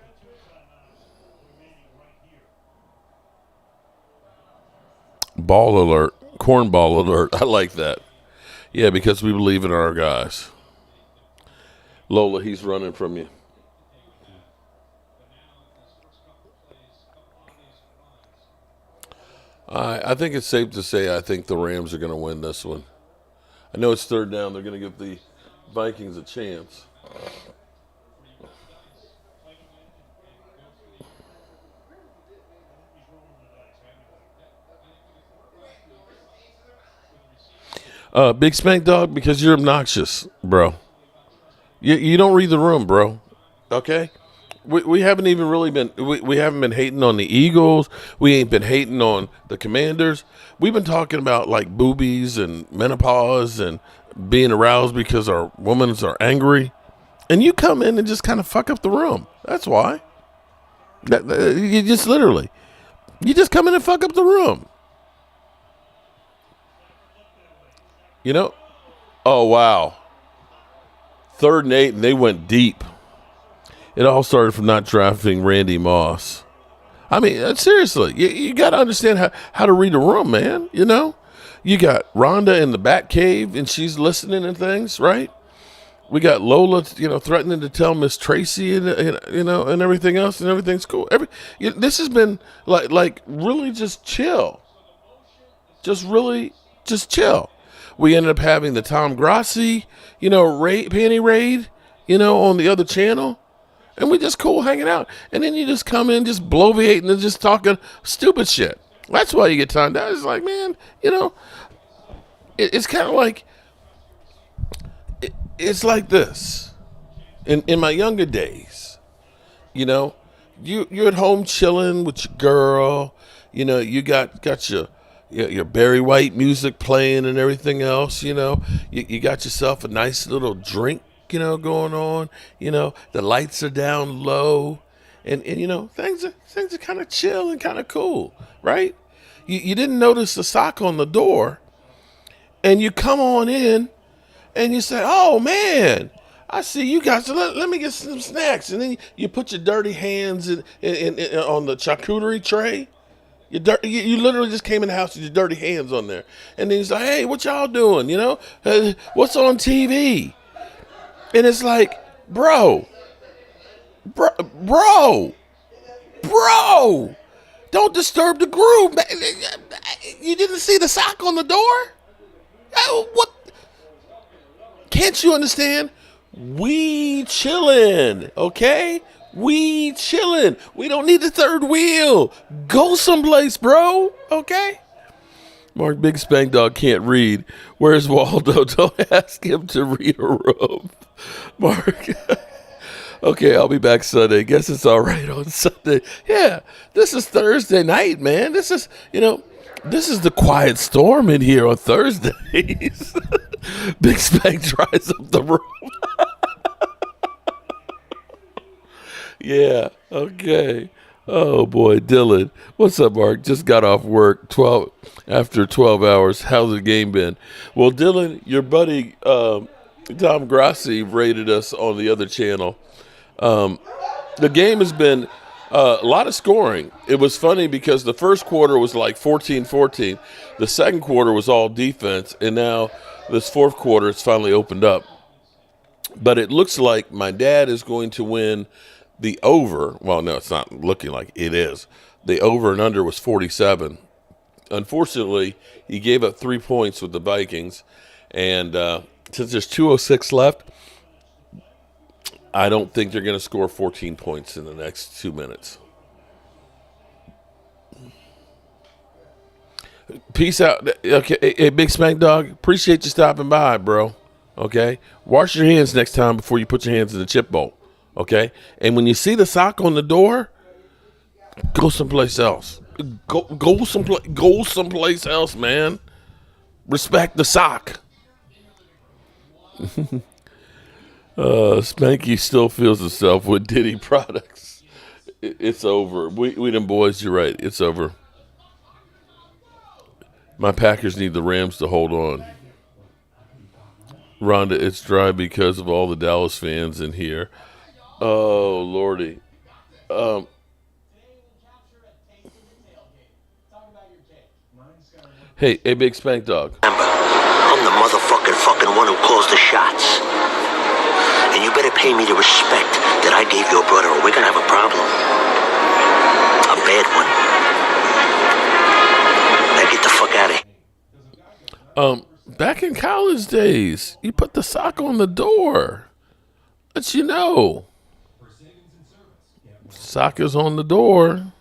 Ball alert. Cornball alert. I like that. Yeah, because we believe in our guys. Lola, he's running from you. I think it's safe to say I think the Rams are going to win this one. I know it's third down. They're going to give the Vikings a chance. Big Spank Dog, because you're obnoxious, bro. You don't read the room, bro. Okay? We haven't even really been we haven't been hating on the Eagles. We ain't been hating on the Commanders. We've been talking about like boobies and menopause and being aroused because our women are angry. And you come in and just kind of fuck up the room. That's why. You just literally. You just come in and fuck up the room. Oh, wow. 3rd and 8, and they went deep. It all started from not drafting Randy Moss. I mean, seriously, you got to understand how to read a room, man. You got Rhonda in the Bat Cave, and she's listening and things, right? We got Lola, threatening to tell Miss Tracy, and and everything else, and everything's cool. This has been like really just chill, just chill. We ended up having the Tom Grassi, panty raid, on the other channel, and we just cool hanging out. And then you just come in, just bloviating and just talking stupid shit. That's why you get timed out. It's like, man, it's kind of like. It's like this. In my younger days, you're at home chilling with your girl. You got your Barry White music playing and everything else. You got yourself a nice little drink, going on. The lights are down low, and things are kind of chill and kind of cool, right? You didn't notice the sock on the door, and you come on in. And you say, "Oh man, I see you guys. So let me get some snacks." And then you put your dirty hands in on the charcuterie tray. You literally just came in the house with your dirty hands on there. And then he's like, "Hey, what y'all doing? What's on TV?" And it's like, bro, don't disturb the groove. You didn't see the sock on the door? What? Can't you understand? We chillin', okay? We chillin'. We don't need the third wheel. Go someplace, bro, okay? Mark, Big Spank Dog can't read. Where's Waldo? Don't ask him to read a rope. Mark. Okay, I'll be back Sunday. Guess it's all right on Sunday. Yeah, this is Thursday night, man. This is the quiet storm in here on Thursdays. Big Spank dries up the room. Yeah, okay. Oh boy, Dylan. What's up, Mark? Just got off work after 12 hours. How's the game been? Well, Dylan, your buddy Tom Grassi rated us on the other channel. The game has been a lot of scoring. It was funny because the first quarter was like 14-14. The second quarter was all defense, and now this fourth quarter it's finally opened up. But it looks like my dad is going to win the over. Well, no, it's not looking like it is. The over and under was 47. Unfortunately, he gave up 3 points with the Vikings, and since there's 2:06 left, I don't think they're going to score 14 points in the next 2 minutes. Peace out. Okay, hey, Big Spank Dog, appreciate you stopping by, bro. Okay? Wash your hands next time before you put your hands in the chip bowl. Okay? And when you see the sock on the door, go someplace else. Go someplace else, man. Respect the sock. Spanky still feels himself with Diddy products. It's over. We them boys, you're right. It's over. My Packers need the Rams to hold on. Rhonda, it's dry because of all the Dallas fans in here. Oh, Lordy. Hey, Big Spank Dog. I'm the motherfucking fucking one who calls the shots. And you better pay me the respect that I gave your brother, or we're gonna have a problem. A bad one. Now get the fuck out of here. Back in college days, you put the sock on the door. Let you know. Sock is on the door.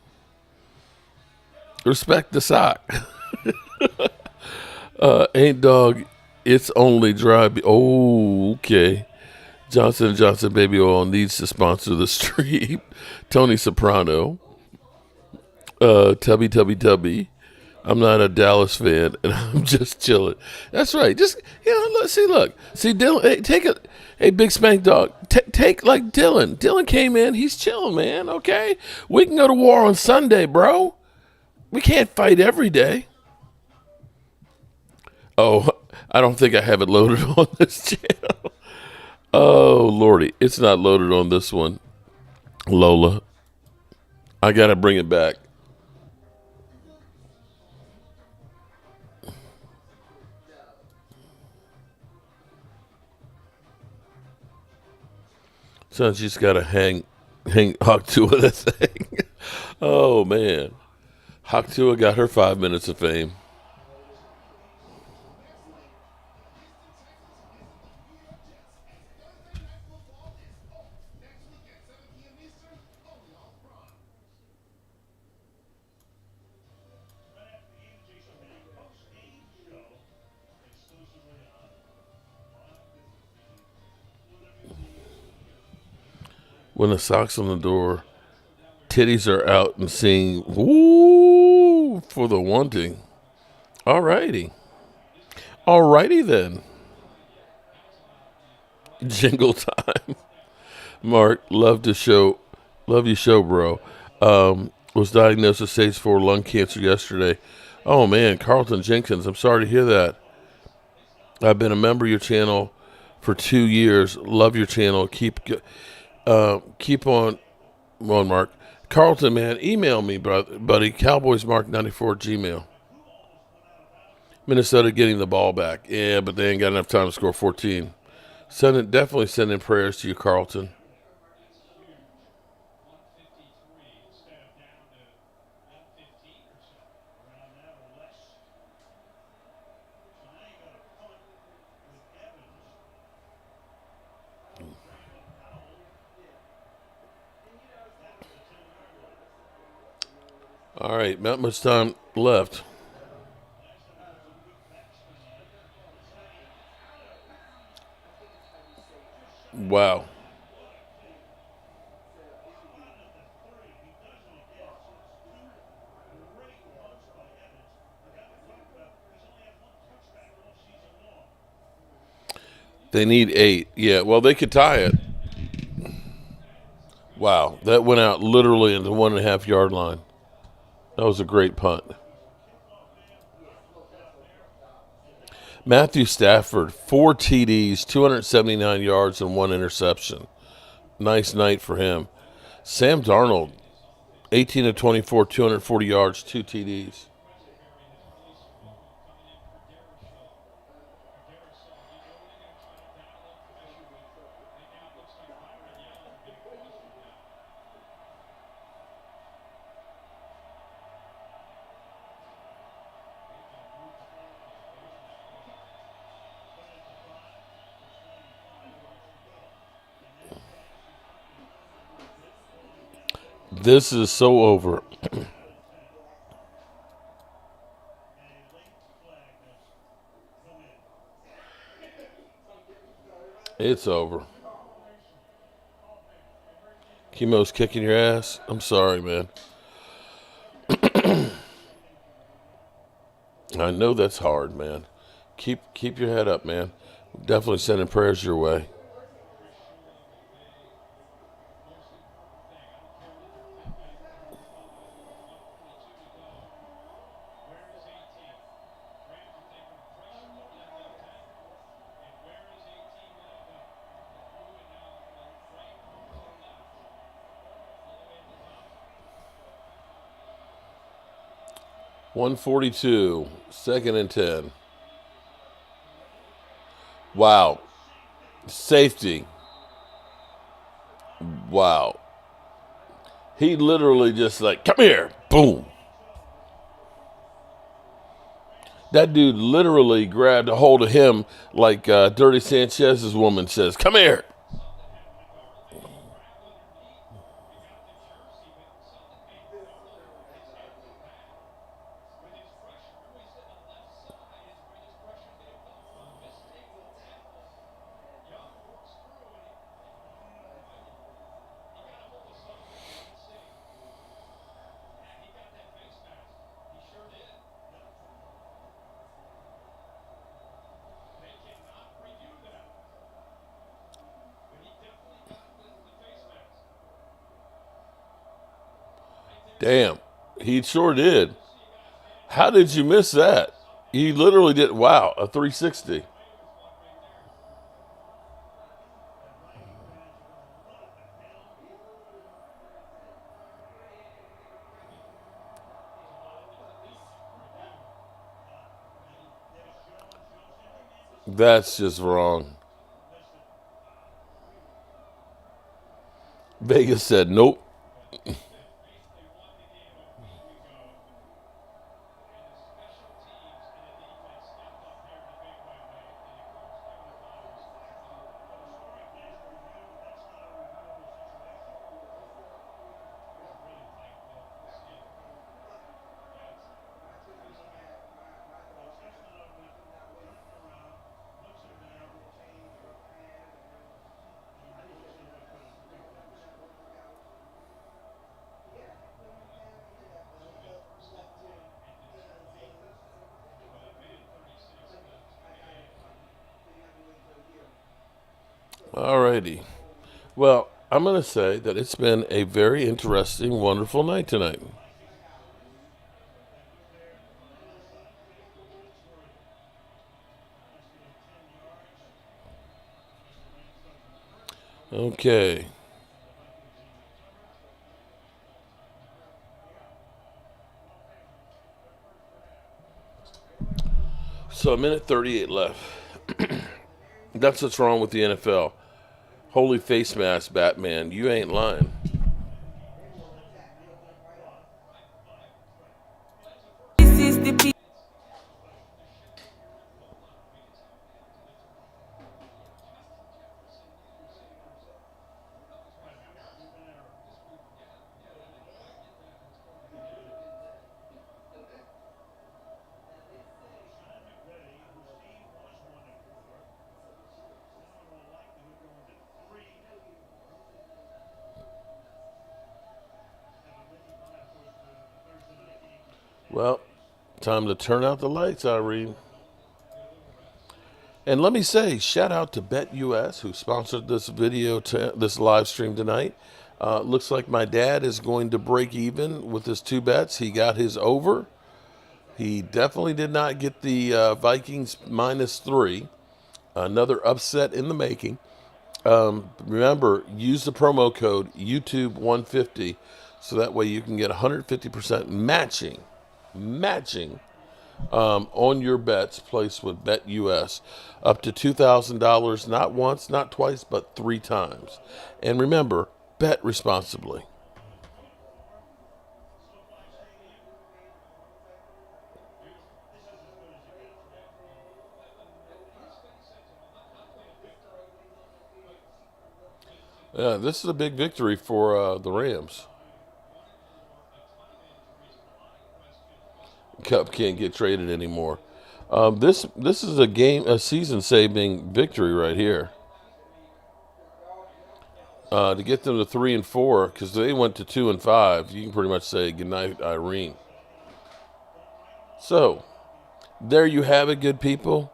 Respect the sock. Ain't dog, it's only dry. Oh, okay. Johnson & Johnson Baby Oil needs to sponsor the stream. Tony Soprano. Tubby. I'm not a Dallas fan, and I'm just chilling. That's right. Just, look. See, Dylan, hey, take it. Hey, Big Spank Dog, take like Dylan. Dylan came in. He's chilling, man, okay? We can go to war on Sunday, bro. We can't fight every day. Oh, I don't think I have it loaded on this channel. Oh, Lordy. It's not loaded on this one. Lola. I got to bring it back. So she's got to hang Haktua that thing. Oh, man. Haktua got her 5 minutes of fame. When the sock's on the door, titties are out and sing, woo, for the wanting. All righty. All righty then. Jingle time. Mark, love your show, bro. Was diagnosed with stage 4 lung cancer yesterday. Oh, man, Carlton Jenkins, I'm sorry to hear that. I've been a member of your channel for 2 years. Love your channel. Keep on, Mark. Carlton, man, email me, buddy. CowboysMark94 Gmail. Minnesota getting the ball back. Yeah, but they ain't got enough time to score 14. Definitely sending prayers to you, Carlton. All right, not much time left. Wow. They need 8. Yeah, well, they could tie it. Wow, that went out literally in the 1.5 yard line. That was a great punt. Matthew Stafford, 4 TDs, 279 yards, and 1 interception. Nice night for him. Sam Darnold, 18 of 24, 240 yards, 2 TDs. This is so over. It's over. Chemo's kicking your ass. I'm sorry, man. I know that's hard, man. Keep your head up, man. Definitely sending prayers your way. .142, 2nd and 10. Wow. Safety. Wow. He literally just like, come here. Boom. That dude literally grabbed a hold of him like Dirty Sanchez's woman says, come here. Damn, he sure did. How did you miss that? He literally did. Wow, a 360. That's just wrong. Vegas said nope. Alrighty. Well, I'm going to say that it's been a very interesting, wonderful night tonight. Okay. So a minute 38 left. That's what's wrong with the NFL. Holy face mask, Batman. You ain't lying. Well, time to turn out the lights, Irene. And let me say, shout out to BetUS who sponsored this video, this live stream tonight. Looks like my dad is going to break even with his 2 bets. He got his over. He definitely did not get the Vikings -3. Another upset in the making. Remember, use the promo code YouTube150 so that way you can get 150% matching on your bets placed with BetUS up to $2,000, not once, not twice, but 3 times. And remember, bet responsibly. Yeah, this is a big victory for the Rams. Cup can't get traded anymore. This is a season-saving victory right here. To get them to 3 and 4, because they went to 2 and 5. You can pretty much say goodnight, Irene. So, there you have it, good people.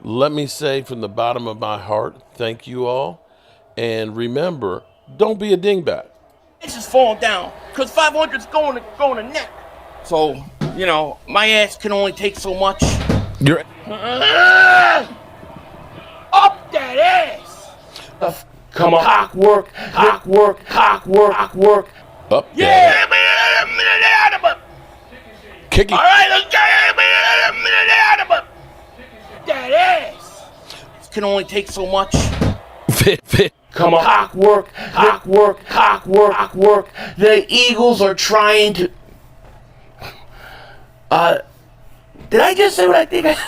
Let me say from the bottom of my heart, thank you all. And remember, don't be a dingbat. It's just falling down because 500's going to neck. So, you know, my ass can only take so much. You're Up that ass. come on. Cock work. Up Yeah, there. Kicking. all right, let's get that ass. Can only take so much. Fit. Come on. Cock work. The Eagles are trying to. Did I just say what I think?